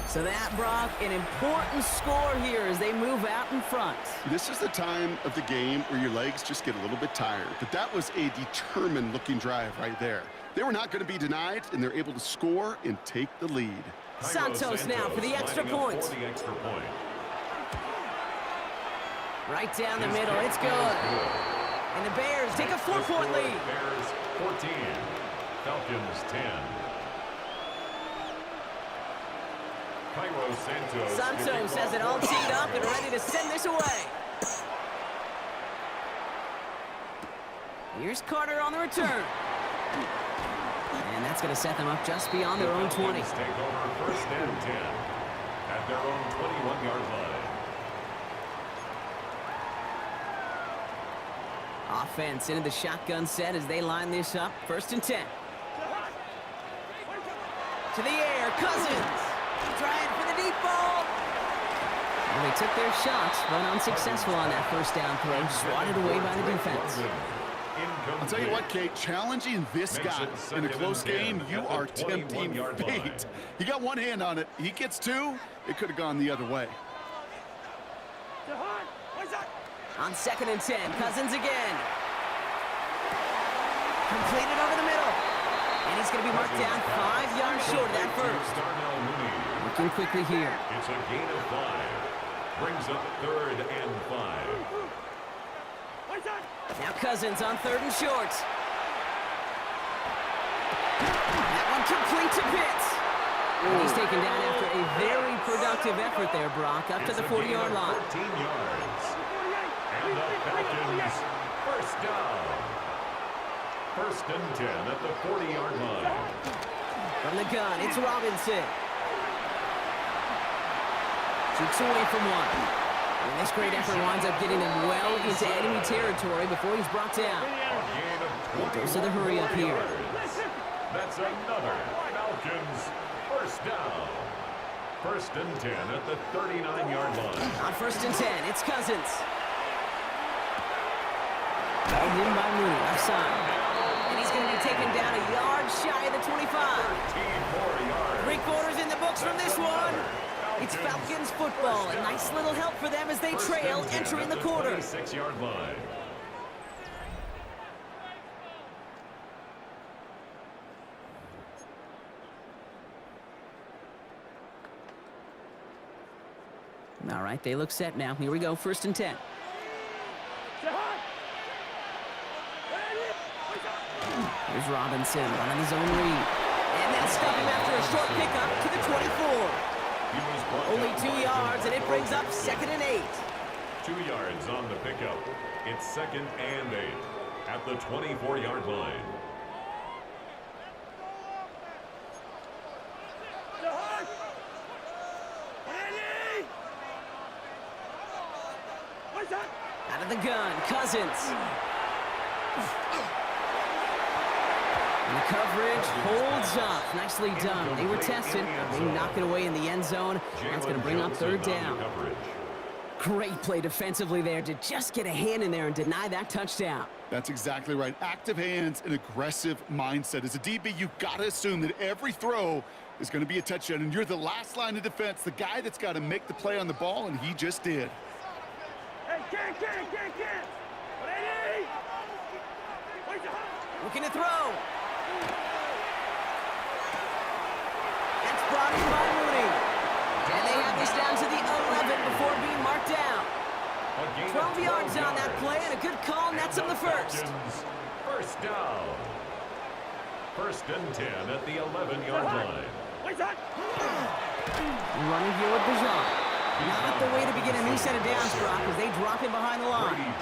So that, Brock, an important score here as they move out in front. This is the time of the game where your legs just get a little bit tired. But that was a determined-looking drive right there. They were not going to be denied, and they're able to score and take the lead. Santos now for the extra point. Right down the middle. It's good. And the Bears take a 4-point lead. Bears 14. Falcons 10. Cairo Santos has it all teed up and ready to send this away. Here's Carter on the return. And that's going to set them up just beyond their own 20. Take over first and 10 at their own 21-yard line. Offense into the shotgun set as they line this up. First and 10. To the air, Cousins. Trying for the deep ball. Well, they took their shots, but unsuccessful on that first down throw. Swatted away by the defense. I'll tell you what, Kate, challenging this guy in a close game, you are tempting fate. He got one hand on it. He gets two. It could have gone the other way. On second and 10, Cousins again. Completed over the middle. And he's going to be marked down 5 yards short of that first. Looking quickly here. It's a gain of 5. Brings up 3rd and 5. Now Cousins on 3rd and short. That one complete to Pitts. And he's taken down after a very productive effort there, Brock, up to the 40-yard line. 14 yards. And the Falcons first down. First and 10 at the 40-yard line. From the gun, it's Robinson. Shoots away from one. And this great effort winds up getting him well into enemy territory before he's brought down. Those are the hurry up here. That's another Falcons first down. First and 10 at the 39-yard line. On first and 10, it's Cousins. Held in by Mooney, left side. And he's going to be taken down a yard shy of the 25. 3/4 in the books from this one. It's Falcons football. A nice little help for them as they trail entering the quarter. 26-yard line. All right, they look set now. Here we go, first and 10. Here's Robinson running his own read. And they'll stop him after a short pickup to the 24. Only 2 yards, and it brings up 2nd and 8. 2 yards on the pickup. It's 2nd and 8 at the 24-yard line. Out of the gun, Cousins. And the coverage holds up. Nicely done. They were tested. They knock it away in the end zone. That's going to bring up 3rd down. Great play defensively there to just get a hand in there and deny that touchdown. That's exactly right. Active hands and aggressive mindset. As a DB, you've got to assume that every throw is going to be a touchdown, and you're the last line of defense, the guy that's got to make the play on the ball, and he just did. Looking to throw. That's brought in by Mooney. And they have this down to the 11 before being marked down. 12 yards on that play, and a good call, and that's on the first. First down. First and 10 at the 11-yard line. Running here with Bijan. Not the way to begin a new set of downs, Brock, as they drop him behind the line.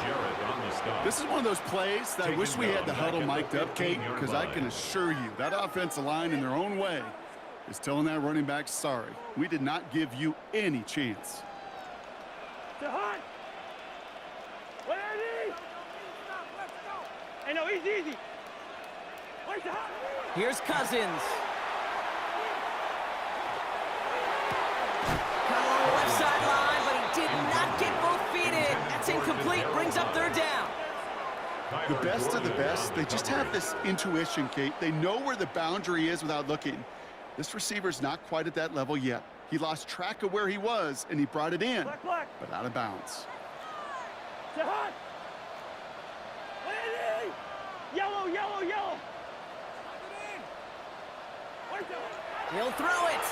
This is one of those plays that I wish we had the huddle mic'd up, Kate, because I can assure you that offensive line in their own way is telling that running back, sorry, we did not give you any chance. Hey, no, easy. Here's Cousins. Cut along the left sideline, but he did not get both feet in. That's incomplete. Brings up 3rd down. The best of the best, they just have this intuition, Kate. They know where the boundary is without looking. This receiver's not quite at that level yet. He lost track of where he was, and he brought it in, but out of bounds. Yellow, yellow, yellow. He'll throw it.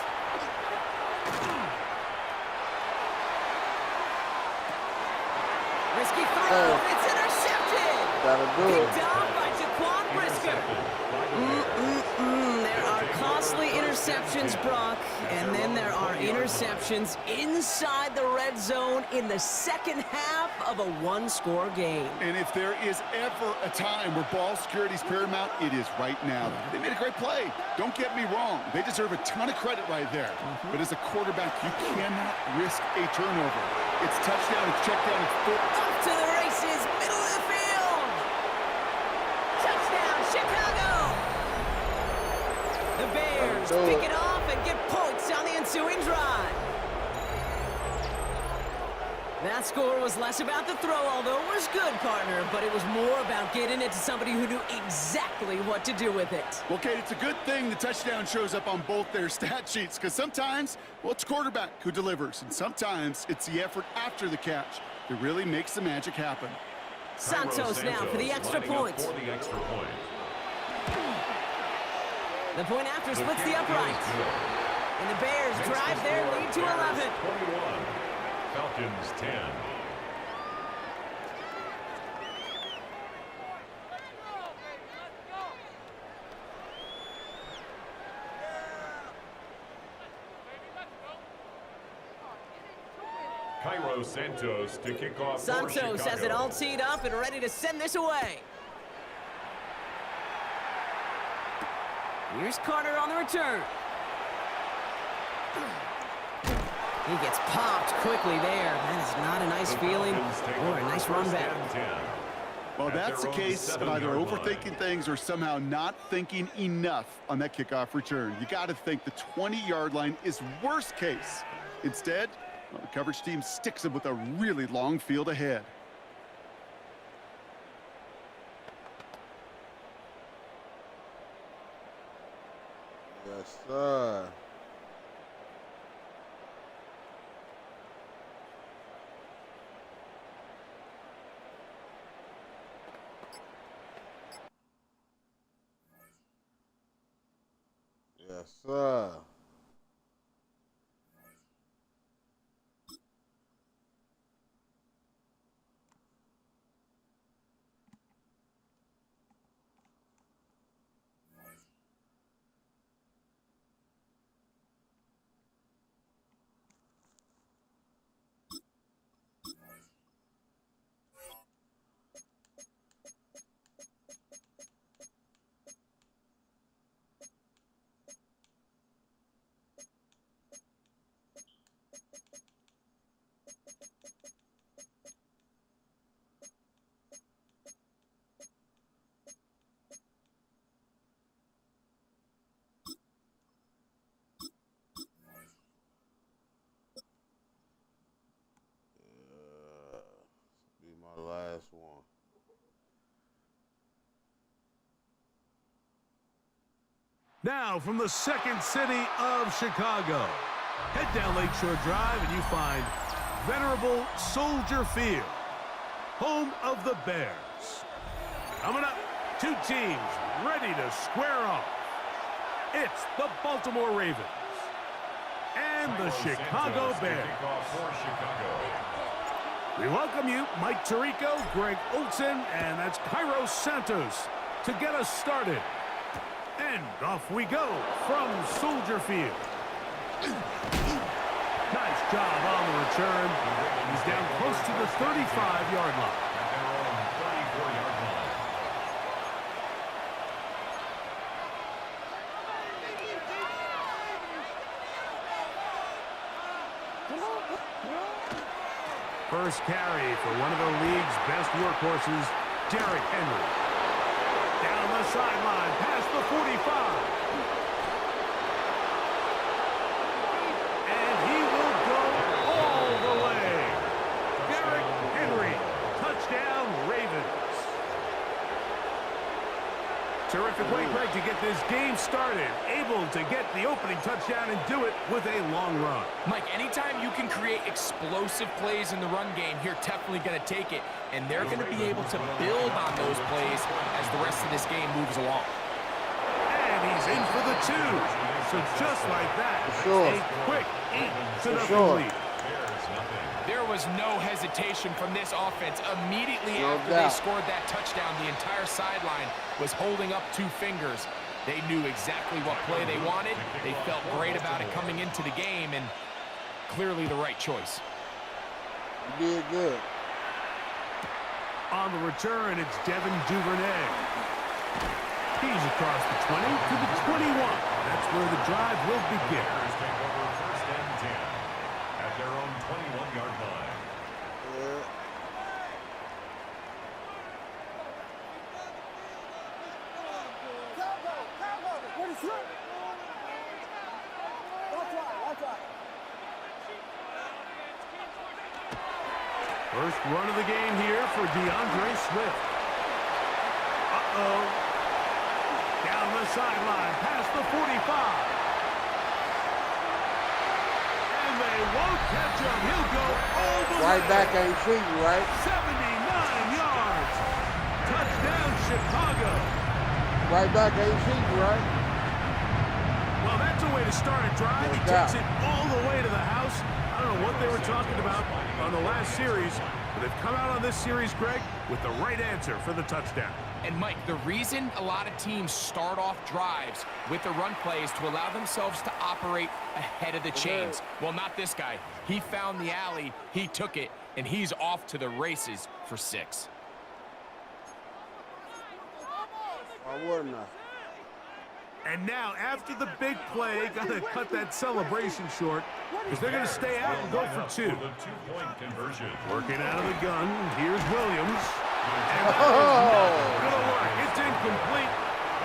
Risky throw. It's intercepted. Gotta do it. Picked off by Jaquan Brisker. There are costly interceptions, Brock, and then there are interceptions inside the red zone in the second half of a one-score game. And if there is ever a time where ball security is paramount, it is right now. They made a great play. Don't get me wrong. They deserve a ton of credit right there. But as a quarterback, you cannot risk a turnover. It's touchdown, it's check down, it's foot. Off to the races, middle of the field. Touchdown, Chicago. The Bears pick it off and get points on the ensuing drive. That score was less about the throw, although it was good, partner, but it was more about getting it to somebody who knew exactly what to do with it. Well, Kate, it's a good thing the touchdown shows up on both their stat sheets, because sometimes, well, it's quarterback who delivers, and sometimes it's the effort after the catch that really makes the magic happen. Santos now for the extra point. The point after splits the upright. And the Bears drive their lead to 11. Falcons 10. Cairo Santos to kick off. Santos has it all teed up and ready to send this away. Here's Carter on the return. He gets popped quickly there. That is not a nice feeling or a nice run back. Well, that's the case of either overthinking things or somehow not thinking enough on that kickoff return. You got to think the 20-yard line is worst case. Instead, well, the coverage team sticks him with a really long field ahead. Yes, sir. Yes, sir. My last one. Now from the second city of Chicago, head down Lakeshore Drive and you find venerable Soldier Field, home of the Bears. Coming up, two teams ready to square off. It's the Baltimore Ravens and the Chicago Bears. We welcome you, Mike Tirico, Greg Olsen, and that's Cairo Santos to get us started. And off we go from Soldier Field. Nice job on the return. He's down close to the 35-yard line. First carry for one of the league's best workhorses, Derrick Henry. Down the sideline, past the 45. And he will go all the way. Derrick Henry, touchdown Ravens. Terrific way, Greg, to get this game started. Able to get the opening touchdown and do it with a long run. Mike, anytime you can create explosive plays in the run game, you're definitely going to take it. And they're going to be able to build on those plays as the rest of this game moves along. And he's in for the 2. So just like that, sure. A quick 8-0 lead. There was no hesitation from this offense. Immediately No after doubt. they scored that touchdown, the entire sideline was holding up 2 fingers. They knew exactly what play they wanted. They felt great about it coming into the game, and clearly the right choice. You did good. On the return, it's Devin Duvernay. He's across the 20 to the 21. That's where the drive will begin. Bears take over first and 10 at their own 21-yard line. First run of the game here for DeAndre Swift. Uh-oh. Down the sideline, past the 45. And they won't catch him. He'll go all the way. Right back ain't cheating, right? 79 yards. Touchdown, Chicago. Right back ain't cheating, right? Well, that's a way to start a drive. He takes it all the way to the house. I don't know what they were talking about on the last series, but they've come out on this series, Greg, with the right answer for the touchdown. And Mike, the reason a lot of teams start off drives with the run play is to allow themselves to operate ahead of the chains. Well, not this guy. He found the alley, he took it, and he's off to the races for 6. Why wouldn't I? And now, after the big play, got to cut that celebration short because they're going to stay out and go for 2. The 2-point conversion. Working out of the gun. Here's Williams. And that is not going to work. It's incomplete.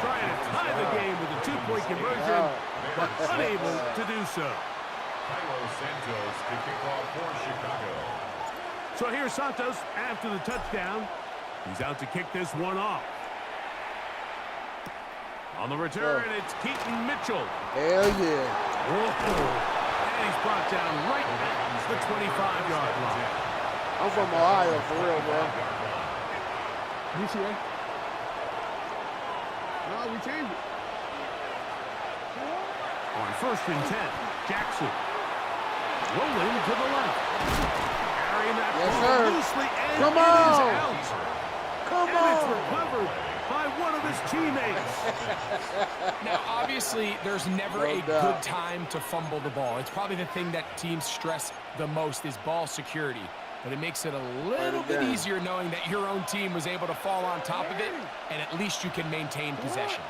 Trying to tie the game with a 2-point conversion, but unable to do so. Cairo Santos to kick off for Chicago. So here's Santos after the touchdown. He's out to kick this one off. On the return, it's Keaton Mitchell. Hell yeah. Whoa. And he's brought down right at the 25-yard line. I'm from Ohio, for real, bro. UCA? No, we changed it. On first and 10, Jackson. Rolling to the left. Carrying that ball loosely, and Come it is on. out. Come and it's on. recovered by one of his teammates. Now, obviously, there's never a good time to fumble the ball. It's probably the thing that teams stress the most is ball security. But it makes it a little bit easier knowing that your own team was able to fall on top of it, and at least you can maintain possession.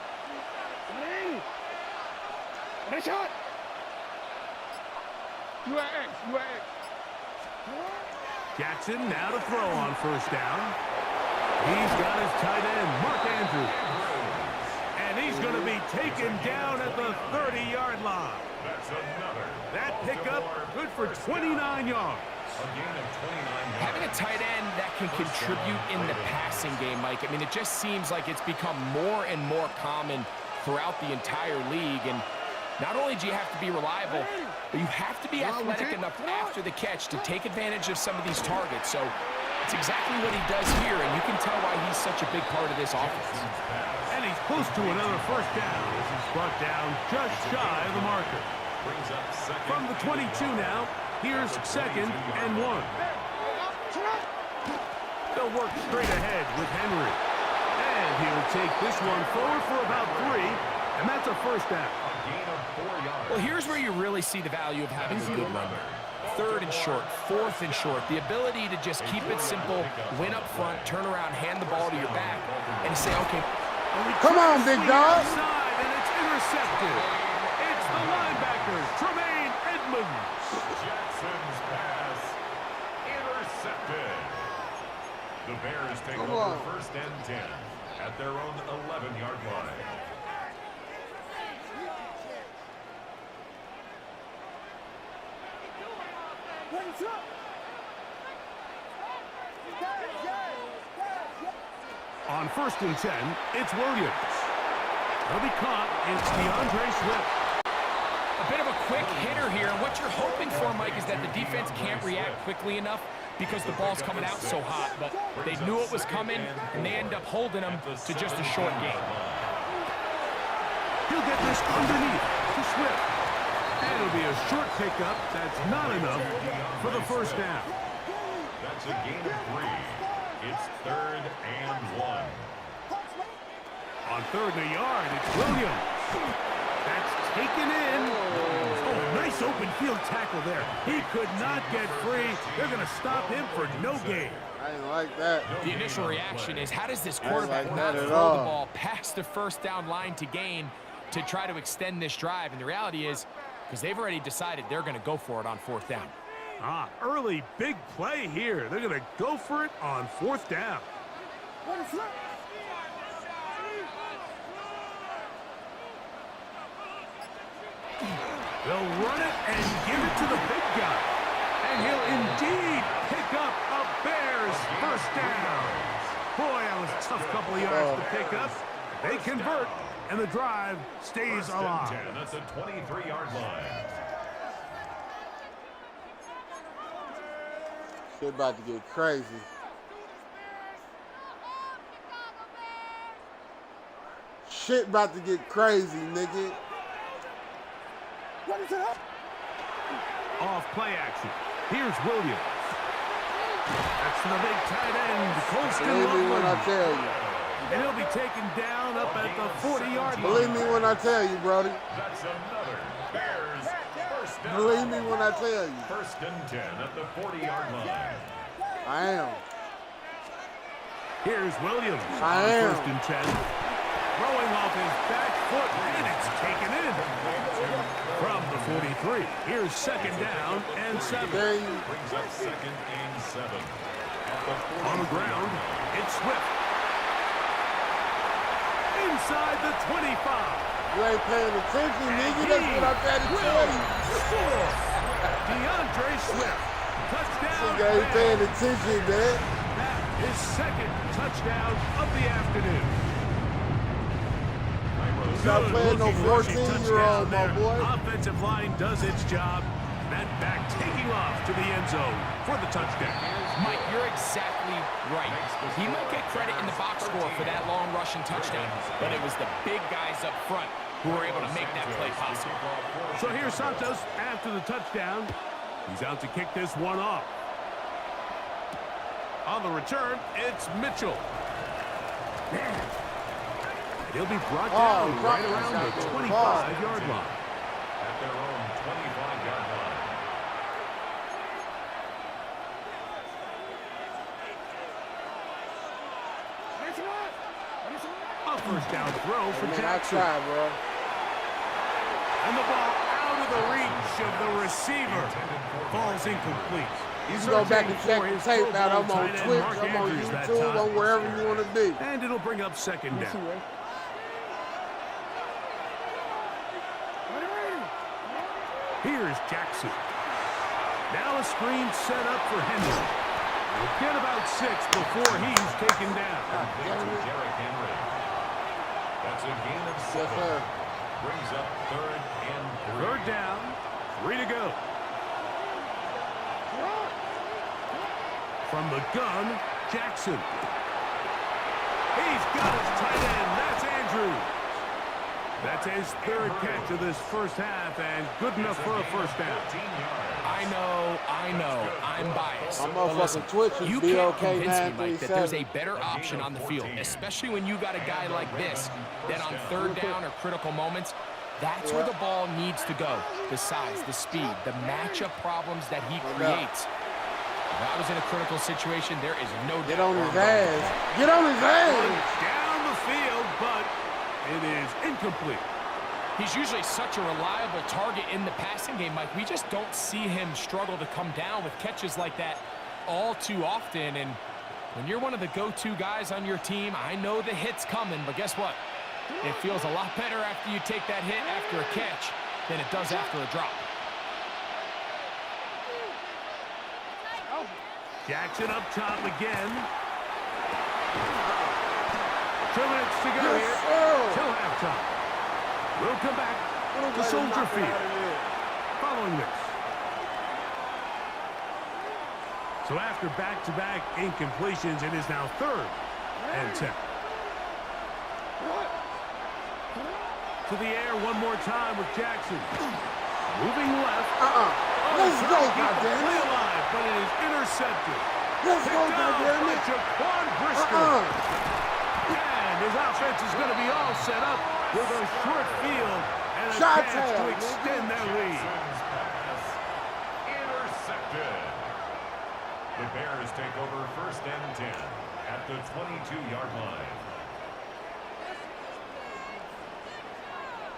Nice shot. You are X. Jackson now to throw on first down. He's got his tight end, Mark Andrews. And he's going to be taken down at the 30-yard line. That's another. That pickup good for 29 yards. A gain of 29 yards. Having a tight end that can contribute in the passing game, Mike, I mean, it just seems like it's become more and more common throughout the entire league. And not only do you have to be reliable, but you have to be athletic enough after the catch to take advantage of some of these targets. So it's exactly what he does here, and you can tell why he's such a big part of this offense. And he's close to another first down. He's brought down just shy of the marker. Brings up second. From the 22 now, here's 2nd and 1. They'll work straight ahead with Henry. And he'll take this one forward for about 3, and that's a first down. A gain of 4 yards. Well, here's where you really see the value of having a good runner. 3rd and short, 4th and short. The ability to just keep it simple, win up front, turn around, hand the ball to your back, and say, okay. Come on, big dog. Outside, and it's intercepted. It's the linebacker, Tremaine Edmonds. Jackson's pass intercepted. The Bears take over first and 10 at their own 11-yard line. On first and 10, it's Williams. He'll be caught. It's DeAndre Swift. A bit of a quick hitter here, and what you're hoping for, Mike, is that the defense can't react quickly enough because the ball's coming out so hot. But they knew it was coming, and they end up holding them to just a short game. He'll get this underneath to Swift. And it'll be a short pickup. That's not enough for the first down. That's a gain of 3. It's 3rd and 1. On 3rd and a yard, it's Williams. That's taken in. Oh, nice open field tackle there. He could not get free. They're going to stop him for no gain. I didn't like that. The initial reaction is, how does this quarterback like not that throw at the all. ball past the first down line to gain to try to extend this drive? And the reality is, because they've already decided they're going to go for it on 4th down. Early big play here. They're going to go for it on 4th down. They'll run it and give it to the big guy. And he'll indeed pick up a Bears first down. Boy, that was a tough couple of yards to pick up. They convert, and the drive stays alive. 10 at the 23-yard line. Shit about to get crazy. Shit about to get crazy, nigga. Off play action. Here's Williams. That's the big tight end, Colston Believe me when I Loveland. tell you. And he'll be taken down up at the 40-yard line. Believe me when I tell you, Brody. That's another Bears first down. Believe me when I tell you. 1st and 10 at the 40-yard line. I am. Here's Williams. I on am. 1st and 10. Throwing off his back foot, and it's taken in. From the 43. Here's 2nd down and 7. There you Brings up 2nd and 7. At the 40. On the ground, it's Swift. Inside the 25. You ain't paying attention, nigga. That's what I'm trying to tell you. Score. DeAndre Swift. Touchdown. Nigga ain't paying Bears. attention, man. That is 2nd touchdown of the afternoon. Stop playing no Good-looking rushing 14-year-old, my touchdown boy. there. Offensive line does its job. That back taking off to the end zone for the touchdown. Mike, you're exactly right. He might get credit in the box score for that long rushing touchdown, but it was the big guys up front who were able to make that play possible. So here's Santos after the touchdown. He's out to kick this one off. On the return, it's Mitchell. He'll be brought down right around the 25-yard line. At their own 25-yard line. A first down throw for Man, I Jackson. tried, bro. And the ball out of the reach of the receiver. Falls incomplete. You can go back and check the tape out. I'm on Twitch, I'm on YouTube, I'm wherever you want to be. And it'll bring up 2nd down. Here's Jackson. Now a screen set up for Henry. He'll get about 6 before he's taken down. Derrick Henry. That's a gain of 7. Yes, sir. Brings up 3rd and 3. 3rd down, 3 to go. From the gun, Jackson. He's got his tight end. That's Andrews. That's his 3rd catch of this first half, and good enough for a first down. I know, I'm biased. My But listen, motherfucking Twitch is you can't BLK convince me, Mike, that there's a 937. better option on the field, especially when you got a guy like this, that on 3rd down or critical moments, that's where the ball needs to go. The size, the speed, the matchup problems that he creates. If I was in a critical situation, there is no doubt. Get on his ass. Get on his ass. Down the field, but it is incomplete. He's usually such a reliable target in the passing game, Mike. We just don't see him struggle to come down with catches like that all too often. And when you're one of the go-to guys on your team, I know the hit's coming, but guess what? It feels a lot better after you take that hit after a catch than it does after a drop. Jackson up top again. 2 minutes to go here till halftime. We'll come back to Soldier Field following this. So after back-to-back incompletions, it is now 3rd and 10. To the air one more time with Jackson. Moving left. Let's go, goddammit. Alive, but it is intercepted. Let's go, goddammit. Jaquan Brisker. And his offense is going to be all set up with a short field and a chance to extend their lead. Intercepted. The Bears take over 1st and 10 at the 22-yard line.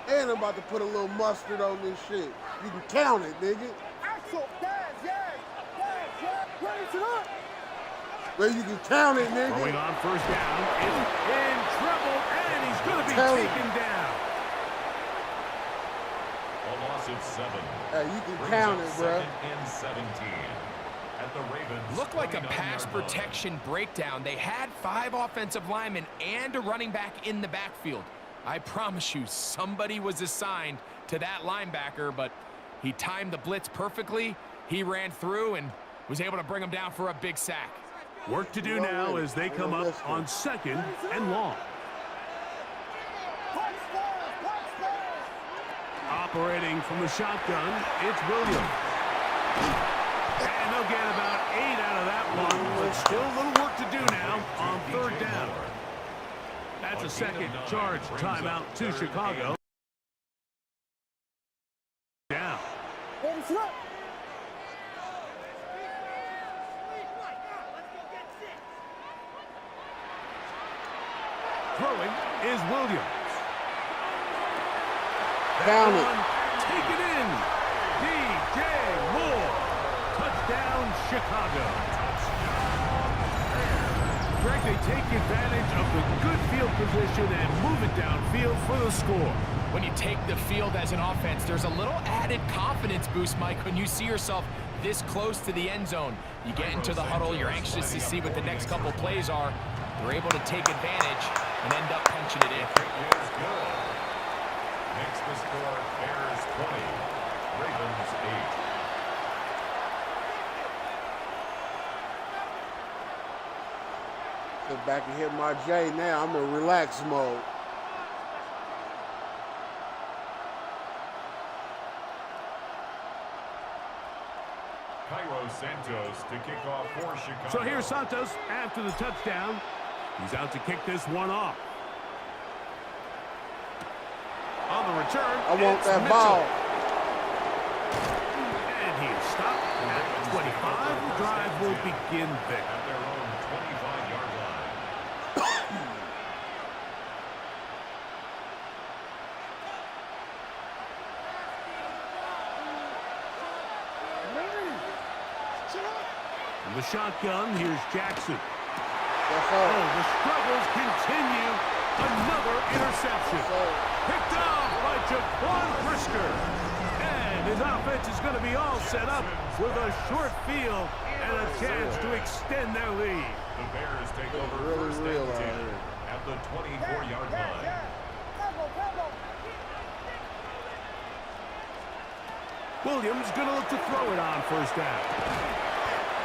And I'm about to put a little mustard on this shit. You can count it, nigga. Well, you can count it, nigga. Going on 1st down. In trouble, and he's going to be taken down. A loss of 7. Hey, you can count it, bro. 2nd and 17. At the Ravens. Looked like a pass protection breakdown. They had 5 offensive linemen and a running back in the backfield. I promise you, somebody was assigned to that linebacker, but he timed the blitz perfectly. He ran through and was able to bring him down for a big sack. Work to do now as they come up on 2nd and long. Operating from the shotgun, it's Williams. And they'll get about 8 out of that one, but still a little work to do now on 3rd down. That's a second charge timeout to Chicago. Down. Throwing is Williams. Down it. Take it in. DJ Moore. Touchdown, Chicago. Greg, they take advantage of the good field position and move it downfield for the score. When you take the field as an offense, there's a little added confidence boost, Mike, when you see yourself this close to the end zone. You get into the huddle, you're anxious to see what the next couple plays are. They're able to take advantage and end up punching it in. Makes the score Bears 20, Ravens 8. Sit back and hit my J now. I'm in relax mode. Cairo Santos to kick off for Chicago. So here's Santos after the touchdown. He's out to kick this one off. On the return, I want that Mitchell. ball. And he's stopped at 25. The drive will begin there. At their own 25-yard line. From the shotgun, here's Jackson. Yes, sir. Oh, the struggles continue. Another interception. Picked off by Jaquan Brisker. And his offense is going to be all set up with a short field and a chance to extend their lead. The Bears take over Really 1st real and out 10 here. at the 24-yard line. Williams going to look to throw it on 1st down.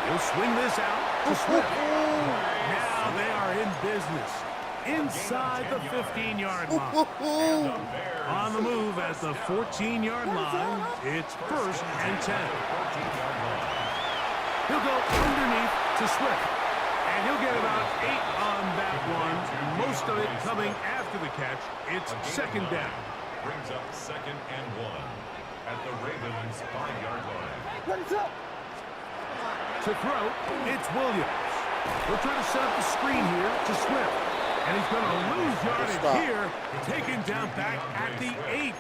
He'll swing this out to Swift. Now they are in business. Inside the 15-yard line. On the move at the 14-yard line, it's 1st and 10. He'll go underneath to Swift. And he'll get about 8 on that one. Most of it coming after the catch. It's 2nd down. Brings up 2nd and 1 at the Ravens 5-yard line. To throw, it's Williams. We'll try to set up the screen here to Swift. And he's going to lose yardage here, taken down back at the 8.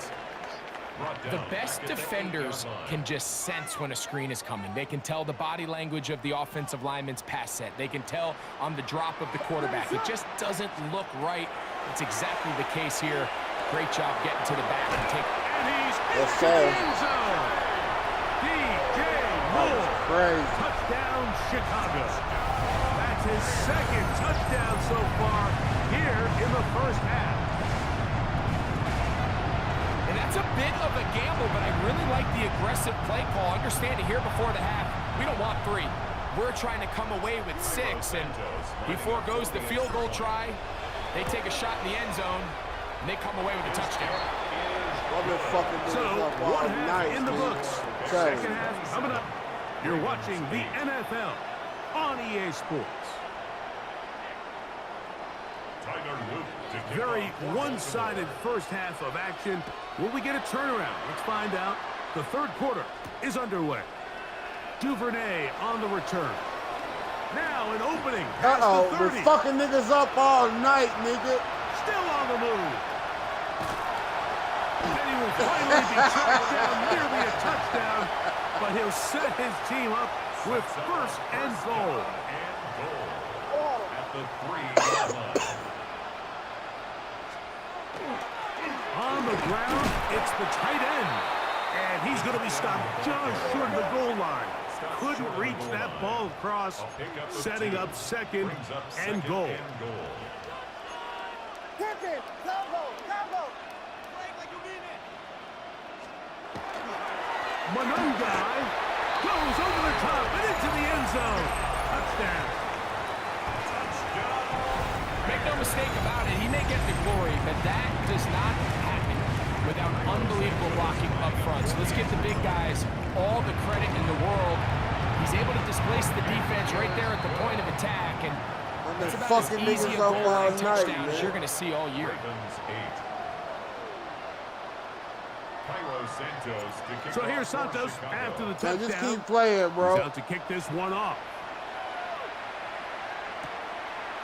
The best defenders can just sense when a screen is coming. They can tell the body language of the offensive lineman's pass set. They can tell on the drop of the quarterback. It just doesn't look right. It's exactly the case here. Great job getting to the back and taking. And he's Yes, into sir. the end zone. DJ Moore. Crazy. Touchdown, Chicago. That's his 2nd touchdown so far here in the 1st half. It's a bit of a gamble, but I really like the aggressive play call. Understand it here before the half. We don't want 3. We're trying to come away with 6, and he foregoes the field goal try. They take a shot in the end zone, and they come away with a touchdown. So, one half in the books. Second half coming up. You're watching the NFL on EA Sports. Very one-sided first half of action. Will we get a turnaround? Let's find out. The third quarter is underway. Duvernay on the return. Now an opening. Been fucking niggas up all night, nigga. Still on the move. And he will finally be tracked down, nearly a touchdown, but he'll set his team up with first and goal. At the 3-yard line. On the ground, it's the tight end. And he's going to be stopped just short of the goal line. Couldn't reach that ball across, setting up second and goal. Monungai goes over the top and into the end zone. Touchdown. Make no mistake about it, he may get the glory, but that does not happen without unbelievable blocking up front. So let's give the big guys all the credit in the world. He's able to displace the defense right there at the point of attack, and that's about as easy a goal line touchdown as you're going to see all year. So here's Santos after the touchdown. Just keep playing, bro. He's out to kick this one off.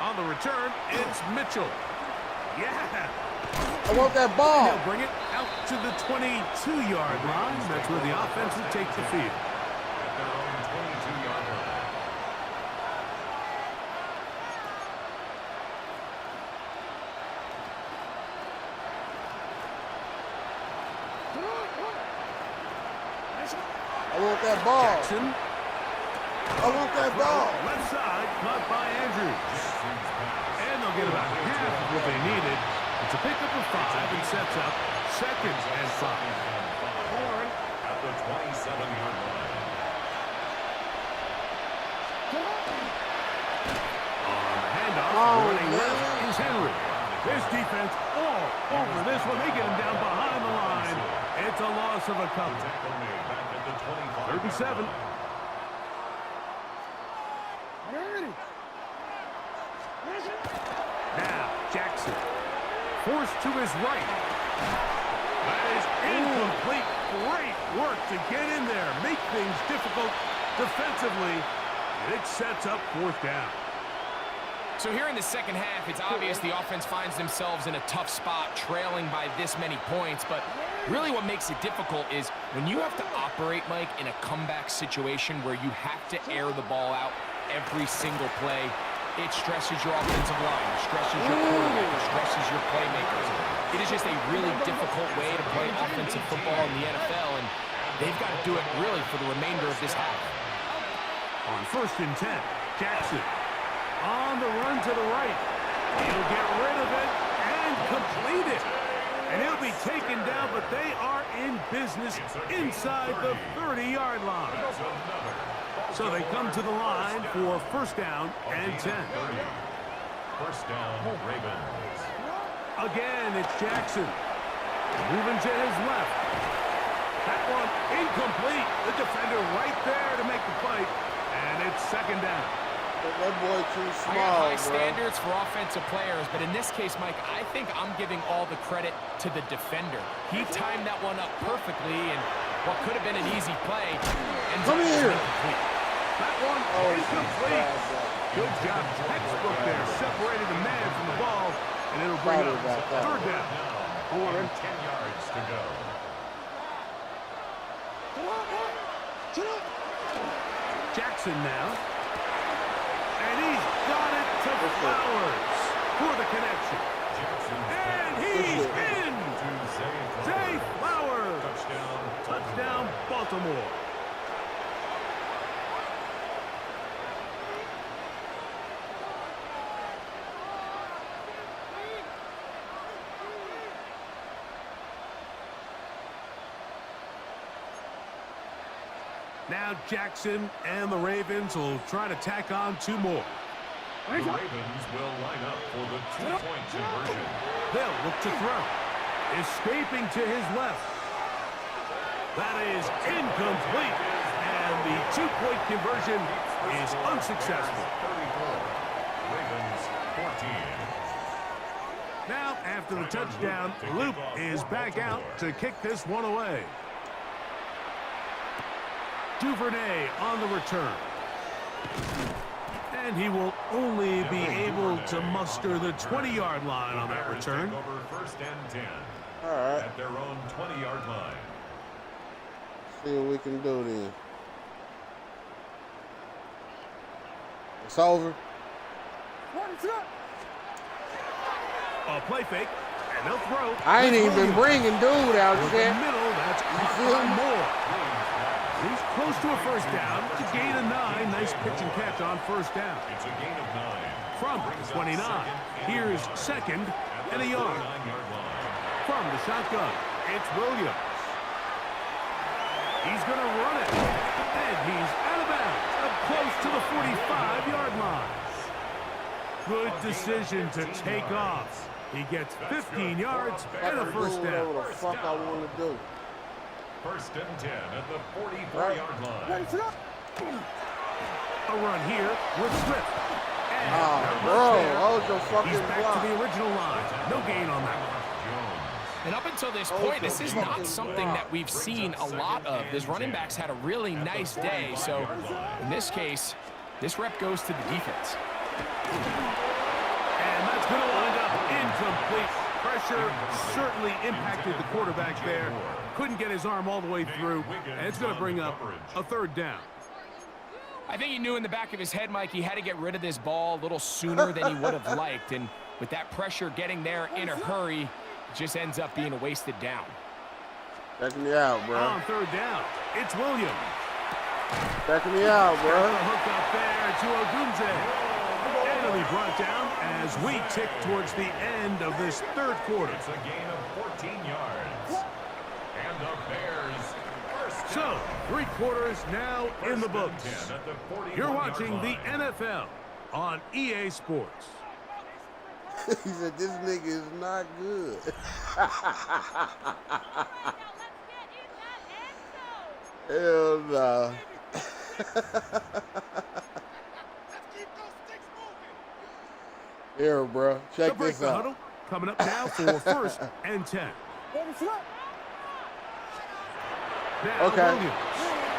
On the return, it's Mitchell. Yeah. I want that ball. And he'll bring it out to the 22-yard line. That's where the offense will take the field. At their own 22-yard line. I want that ball. Jackson. I want that ball. Left side, caught by Andrews. And they'll get about half of what they needed. It's a pickup of 5 and sets up second and 5. Horn at the 27-yard line. On the handoff, running left is Henry. This defense all over this one. They get him down behind the line. It's a loss of a couple. Third and 7. Now, Jackson. Forced to his right. That is incomplete. Great work to get in there. Make things difficult defensively. It sets up 4th down. So here in the second half, it's obvious the offense finds themselves in a tough spot, trailing by this many points. But really what makes it difficult is when you have to operate, Mike, in a comeback situation where you have to air the ball out every single play, it stresses your offensive line, it stresses your quarterback, it stresses your playmakers. It is just a really difficult way to play offensive football in the NFL, and they've got to do it really for the remainder of this half. On 1st and 10, Jackson on the run to the right. He'll get rid of it and complete it. And he'll be taken down, but they are in business inside the 30-yard line. So they come to the line for 1st down and 10. 1st down, Ravens. Again, it's Jackson. Moving to his left. That one incomplete. The defender right there to make the play. And it's 2nd down. That boy too I got small, high standards for offensive players, but in this case, Mike, I think I'm giving all the credit to the defender. He timed that one up perfectly, and what could have been an easy play ends up being incomplete. That one incomplete. Good job, textbook there. Separated the man from the ball, and it'll bring up 3rd down. 10 yards to go. Jackson now. And he's got it to Flowers for the connection. And he's in! Zay Flowers! Touchdown, Baltimore. Now Jackson and the Ravens will try to tack on 2 more. The Ravens will line up for the 2-point conversion. They'll look to throw. Escaping to his left. That is incomplete. And the 2-point conversion is unsuccessful. 34. Ravens 14. Now, after the touchdown, Loop is back out to kick this one away. Duvernay on the return. And he will only be able to muster the 20-yard line on that return. Over 1st and 10. All right. At their own 20-yard line. See what we can do then. It's over. A play fake, and they'll throw. I ain't even been bringing dude out Over the yet. middle, that's feel caught me? by Moore. He's close to a first down to gain a 9. Nice pitch and catch on first down. It's a gain of 9. From 29, here's second and a yard. 9-yard line. From the shotgun, it's Williams. He's going to run it, and he's out of bounds, up close to the 45-yard line. Good decision to take off. He gets 15 yards and a first down. Whatever the fuck I want to do. 1st and 10 at the 44-yard line. A run here with Swift. And Oh, they're bro, not there. hold your He's fucking back block. to the original line. No gain on that one. And up until this point, this is not something that we've seen a lot of. His running backs had a really nice day. So in this case, this rep goes to the defense. And that's going to wind up incomplete. Pressure certainly impacted the quarterback there. Couldn't get his arm all the way through. And it's going to bring up a 3rd down. I think he knew in the back of his head, Mike, he had to get rid of this ball a little sooner than he would have liked. And with that pressure getting there in a hurry, it just ends up being a wasted down. Check me out, bro. On 3rd down, it's Williams. Check me out, A bro. hook up there to Ogunze. And he'll be brought down as we tick towards the end of this 3rd quarter. It's a gain of 14 yards. And the Bears first So, 3 quarters now in the and books. 10 at the 41-yard You're watching the line. NFL on EA Sports. He said, this nigga is not good. Hell nah. Here, bro. Check The break this the out. huddle coming up now for 1st and 10. Now Okay. Williams.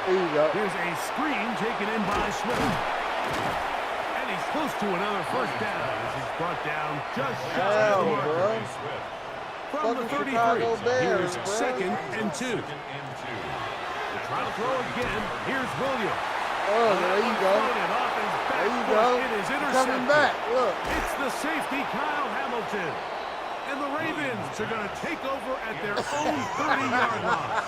Here you go. Here's a screen taken in by Swift. And he's close to another first down as he's brought down just shy of Hell, the mark. bro. From the Fucking 33, Chicago Bears, here's bro. 2nd and 2. They try to throw again. Here's Williams. Oh, there you go. Floated off his back There you foot. go. It is Coming intercepted. back. Look. It's the safety, Kyle Hamilton. And the Ravens are going to take over at their own 30-yard line.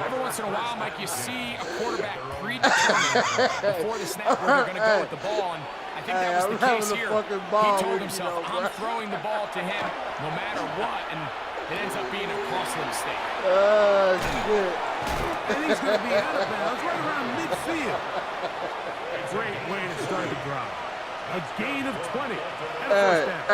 Every once in a while, Mike, you see a quarterback predetermined before the snap where they're going to go with the ball. And I think that was I'm the case having a here. fucking ball He told with you, himself, though, bro. I'm throwing the ball to him no matter what. And it ends up being a costly mistake. Shit. And he's going to be out of bounds right around midfield. Great way to start the drive. A gain of 20. And a first down.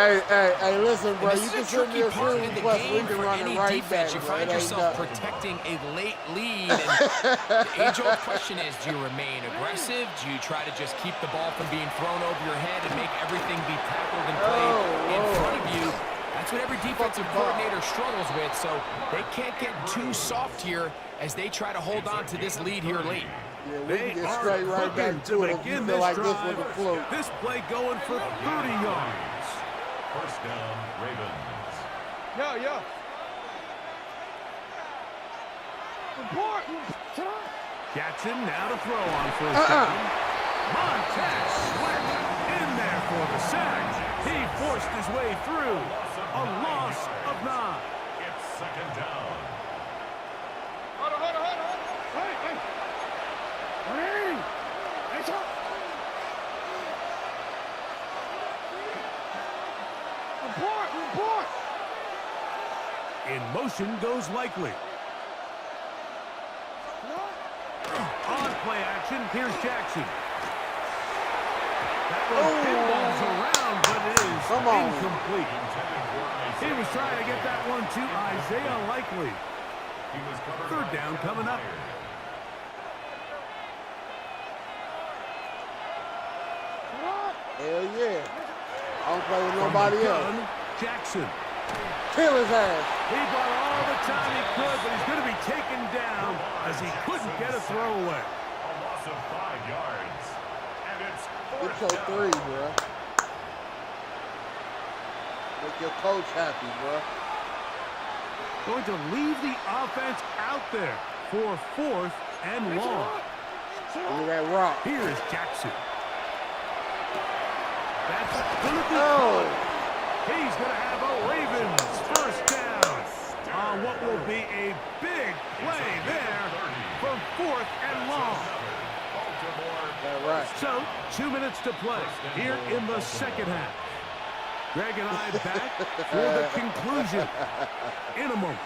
Hey, listen, bro. And You this can is a send me tricky a part friend in the request. We game can for run any it right defense. back. You bro. find It ain't yourself nothing. protecting a late lead. And the age-old question is, do you remain aggressive? Do you try to just keep the ball from being thrown over your head and make everything be tackled and played in front of you? That's what every defensive coordinator struggles with, so they can't get too soft here as they try to hold on to this lead here late. Yeah, we They can get are straight right cooking back to to it if you begin feel this like this was drive. a fluke. This play going for 30 yards. First down, Ravens. Yo. Report. Jackson now to throw on first down. Montez Sweat in there for the sack. He forced his way through. A loss of 9. It's 2nd down. Hold on. Hey. Hey, stop. Report. In motion goes Likely. action. Here's Jackson. That one pinballs around, but it is incomplete. He was trying to get that one to Isaiah Likely. Third down coming up. Hell yeah. I don't play with nobody else. Jackson. Kill his ass. He bought all the time he could, but he's going to be taken down as he couldn't get a throwaway. A loss of 5 yards. And it's Get your three, bro. Make your coach happy, bro. Going to leave the offense out there for 4th and long. Look at that rock. Here is Jackson. That's going to be Oh. He's going to have a Ravens first down on what will be a big play there for 4th and long. That's right. So, 2 minutes to play here in the second half. Greg and I back for the conclusion in a moment.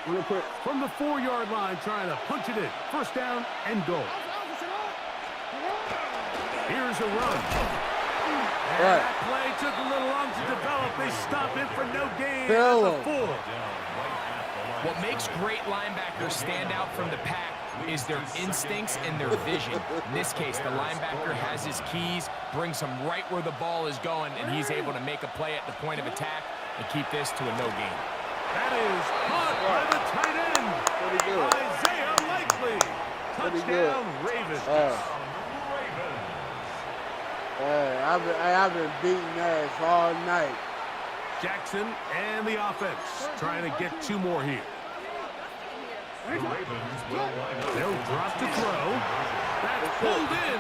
Real quick. From the 4-yard line, trying to punch it in. First down and goal. Here's a run. And that play took a little long to develop. They stop it for no gain at the 4. What makes great linebackers stand out from the pack is their instincts and their vision. In this case, the linebacker has his keys, brings him right where the ball is going, and he's able to make a play at the point of attack and keep this to a no gain. That is caught by the tight end. Pretty good. Isaiah Likely. Pretty good. Touchdown, Ravens. I've been beating ass all night. Jackson and the offense trying to get 2 more here. the Ravens will line up. They'll drop to throw. That's pulled in.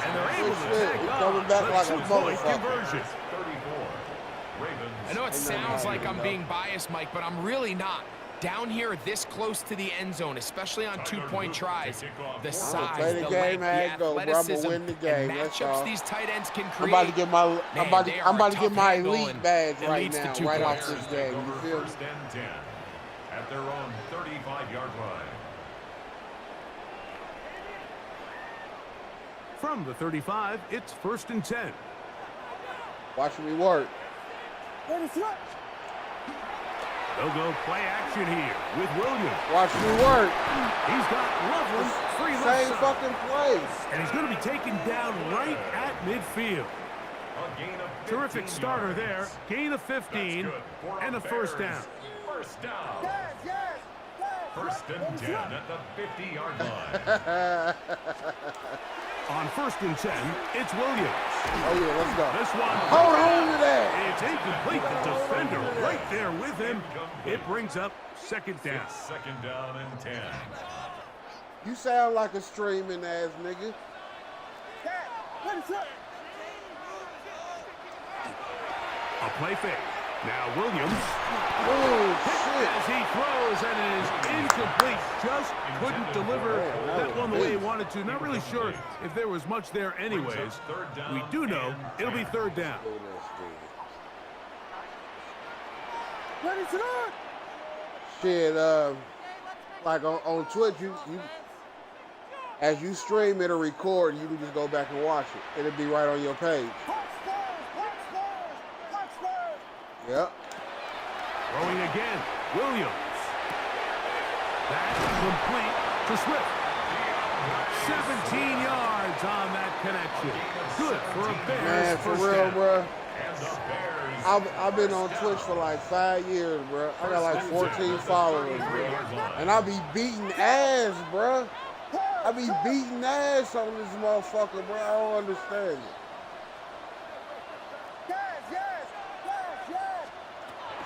And they're able to take He's off. coming back like a 2-point motherfucker. conversion. 34. Ravens. I know it sounds like I'm being biased, Mike, but I'm really not. Down here this close to the end zone, especially on 2-point tries, the size, play the the game length, as the it go, bro. I'ma athleticism, win the game, and that's matchups all. these tight ends can I'm create. about to get my Man, I'm about they to, are I'm about a to get tough my handle, elite and badge it right leads to now, 2 right off points. this game. You feel me? First and 10 at their own 35-yard line. From the 35, it's 1st and 10. Watch me work. They'll go play action here with Williams. Watch me work. He's got Loveland free left Same side. fucking plays. And he's going to be taken down right at midfield. A gain of 15 Terrific starter yards. there. Gain of 15 That's good for and a first Bears. down. First down. First and 10 at the 50-yard line. On 1st and 10, it's Williams. Oh, yeah, let's go. This one. Hold on to that. It's incomplete. The defender right there with him. It brings up 2nd down. Second down and 10. You sound like a streaming ass nigga. A play fake. Now Williams. Oh, shit. As he throws, and it is incomplete. Just couldn't deliver that one the way he wanted to. Not really sure if there was much there anyways. We do know it'll be 3rd down. Shit, like on Twitch, you as you stream it or record, you can just go back and watch it. It'll be right on your page. Yep. Throwing again, Williams. That's complete to Swift. 17 yards on that connection. Good for a Bears Man, for first real, down. bro. And the Bears. I've been on Twitch for like 5 years, bro. I got like 14 followers, bro. And I be beating ass, bro. I be beating ass on this motherfucker, bro. I don't understand it.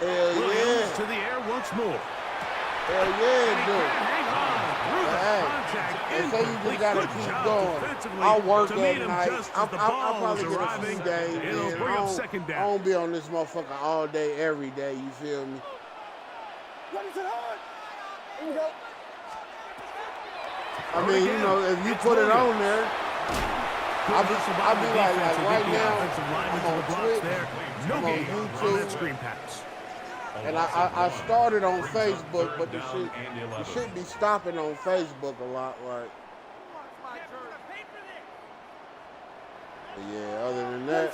Hell Williams yeah. to the air once more. Hell yeah, dude. Hang on through the Hey, contact. they say you just Incomplete. gotta Good keep job going. defensively I'll work to at meet him night. just as I'll the ball probably was get a arriving. few games It'll in. bring I up don't- 2nd I down. don't be on this motherfucker all day, every day. You feel me? I mean, you know, if you put it on there, I'll be like right now, I'm on Twitch, No I'm on gain on that YouTube, screen pass. and I started on Facebook, but the shit be stopping on Facebook a lot. Like, But yeah, other than that,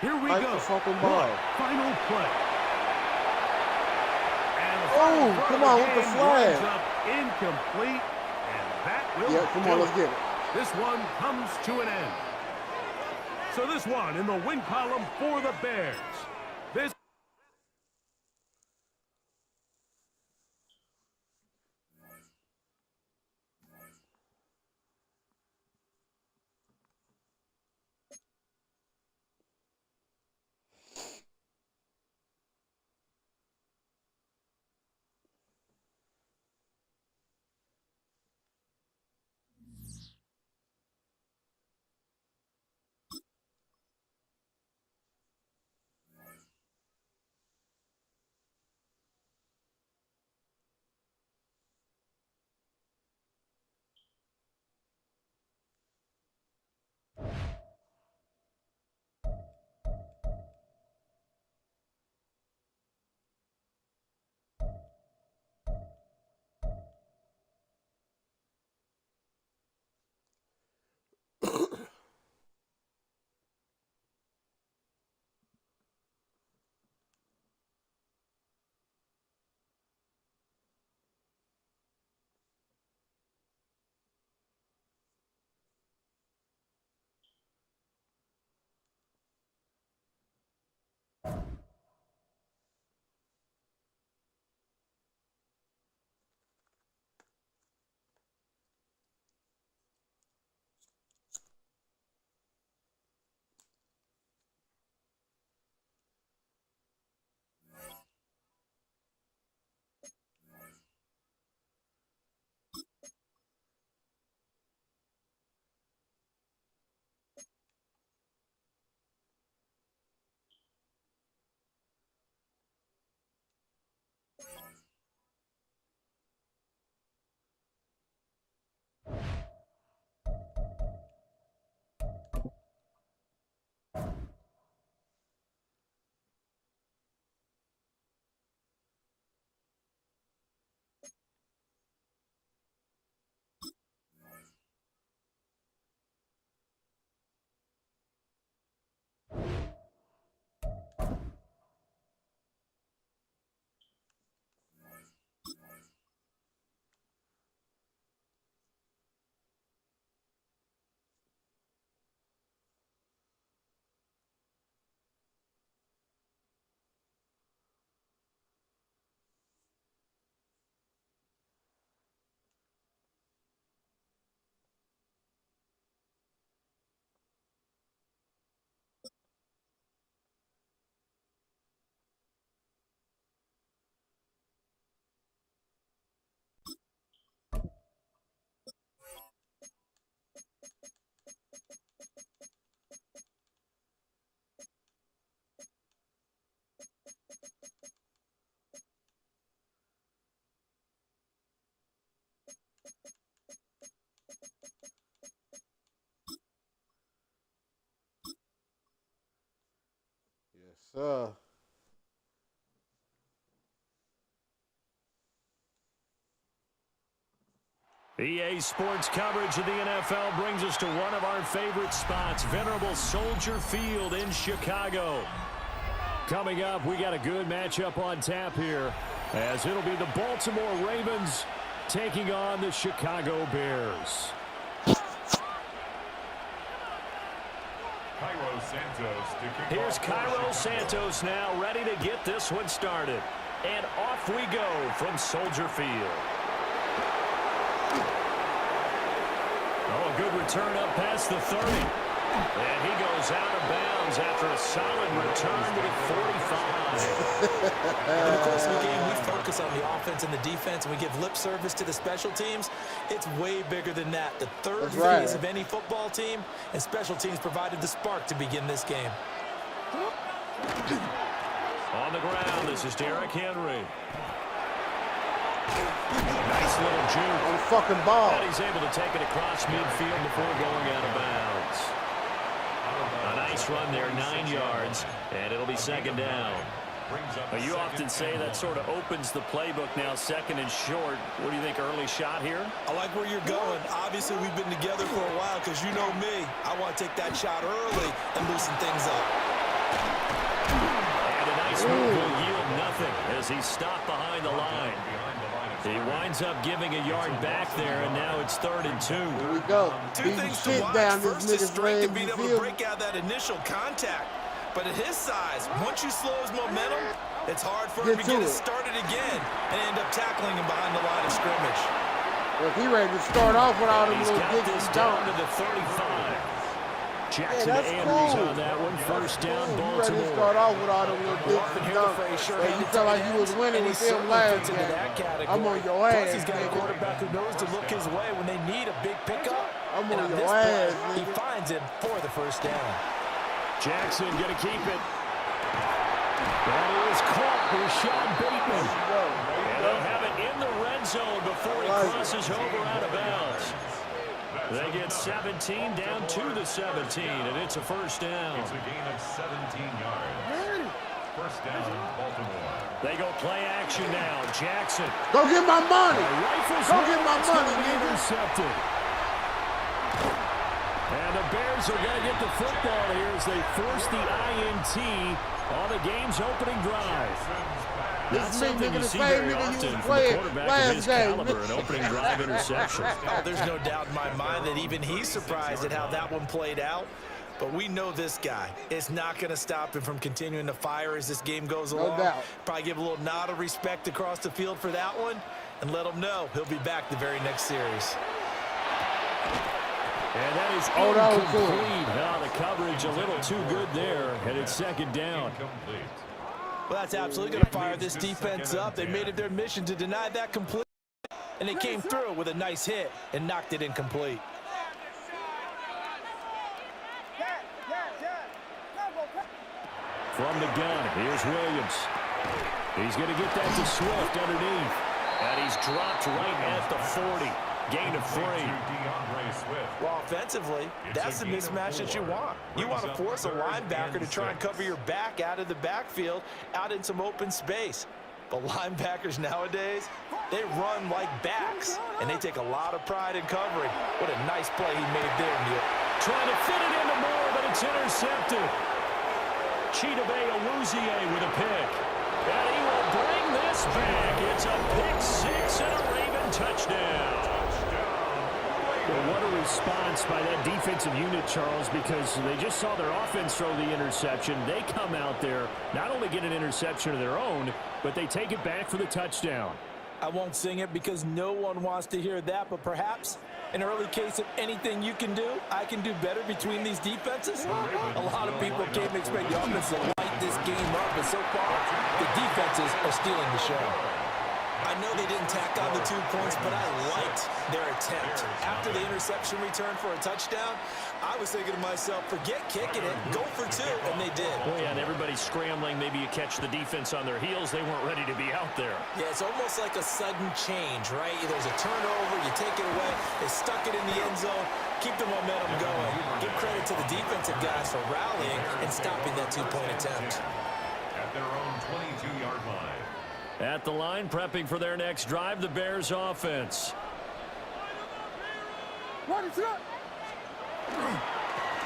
Here we fight go. the fucking ball. Final play. And the Oh, final throw come of on the with the game flag. winds up incomplete, and that will Yeah, come do on, let's it. get it. This one comes to an end. So this one in the win column for the Bears. This Yes, sir. EA Sports coverage of the NFL brings us to one of our favorite spots, venerable Soldier Field in Chicago. Coming up, we got a good matchup on tap here, as it'll be the Baltimore Ravens taking on the Chicago Bears. Cairo Santos to kick Here's off for Cairo Chicago. Santos now ready to get this one started. And off we go from Soldier Field. Oh, a good return up past the 30. And he goes out of bounds after a solid return to the 45. In the course of the game, we focus on the offense and the defense, and we give lip service to the special teams. It's way bigger than that. The third phase of any football team, and special teams provided the spark to begin this game. On the ground, this is Derrick Henry. Nice little juke. On the fucking ball. And he's able to take it across midfield before going out of bounds. A nice run there, 9 yards, and it'll be second down. You often say that sort of opens the playbook now, 2nd and short. What do you think, early shot here? I like where you're going. Obviously, we've been together for a while because you know me. I want to take that shot early and loosen things up. And a nice move will yield nothing as he's stopped behind the line. He winds up giving a yard back there, and now it's 3rd and 2. Here we go. Two things to watch. First, his strength and being able to break out that initial contact. But at his size, once you slow his momentum, it's hard for him to get it started again and end up tackling him behind the line of scrimmage. Well, he ready to start off with all them He's little got digs this and down dunks. to the 35. Jackson that's Andrews cool. on that one. First down, You ready to Baltimore. start off with all them little digs and dunks. Hey, you felt like you was winning with them last game. I'm on your Plus, ass, he's got a nigga. quarterback who knows to look his way when they need a big pickup. I'm And on your this ass, play, he nigga. finds him for the first down. Jackson going to keep it. That is caught for Rashad Bateman. And they'll have it in the red zone before he crosses over out of bounds. They get 17 down to the 17, and it's a first down. It's a gain of 17 yards. First down, Baltimore. They go play action now. Jackson. Go get my money. Rifles Go get my it's money, gonna be nigga. intercepted. And the Bears are going to get the football here as they force the INT on the game's opening drive. Not This me, something nigga, you the see same very nigga you often was from a playing quarterback of last his game. caliber, an opening drive interception. Oh, there's no doubt in my mind that even he's surprised at how that one played out. But we know this guy is not going to stop him from continuing to fire as this game goes along. doubt. Probably give a little nod of respect across the field for that one and let him know he'll be back the very next series. And that is Oh, that was incomplete. Now the coverage a little too good there, and it's 2nd down. Well, that's absolutely going to fire this defense up. They made it their mission to deny that complete, and they came through with a nice hit and knocked it incomplete. From the gun, here's Williams. He's going to get that to Swift underneath. And he's dropped right at the 40. Gain of 3. Well, offensively, that's the mismatch that you want. You want to force a linebacker to try and cover your back out of the backfield, out in some open space. But linebackers nowadays, they run like backs, and they take a lot of pride in covering. What a nice play he made there, Neil. Trying to fit it into Moore, but it's intercepted. Chidobe Awuzie with a pick. And he will bring this back. It's a pick 6 and a Raven touchdown. Well, what a response by that defensive unit, Charles, because they just saw their offense throw the interception. They come out there, not only get an interception of their own, but they take it back for the touchdown. I won't sing it because no one wants to hear that, but perhaps an early case of anything you can do, I can do better between these defenses. A lot of people came to expect the offense to light this game up, but so far, the defenses are stealing the show. I know they didn't tack on the 2 points, but I liked their attempt. After the interception return for a touchdown, I was thinking to myself, forget kicking it, go for 2, and they did. Well, yeah, and everybody's scrambling. Maybe you catch the defense on their heels. They weren't ready to be out there. Yeah, it's almost like a sudden change, right? There's a turnover, you take it away, they stuck it in the end zone, keep the momentum going. Give credit to the defensive guys for rallying and stopping that 2-point attempt. At their own 22-yard line. At the line, prepping for their next drive, the Bears offense.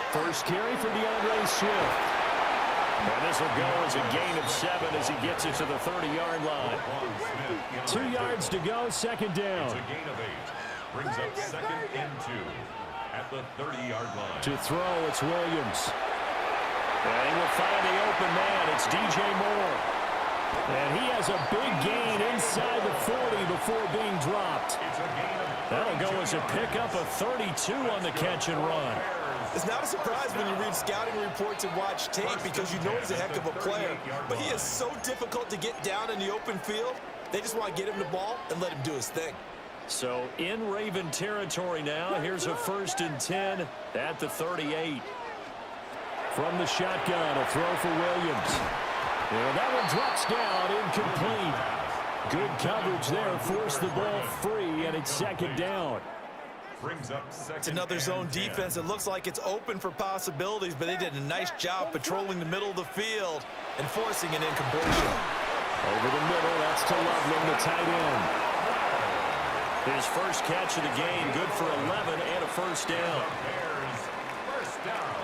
First carry for DeAndre Swift. And this will go as a gain of 7 as he gets it to the 30-yard line. 2 yards to go, 2nd down. It's a gain of 8. Brings up 2nd and 2 at the 30-yard line. To throw, it's Williams. And he will find the open man. It's DJ Moore. And he has a big gain inside the 40 before being dropped. That'll go as a pickup of 32 on the catch and run. It's not a surprise when you read scouting reports and watch tape because you know he's a heck of a player. But he is so difficult to get down in the open field. They just want to get him the ball and let him do his thing. So in Raven territory now, here's a 1st and 10 at the 38. From the shotgun, a throw for Williams. And that one drops down, incomplete. Good coverage there, forced the ball free, and it's 2nd down. brings up second. It's another zone defense. It looks like it's open for possibilities, but they did a nice job patrolling the middle of the field and forcing an incompletion. Over the middle, that's to Loveland, the tight end. His first catch of the game, good for 11 and a first down. Bears first down.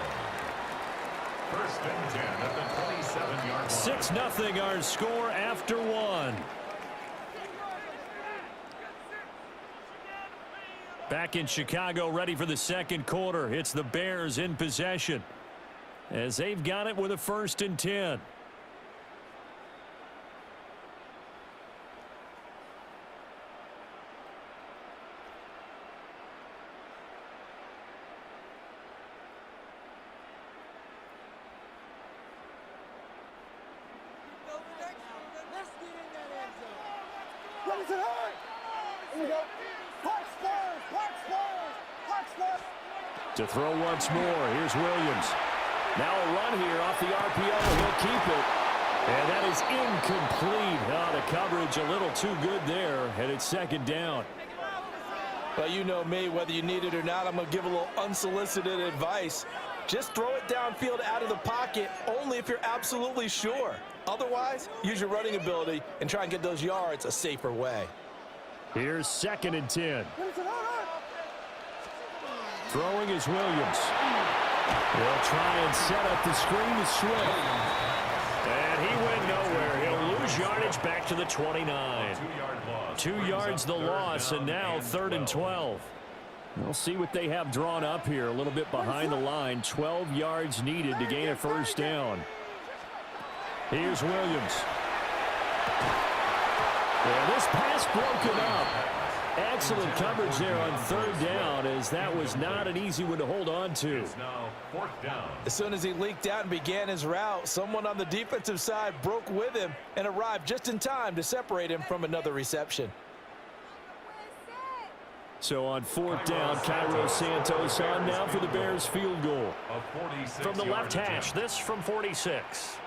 First and 10 at the 27-yard line. 6-0 our score after one. Back in Chicago, ready for the second quarter. It's the Bears in possession as they've got it with a 1st and 10. To throw once more. Here's Williams. Now a run here off the RPO. He'll keep it. And that is incomplete. Oh, the coverage a little too good there. And it's 2nd down. Well, you know me, whether you need it or not, I'm going to give a little unsolicited advice. Just throw it downfield out of the pocket only if you're absolutely sure. Otherwise, use your running ability and try and get those yards a safer way. Here's 2nd and 10. Throwing is Williams. He'll try and set up the screen to Swift. And he went nowhere. He'll lose yardage back to the 29. 2 yards the loss, and now 3rd and 12. We'll see what they have drawn up here. A little bit behind the line. 12 yards needed to gain a first down. Here's Williams. And this pass broken up. Excellent coverage there on 3rd down, as that was not an easy one to hold on to. It's now 4th down. As soon as he leaked out and began his route, someone on the defensive side broke with him and arrived just in time to separate him from another reception. So on 4th down, Cairo Santos on now for the Bears field goal. From the left hash, this from 46.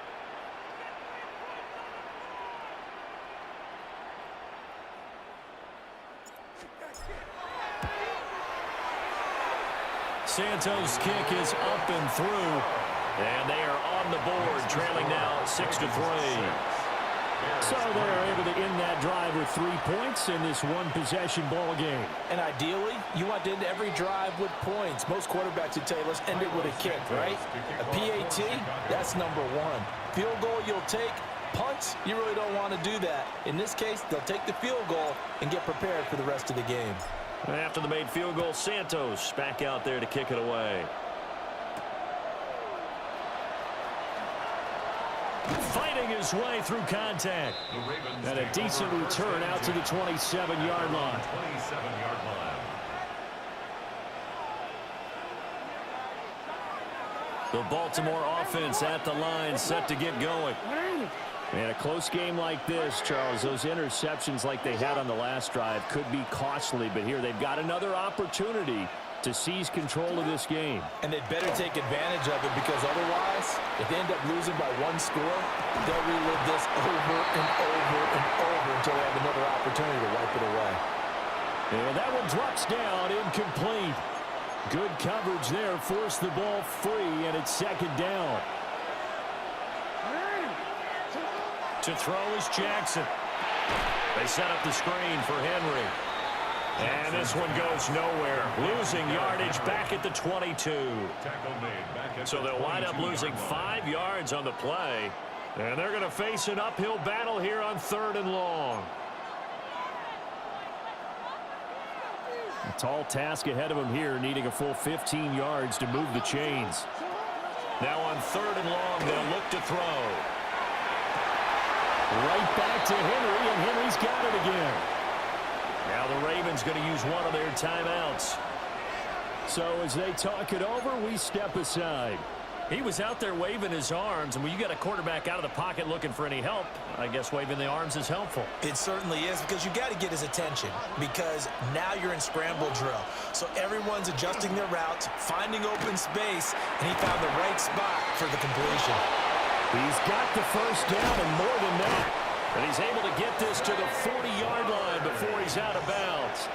Santos' kick is up and through, and they are on the board, trailing now 6-3. So they're able to end that drive with 3 points in this one-possession ball game. And ideally, you want to end every drive with points. Most quarterbacks would tell you, let's end it with a kick, right? A PAT, that's number 1. Field goal you'll take. Punts, you really don't want to do that. In this case, they'll take the field goal and get prepared for the rest of the game. After the made field goal, Santos back out there to kick it away. Fighting his way through contact. And a decent return out to the 27-yard line. 27-yard line. The Baltimore offense at the line, set to get going. And a close game like this, Charles, those interceptions like they had on the last drive could be costly, but here they've got another opportunity to seize control of this game. And they'd better take advantage of it, because otherwise, if they end up losing by 1 score, they'll relive this over and over and over until they have another opportunity to wipe it away. And that one drops down, incomplete. Good coverage there, forced the ball free, and it's 2nd down. To throw is Jackson. They set up the screen for Henry. And this one goes nowhere. Losing yardage back at the 22. So they'll wind up losing 5 yards on the play. And they're going to face an uphill battle here on 3rd and long. A tall task ahead of them here, needing a full 15 yards to move the chains. Now on 3rd and long, they'll look to throw. Right back to Henry, and Henry's got it again. Now the Ravens going to use one of their timeouts. So as they talk it over, we step aside. He was out there waving his arms, and when you got a quarterback out of the pocket looking for any help, I guess waving the arms is helpful. It certainly is, because you got to get his attention, because now you're in scramble drill. So everyone's adjusting their routes, finding open space, and he found the right spot for the completion. He's got the first down and more than that. And he's able to get this to the 40-yard line before he's out of bounds.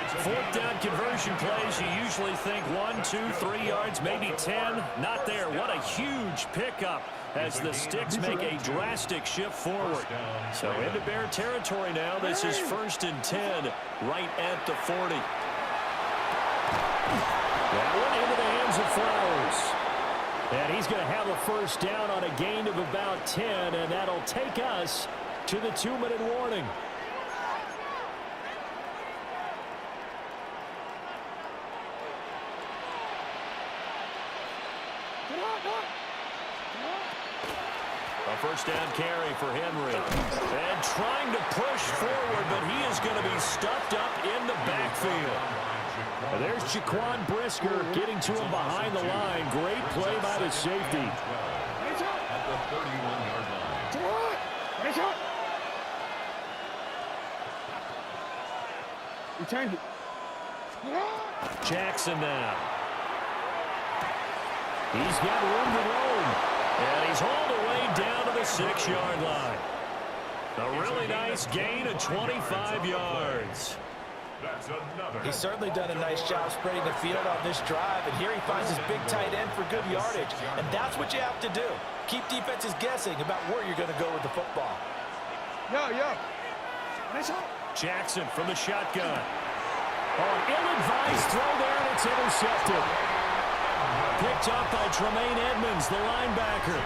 Fourth down conversion plays, you usually think 1, 2, 3 yards, maybe 10. Not there. What a huge pickup as the Sticks make a drastic shift forward. So into Bear territory now. This is 1st and 10 right at the 40. That one into the hands of Flowers. And he's going to have a first down on a gain of about 10, and that'll take us to the 2-minute warning. A first down carry for Henry. And trying to push forward, but he is going to be stuffed up in the backfield. And there's Jaquan Brisker getting to him behind the line. Great play by the safety. At the 31-yard line. You change it. Jackson now. He's got room to roam. And he's hauled away down to the 6-yard line. A really nice gain of 25 yards. That's another. He's certainly done a nice job spreading the field on this drive, and here he finds his big tight end for good yardage. And that's what you have to do. Keep defenses guessing about where you're going to go with the football. Yo. Jackson from the shotgun. Oh, ill-advised throw there, and it's intercepted. Picked up by Tremaine Edmonds, the linebacker.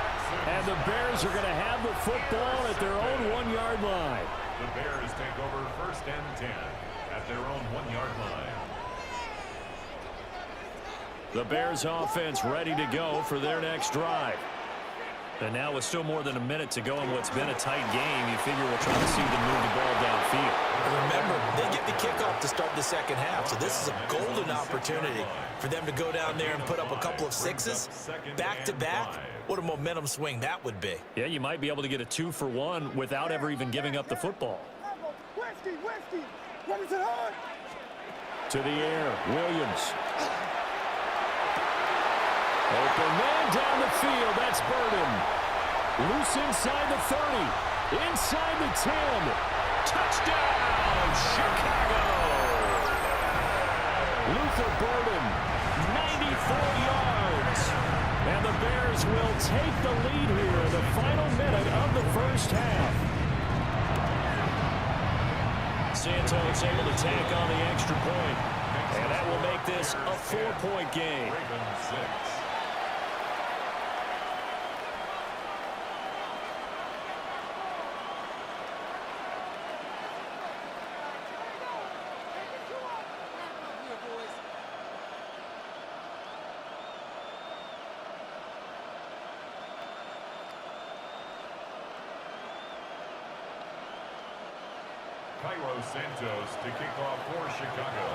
And the Bears are going to have the football at their own 1-yard line. The Bears take over 1st and 10 at their own 1-yard line. The Bears offense ready to go for their next drive. And now with still more than a minute to go in what's been a tight game, you figure we'll try to see them move the ball downfield. Remember, they get the kickoff to start the second half, so this is a golden opportunity for them to go down there and put up a couple of sixes back-to-back. What a momentum swing that would be. Yeah, you might be able to get a 2-for-1 without ever even giving up the football. Westy, what is it on? To the air, Williams. Open man down the field, that's Burden. Loose inside the 30, inside the 10. Touchdown, Chicago! Luther Burden, 94 yards. And the Bears will take the lead here in the final minute of the first half. Santos able to tack on the extra point. And that will make this a 4-point game. Ravens 6. Cairo Santos to kick off for Chicago.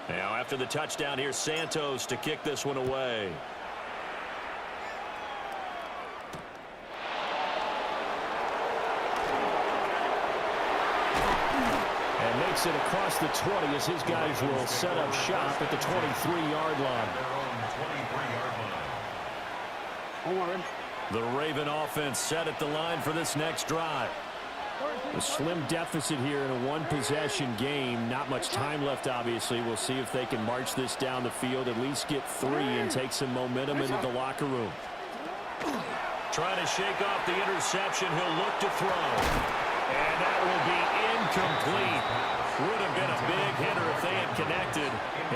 Now after the touchdown, here's Santos to kick this one away. Makes it across the 20 as his guys will set up shop at the 23-yard line. The Raven offense set at the line for this next drive. A slim deficit here in a one-possession game. Not much time left, obviously. We'll see if they can march this down the field, at least get 3 and take some momentum into the locker room. Trying to shake off the interception. He'll look to throw. And that will be incomplete. Would have been a big hitter if they had connected.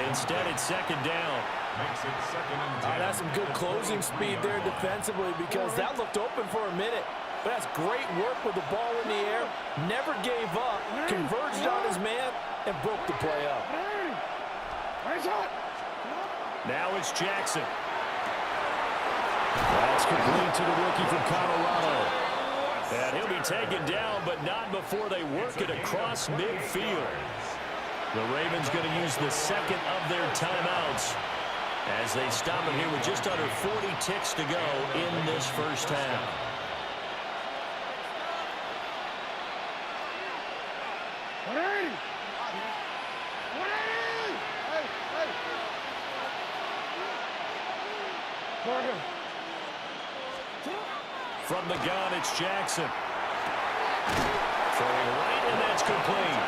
Instead, it's 2nd down. Makes it 2nd and 10. That's some good closing speed there defensively, because that looked open for a minute. But that's great work with the ball in the air. Never gave up. Converged on his man and broke the play up. Now it's Jackson. That's complete to the rookie from Colorado. And he'll be taken down, but not before they work it across midfield. The Ravens going to use the 2nd of their timeouts as they stop it here with just under 40 ticks to go in this first half. From the gun, it's Jackson. Throwing right, and that's complete.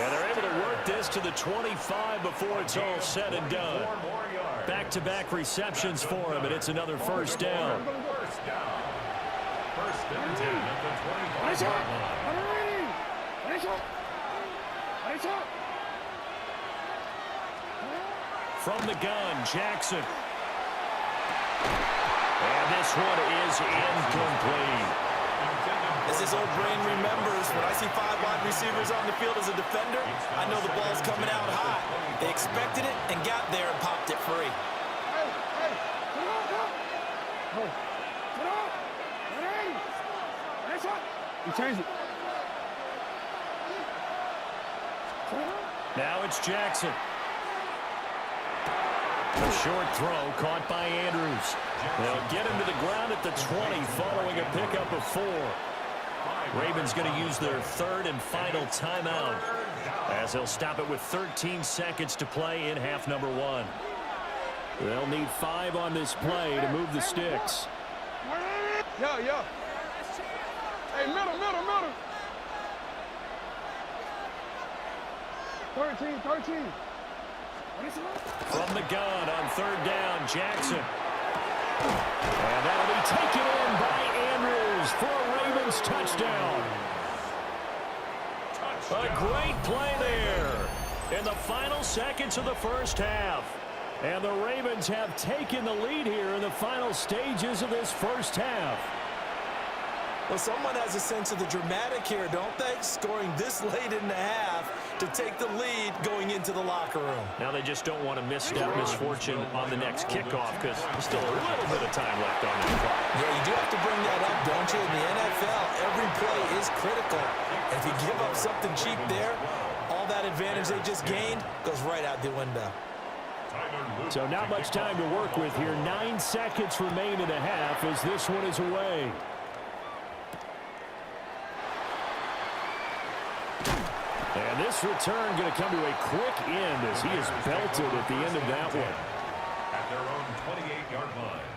And they're able to work this to the 25 before it's all said and done. Back-to-back receptions for him, and it's another first down. First and 10 at the 25-yard line. From the gun, Jackson. And this one is incomplete. As his old brain remembers, when I see 5 wide receivers on the field as a defender, I know the ball's coming out high. They expected it and got there and popped it free. You change it. Now it's Jackson. A short throw caught by Andrews. They'll get him to the ground at the 20 following a pickup of 4. Ravens going to use their third and final timeout as they'll stop it with 13 seconds to play in half number 1. They'll need 5 on this play to move the sticks. Yeah. Hey, middle. 13. From the gun on third down, Jackson. And that'll be taken in by Andrews for a Ravens touchdown. A great play there in the final seconds of the first half. And the Ravens have taken the lead here in the final stages of this first half. Well, someone has a sense of the dramatic here, don't they? Scoring this late in the half to take the lead going into the locker room. Now they just don't want to miss that misfortune on the next kickoff because there's still a little bit of time left on the clock. Yeah, you do have to bring that up, don't you? In the NFL, every play is critical. If you give up something cheap there, all that advantage they just gained goes right out the window. So not much time to work with here. 9 seconds remain in the half as this one is away. And this return going to come to a quick end as he is belted at the end of that one. At their own 28-yard line.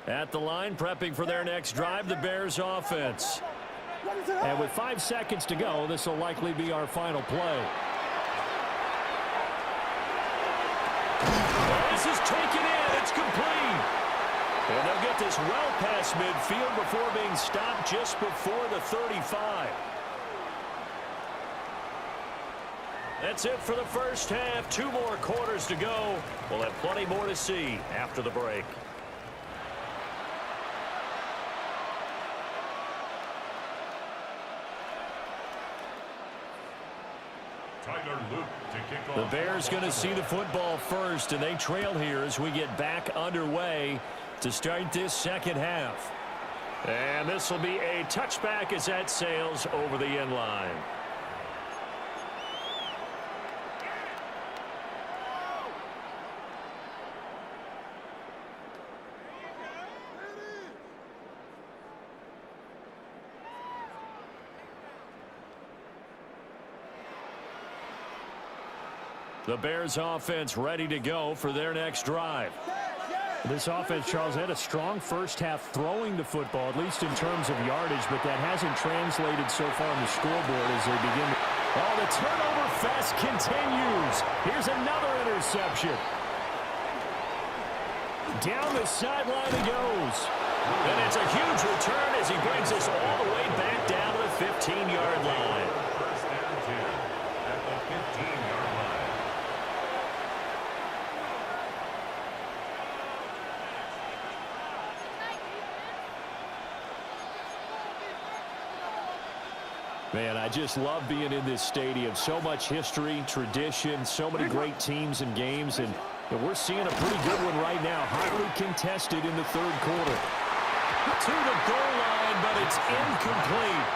At the line, prepping for their next drive, the Bears offense. And with 5 seconds to go, this will likely be our final play. This is taken in. It's complete. And they'll get this well past midfield before being stopped just before the 35. That's it for the first half. 2 more quarters to go. We'll have plenty more to see after the break. The Bears going to see the football first, and they trail here as we get back underway to start this second half. And this will be a touchback as that sails over the end line. The Bears offense ready to go for their next drive. This offense, Charles, had a strong first half throwing the football, at least in terms of yardage, but that hasn't translated so far on the scoreboard as they begin. Oh, the turnover fest continues. Here's another interception. Down the sideline he goes. And it's a huge return as he brings us all the way back down to the 15-yard line. First and 10 at the 15-yard line. Man, I just love being in this stadium. So much history, tradition, so many great teams and games, and we're seeing a pretty good one right now. Highly contested in the third quarter. To the goal line, but it's incomplete.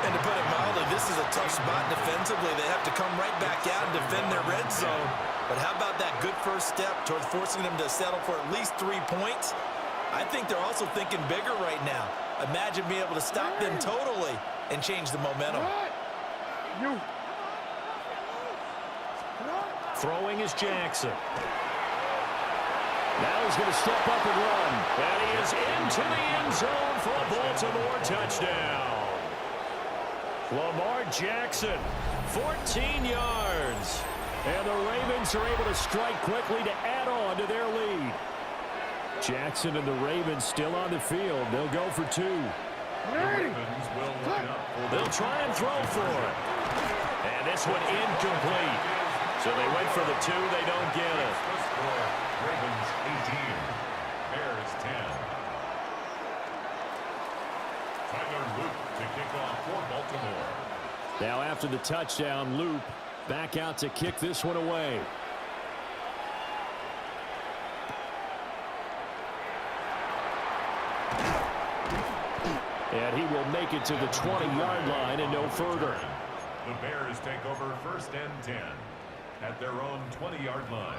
And to put it mildly, this is a tough spot defensively. They have to come right back out and defend their red zone. But how about that good first step towards forcing them to settle for at least 3 points? I think they're also thinking bigger right now. Imagine being able to stop them totally and change the momentum. Throwing is Jackson. Now he's going to step up and run. And he is into the end zone for a Baltimore touchdown. Lamar Jackson, 14 yards. And the Ravens are able to strike quickly to add on to their lead. Jackson and the Ravens still on the field. They'll go for 2. They'll try and throw for it. And this one incomplete. So they went for the 2. They don't get it. Ravens 18, Bears 10. Tyler Loop to kick off for Baltimore. Now after the touchdown, Loop back out to kick this one away. And he will make it to the 20-yard line and no further. The Bears take over 1st and 10 at their own 20-yard line.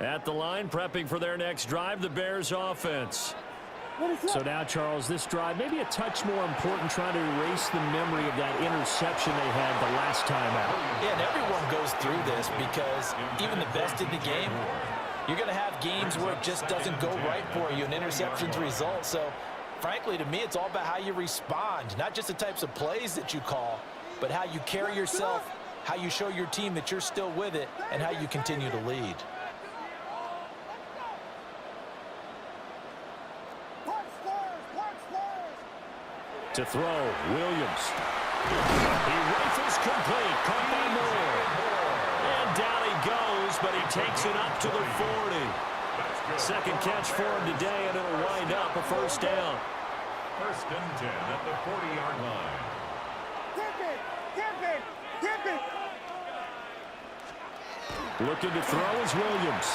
At the line, prepping for their next drive, the Bears offense. So now, Charles, this drive maybe a touch more important, trying to erase the memory of that interception they had the last time out. Yeah, and everyone goes through this because even the best in the game, you're going to have games where it just doesn't go right for you, and interceptions result. So, frankly, to me, it's all about how you respond, not just the types of plays that you call, but how you carry yourself, how you show your team that you're still with it, and how you continue to lead. To throw, Williams. He rifles complete, caught by Moore. And down he goes, but he takes it up to the 40. Second catch for him today, and it'll wind up a 1st down. 1st and 10 at the 40-yard line. Looking to throw is Williams.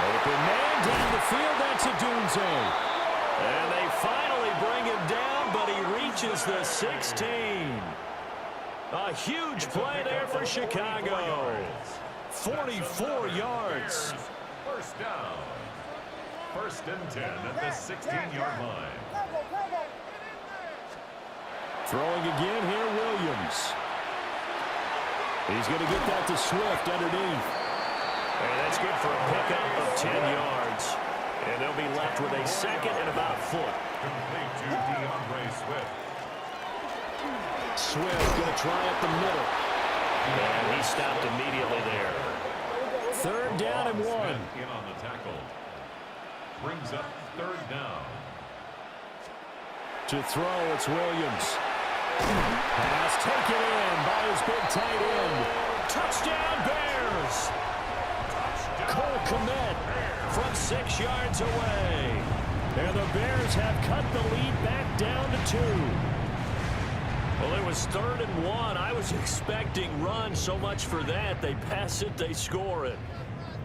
Open man down the field, that's Odunze. And they finally bring him down, but he reaches the 16. A huge play there for Chicago. 44 yards. 1st down. 1st and 10 at the 16-yard line. Throwing again here, Williams. He's going to get that to Swift underneath. And that's good for a pickup of 10 yards. And they'll be left with a 2nd and about a foot. Complete to DeAndre Swift. Swift going to try up the middle. And he stopped immediately there. 3rd down and 1. In on the tackle. Brings up 3rd down. To throw, it's Williams. Pass taken in by his big tight end. Touchdown, Bears! Cole Kmet from 6 yards away. And the Bears have cut the lead back down to 2. Well, it was 3rd and 1. I was expecting run, so much for that. They pass it, they score it.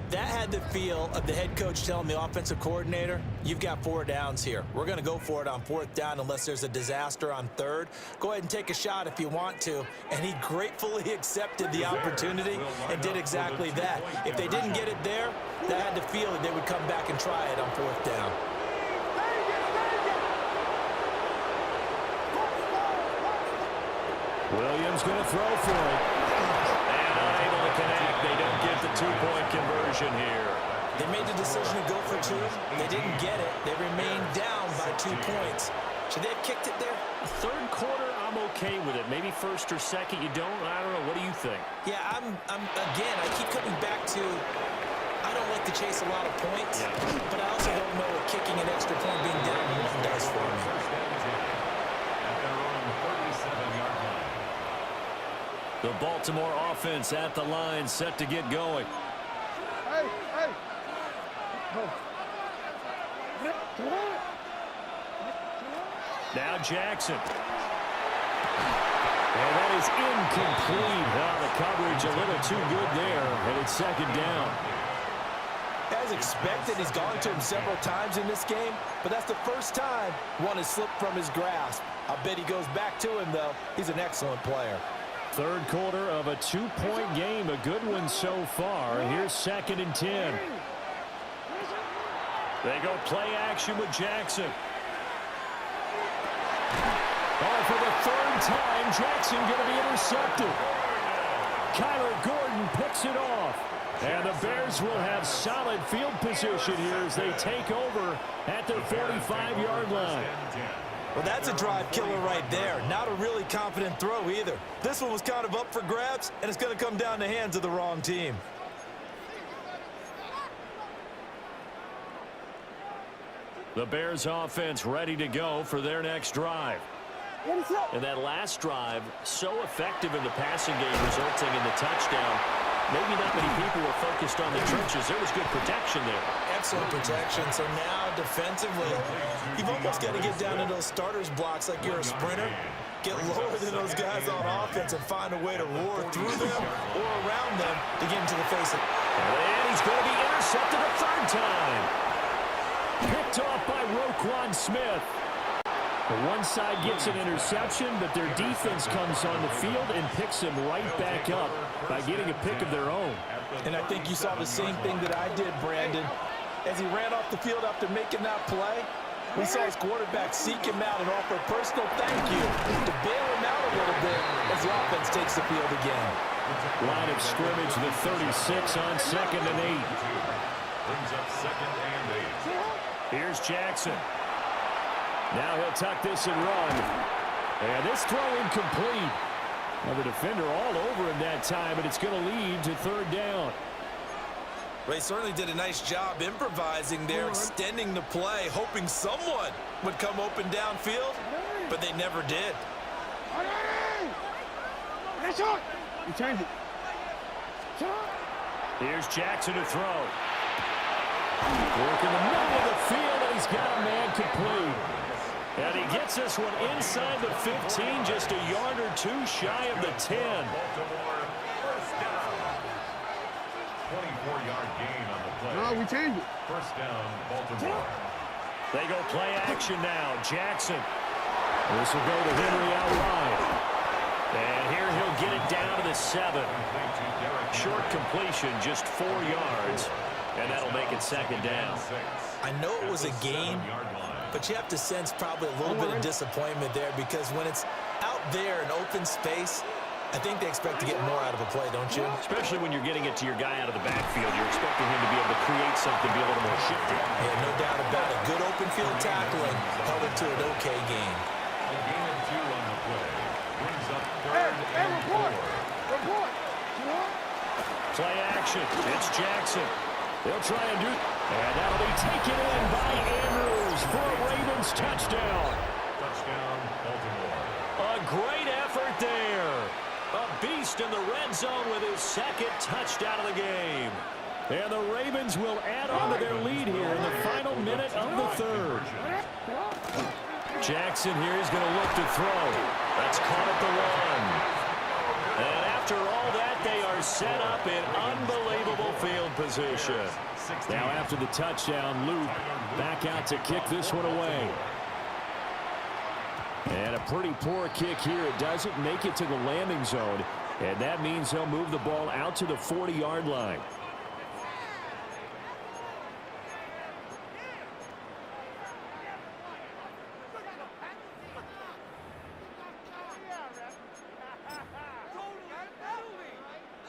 That had the feel of the head coach telling the offensive coordinator, you've got 4 downs here. We're going to go for it on 4th down unless there's a disaster on 3rd. Go ahead and take a shot if you want to. And he gratefully accepted the opportunity and did exactly that. If they didn't get it there, that had the feel that they would come back and try it on 4th down. Williams going to throw for it. And unable to connect. They don't get the 2-point conversion here. They made the decision to go for 2. They didn't get it. They remained down by 2 points. Should they have kicked it there? 3rd quarter, I'm okay with it. Maybe 1st or 2nd, you don't. I don't know. What do you think? Yeah, again, I keep coming back to, I don't like to chase a lot of points, but I also don't know what kicking an extra point being down 1 does for me. The Baltimore offense at the line, set to get going. Hey. Now Jackson. And that is incomplete. Well, the coverage a little too good there, and it's 2nd down. As expected, he's gone to him several times in this game, but that's the first time one has slipped from his grasp. I bet he goes back to him, though. He's an excellent player. 3rd quarter of a 2-point game, a good one so far. Here's 2nd and 10. They go play action with Jackson. Oh, for the third time, Jackson going to be intercepted. Kyler Gordon picks it off. And the Bears will have solid field position here as they take over at their 45-yard line. Well, that's a drive killer right there. Not a really confident throw either. This one was kind of up for grabs, and it's going to come down the hands of the wrong team. The Bears offense ready to go for their next drive. And that last drive, so effective in the passing game, resulting in the touchdown. Maybe not many people were focused on the trenches. There was good protection there. Excellent protection. So now defensively, you've almost got to get down in those starters blocks like you're a sprinter. Get lower than those guys on offense and find a way to roar through them or around them to get into the face of. And he's going to be intercepted a third time. Picked off by Roquan Smith. The one side gets an interception, but their defense comes on the field and picks him right back up by getting a pick of their own. And I think you saw the same thing that I did, Brandon. As he ran off the field after making that play, we saw his quarterback seek him out and offer a personal thank you to bail him out a little bit as the offense takes the field again. Line of scrimmage, the 36 on 2nd and 8. Brings up 2nd and 8. Here's Jackson. Now he'll tuck this and run. And this throw incomplete. Now the defender all over him that time, and it's going to lead to 3rd down. They certainly did a nice job improvising there, extending the play, hoping someone would come open downfield, but they never did. You change it. Here's Jackson to throw. Work in the middle of the field, and he's got a man complete. And he gets this one inside the 15, just a yard or two shy of the 10. Baltimore, first down. 24-yard gain on the play. No, we change it. First down, Baltimore. They go play action now. Jackson. This will go to Henry out wide. And here he'll get it down to the 7. Short completion, just 4 yards. And that'll make it 2nd down. I know it was a gain, but you have to sense probably a little bit of disappointment there because when it's out there in open space, I think they expect to get more out of a play, don't you? Especially when you're getting it to your guy out of the backfield. You're expecting him to be able to create something, be a little more shifty. Yeah, no doubt about it. Good open field tackling held it to an okay gain. A gain of 2 on the play. Brings up 3rd and 4. Report. Play action. It's Jackson. They'll try and do, and that'll be taken in by Andrews for a Ravens touchdown. Touchdown, Baltimore. A great effort there. A beast in the red zone with his 2nd touchdown of the game. And the Ravens will add on to their lead here in the final minute of the 3rd. Jackson here is going to look to throw. That's caught at the 1. And after all that, they are set up in unbelievable field position. Now after the touchdown, Luke back out to kick this one away. And a pretty poor kick here. It doesn't make it to the landing zone. And that means they'll move the ball out to the 40-yard line.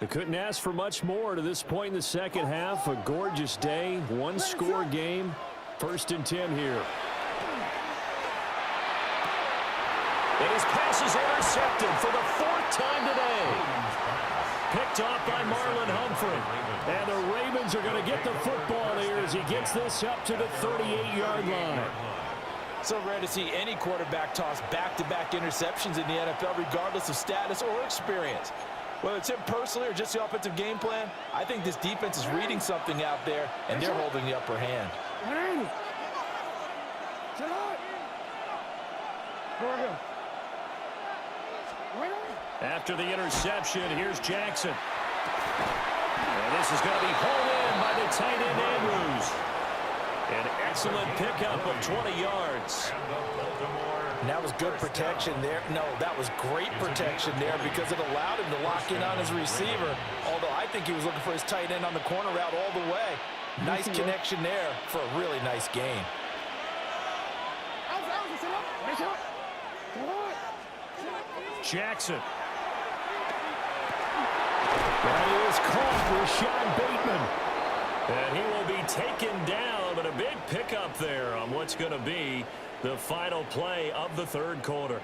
They couldn't ask for much more to this point in the 2nd half. A gorgeous day, 1-score game. 1st and 10 here. And his pass is intercepted for the 4th time today. Picked off by Marlon Humphrey. And the Ravens are going to get the football here as he gets this up to the 38-yard line. So rare to see any quarterback toss back-to-back interceptions in the NFL, regardless of status or experience. Whether it's him personally or just the offensive game plan, I think this defense is reading something out there, and they're holding the upper hand. After the interception, here's Jackson. And this is going to be pulled in by the tight end Andrews. An excellent pickup of 20 yards. And that was good protection there. No, that was great protection there because it allowed him to lock in on his receiver. Although I think he was looking for his tight end on the corner route all the way. Nice connection there for a really nice gain. Jackson. That is caught, Rashad Bateman. And he will be taken down, but a big pickup there on what's going to be the final play of the third quarter.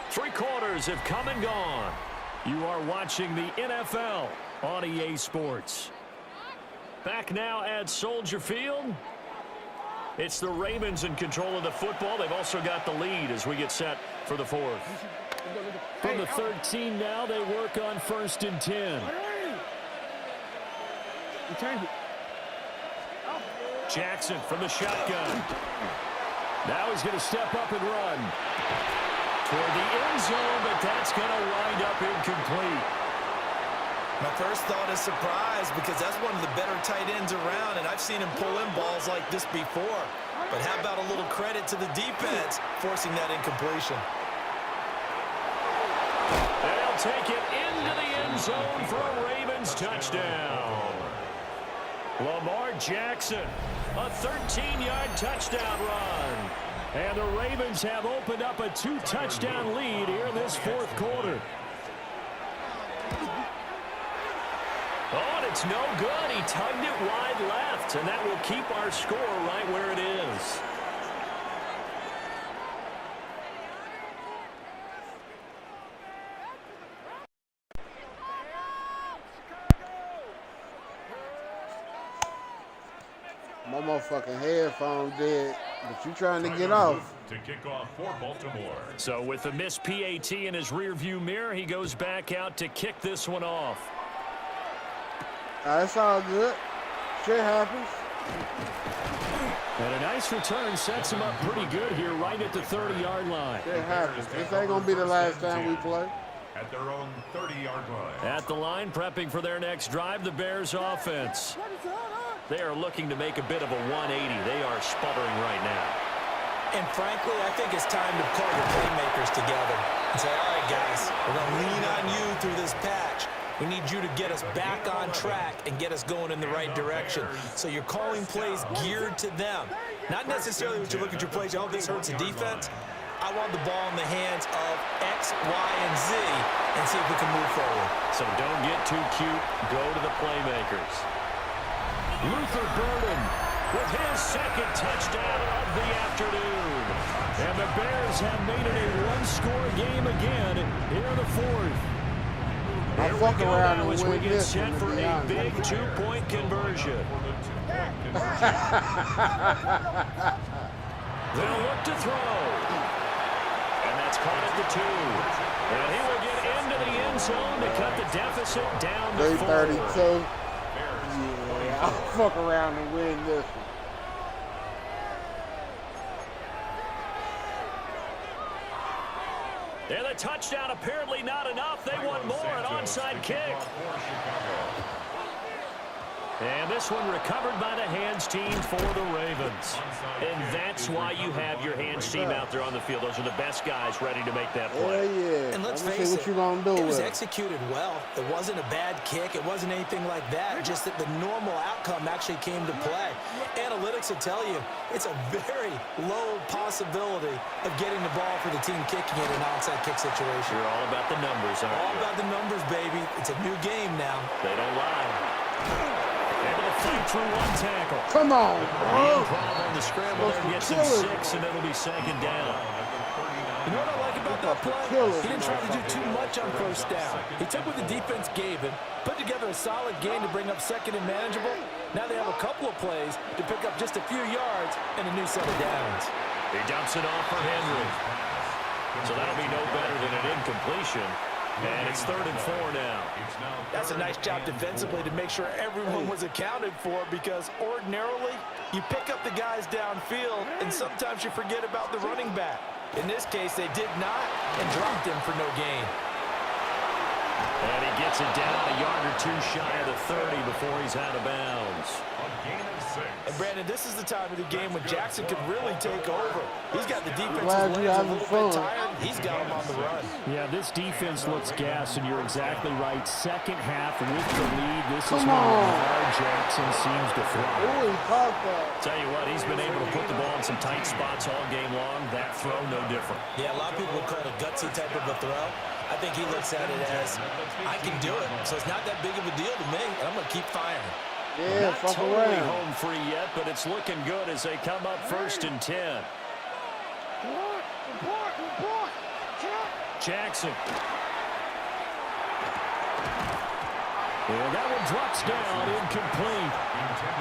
Three quarters have come and gone. You are watching the NFL on EA Sports. Back now at Soldier Field. It's the Ravens in control of the football. They've also got the lead as we get set for the fourth. From the 13 now, they work on 1st and 10. Jackson from the shotgun. Now he's going to step up and run toward the end zone, but that's going to wind up incomplete. My first thought is surprise because that's one of the better tight ends around, and I've seen him pull in balls like this before. But how about a little credit to the defense forcing that incompletion? They'll take it into the end zone for a Ravens touchdown. Lamar Jackson, a 13-yard touchdown run. And the Ravens have opened up a 2-touchdown lead here in this fourth quarter. Oh, and it's no good. He tugged it wide left, and that will keep our score right where it is. My motherfucking headphone dead, but you trying to get off. To kick off for Baltimore. So with the missed PAT in his rearview mirror, he goes back out to kick this one off. That's all good. Shit happens. And a nice return sets him up pretty good here right at the 30-yard line. Shit happens. This ain't going to be the last time we play. At their own 30-yard line. At the line, prepping for their next drive, the Bears offense. They are looking to make a bit of a 180. They are sputtering right now. And frankly, I think it's time to call your playmakers together and say, all right, guys, we're going to lean on you through this patch. We need you to get us back on track and get us going in the right direction. So you're calling plays geared to them. Not necessarily when you look at your plays, oh, this hurts the defense. I want the ball in the hands of X, Y, and Z and see if we can move forward. So don't get too cute. Go to the playmakers. Luther Burden with his second touchdown of the afternoon. And the Bears have made it a one-score game again here in the fourth. Here we go now as we get set for a big two-point conversion. They'll look to throw. And that's caught at the 2. And he will get into the end zone to cut the deficit down to 4. 3:32. Yeah, I'll fuck around and win this one. And the touchdown apparently not enough. They want more, an onside kick. And this one recovered by the hands team for the Ravens. And that's why you have your hands team out there on the field. Those are the best guys ready to make that play. Yeah. And let's face it, it was executed well. It wasn't a bad kick. It wasn't anything like that. Just that the normal outcome actually came to play. Analytics will tell you it's a very low possibility of getting the ball for the team kicking it in an onside kick situation. You're all about the numbers, aren't you? All about the numbers, baby. It's a new game now. They don't lie. Able to fight through one tackle. Come on, bro. On the scramble there gets him 6, and it'll be second down. You know what I like about that play? He didn't try to do too much on first down. He took what the defense gave him, put together a solid game to bring up second and manageable. Now they have a couple of plays to pick up just a few yards and a new set of downs. He dumps it off for Henry. So that'll be no better than an incompletion. And it's 3rd and 4 now. That's a nice job defensively to make sure everyone was accounted for, because ordinarily you pick up the guys downfield and sometimes you forget about the running back. In this case, they did not and dropped him for no gain. And he gets Gets it down a yard or two shy of the 30 before he's out of bounds. A gain of 6. And Brandon, this is the time of the game when Jackson could really take over. He's got the defense's Glad you legs a having little fun. bit tired. He's got him on the run. Yeah, this defense looks gassed, and you're exactly right. Second half with the lead, this is Come when on. Lamar Jackson seems to thrive. Ooh, he caught that. Tell you what, he's been able to put the ball in some tight spots all game long. That throw, no different. Yeah, a lot of people would call it a gutsy type of a throw. I think he looks at it as, I can do it, so it's not that big of a deal to me, and I'm going to keep firing. Yeah, Not fuck totally around. home free yet, but it's looking good as they come up 1st and 10. Jackson. And that one drops down, incomplete.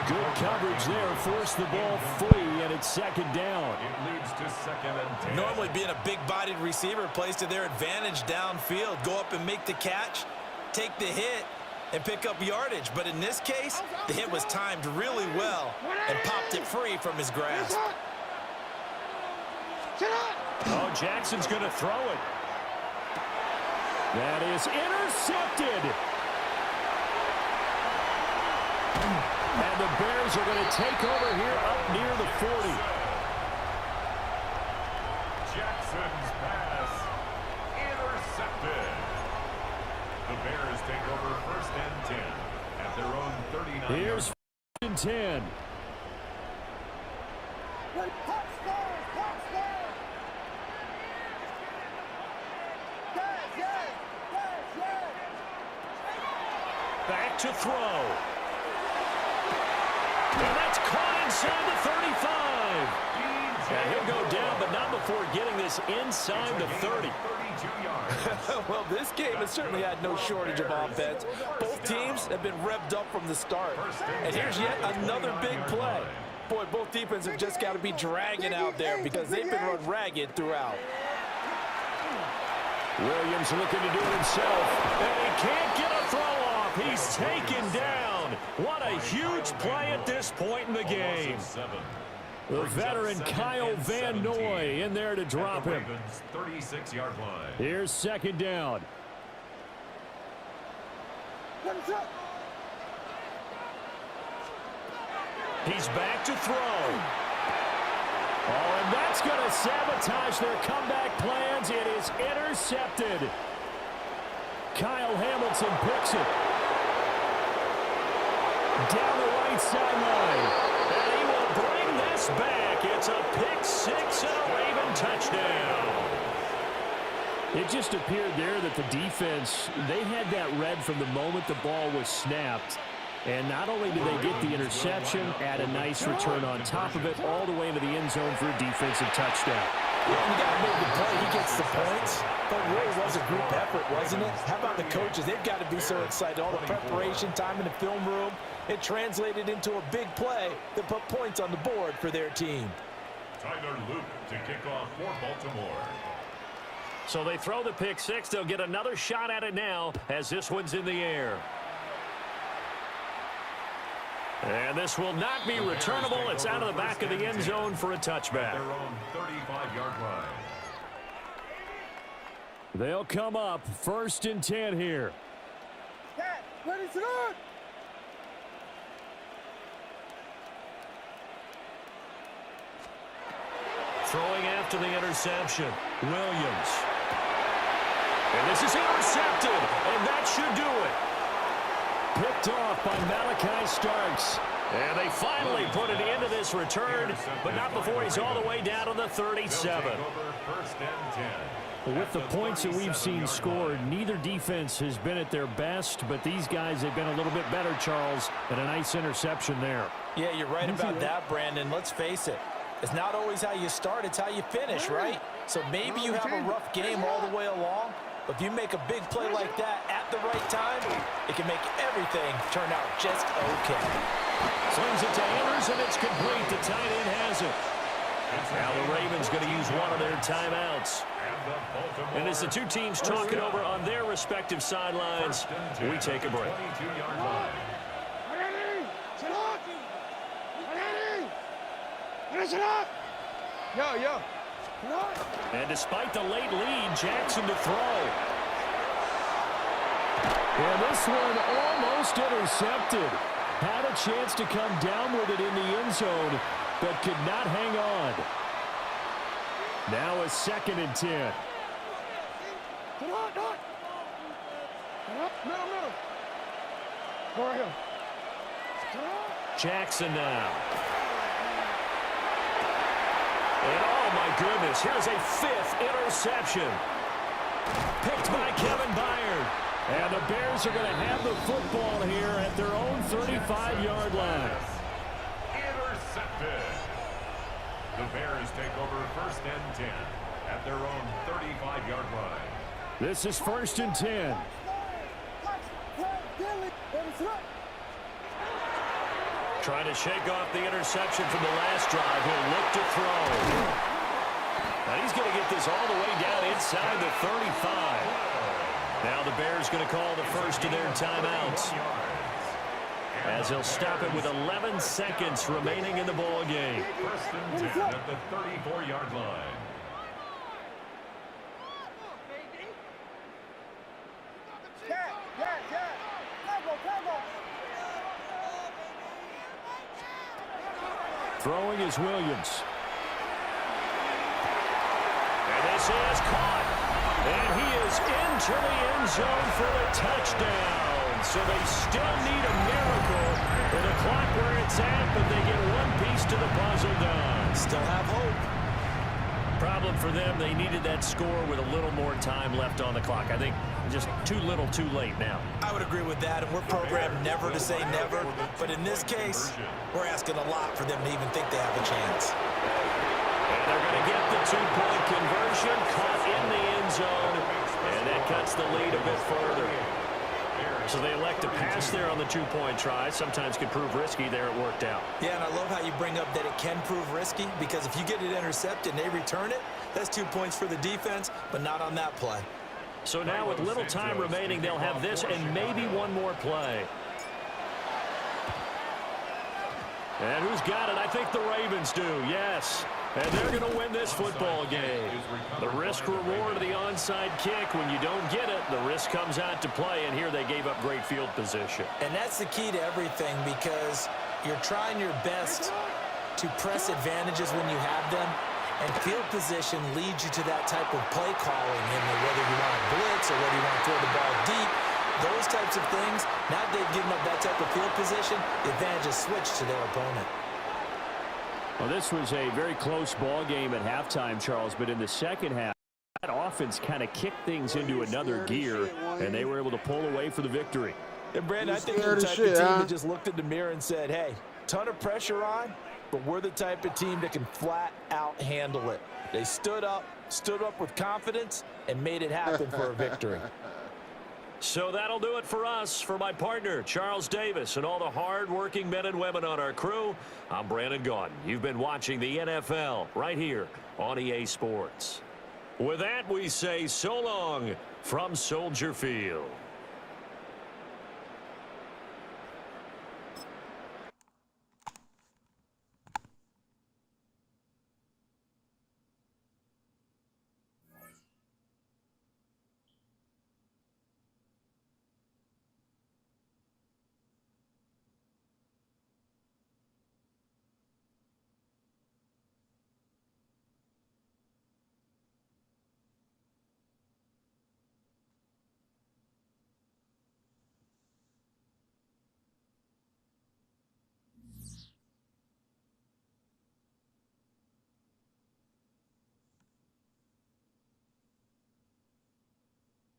Good coverage there, forced the ball free, and it's 2nd down. It leads to 2nd and 10. Normally being a big-bodied receiver plays to their advantage downfield. Go up and make the catch, take the hit, and pick up yardage. But in this case, the hit was timed really well and popped it free from his grasp. Oh, Jackson's going to throw it. That is intercepted. And the Bears are going to take over here up near the 40. Jackson's pass intercepted. The Bears take over 1st and 10 at their own 39. Here's 1st and 10. Back to throw. And that's caught inside the 35. And he'll go down, but not before getting this inside the 30. 32 yards. Well, this game has certainly had no shortage of offense. Both teams have been revved up from the start. And here's yet another big play. Boy, both defenses have just got to be dragging out there because they've been run ragged throughout. Williams looking to do it himself. And he can't get a throw off. He's taken down. What a huge play at this point in the game. The veteran Kyle Van Noy in there to drop him. 36-yard line. Here's 2nd down. He's back to throw. Oh, and that's going to sabotage their comeback plans. It is intercepted. Kyle Hamilton picks it. Down the right sideline. And he will bring this back. It's a pick 6 and a Raven touchdown. It just appeared there that the defense, they had that read from the moment the ball was snapped. And not only did they get the interception, add a nice return on top of it, all the way into the end zone for a defensive touchdown. Yeah, you got to make the play. He gets the points. But it really was a group effort, wasn't it? How about the coaches? They've got to be so excited. All the preparation time in the film room, it translated into a big play that put points on the board for their team. Tyler Luke to kick off for Baltimore. So they throw the pick 6. They'll get another shot at it now as this one's in the air. And this will not be returnable. It's out of the back of the end zone for a touchback. Their own 35-yard line. They'll come up 1st and 10 here. Throwing after the interception, Williams. And this is intercepted, and that should do it. Picked off by Malachi Starks. And they finally put an end to this return, but not before he's all the way down to the 37. First and 10. With the points that we've seen scored, neither defense has been at their best, but these guys have been a little bit better, Charles, and a nice interception there. Yeah, you're right about that, Brandon. Let's face it. It's not always how you start, it's how you finish, right? So maybe you have a rough game all the way along, but if you make a big play like that at the right time, it can make everything turn out just okay. Slings it to Anders, and it's complete. The tight end has it. Now the Ravens going to use one of their timeouts. And as the two teams talk it over on their respective sidelines, we take a break. And despite the late lead, Jackson to throw. And this one almost intercepted. Had a chance to come down with it in the end zone, but could not hang on. Now a 2nd and 10. Jackson now. And oh my goodness, here's a 5th interception. Picked by Kevin Byard. And the Bears are going to have the football here at their own 35-yard line. Intercepted. The Bears take over 1st and 10 at their own 35-yard line. This is 1st and 10. Trying to shake off the interception from the last drive. He'll look to throw. Now he's going to get this all the way down inside the 35. Now the Bears going to call the first of their timeouts, as he'll stop it with 11 seconds remaining in the ball game. 1st and 10 at the 34-yard line. Throwing is Williams. And this is caught. And he is into the end zone for the touchdown. So they still need a miracle with the clock where it's at, but they get one piece to the puzzle done. Still have hope. Problem for them, they needed that score with a little more time left on the clock. I think just too little too late now. I would agree with that, and we're programmed never to say never. But in this case, we're asking a lot for them to even think they have a chance. And they're going to get the 2-point conversion, caught in the end zone, and that cuts the lead a bit further. So they elect to pass there on the 2-point try. Sometimes can prove risky. There it worked out. Yeah, and I love how you bring up that it can prove risky, because if you get it intercepted and they return it, that's 2 points for the defense, but not on that play. So now with little time remaining, they'll have this and maybe one more play. And who's got it? I think the Ravens do, yes. And they're going to win this football game. The risk-reward of the onside kick, when you don't get it, the risk comes out to play, and here they gave up great field position. And that's the key to everything, because you're trying your best to press advantages when you have them, and field position leads you to that type of play calling, and whether you want to blitz or whether you want to throw the ball deep, those types of things. Now they've given up that type of field position, the advantage is switched to their opponent. Well, this was a very close ball game at halftime, Charles, but in the second half, that offense kind of kicked things into another gear, and they were able to pull away for the victory. And Brandon, I think they're the type of team that just looked in the mirror and said, hey, ton of pressure on, but we're the type of team that can flat out handle it. They stood up with confidence, and made it happen for a victory. So that'll do it for us. For my partner, Charles Davis, and all the hard-working men and women on our crew, I'm Brandon Gaudin. You've been watching the NFL right here on EA Sports. With that, we say so long from Soldier Field.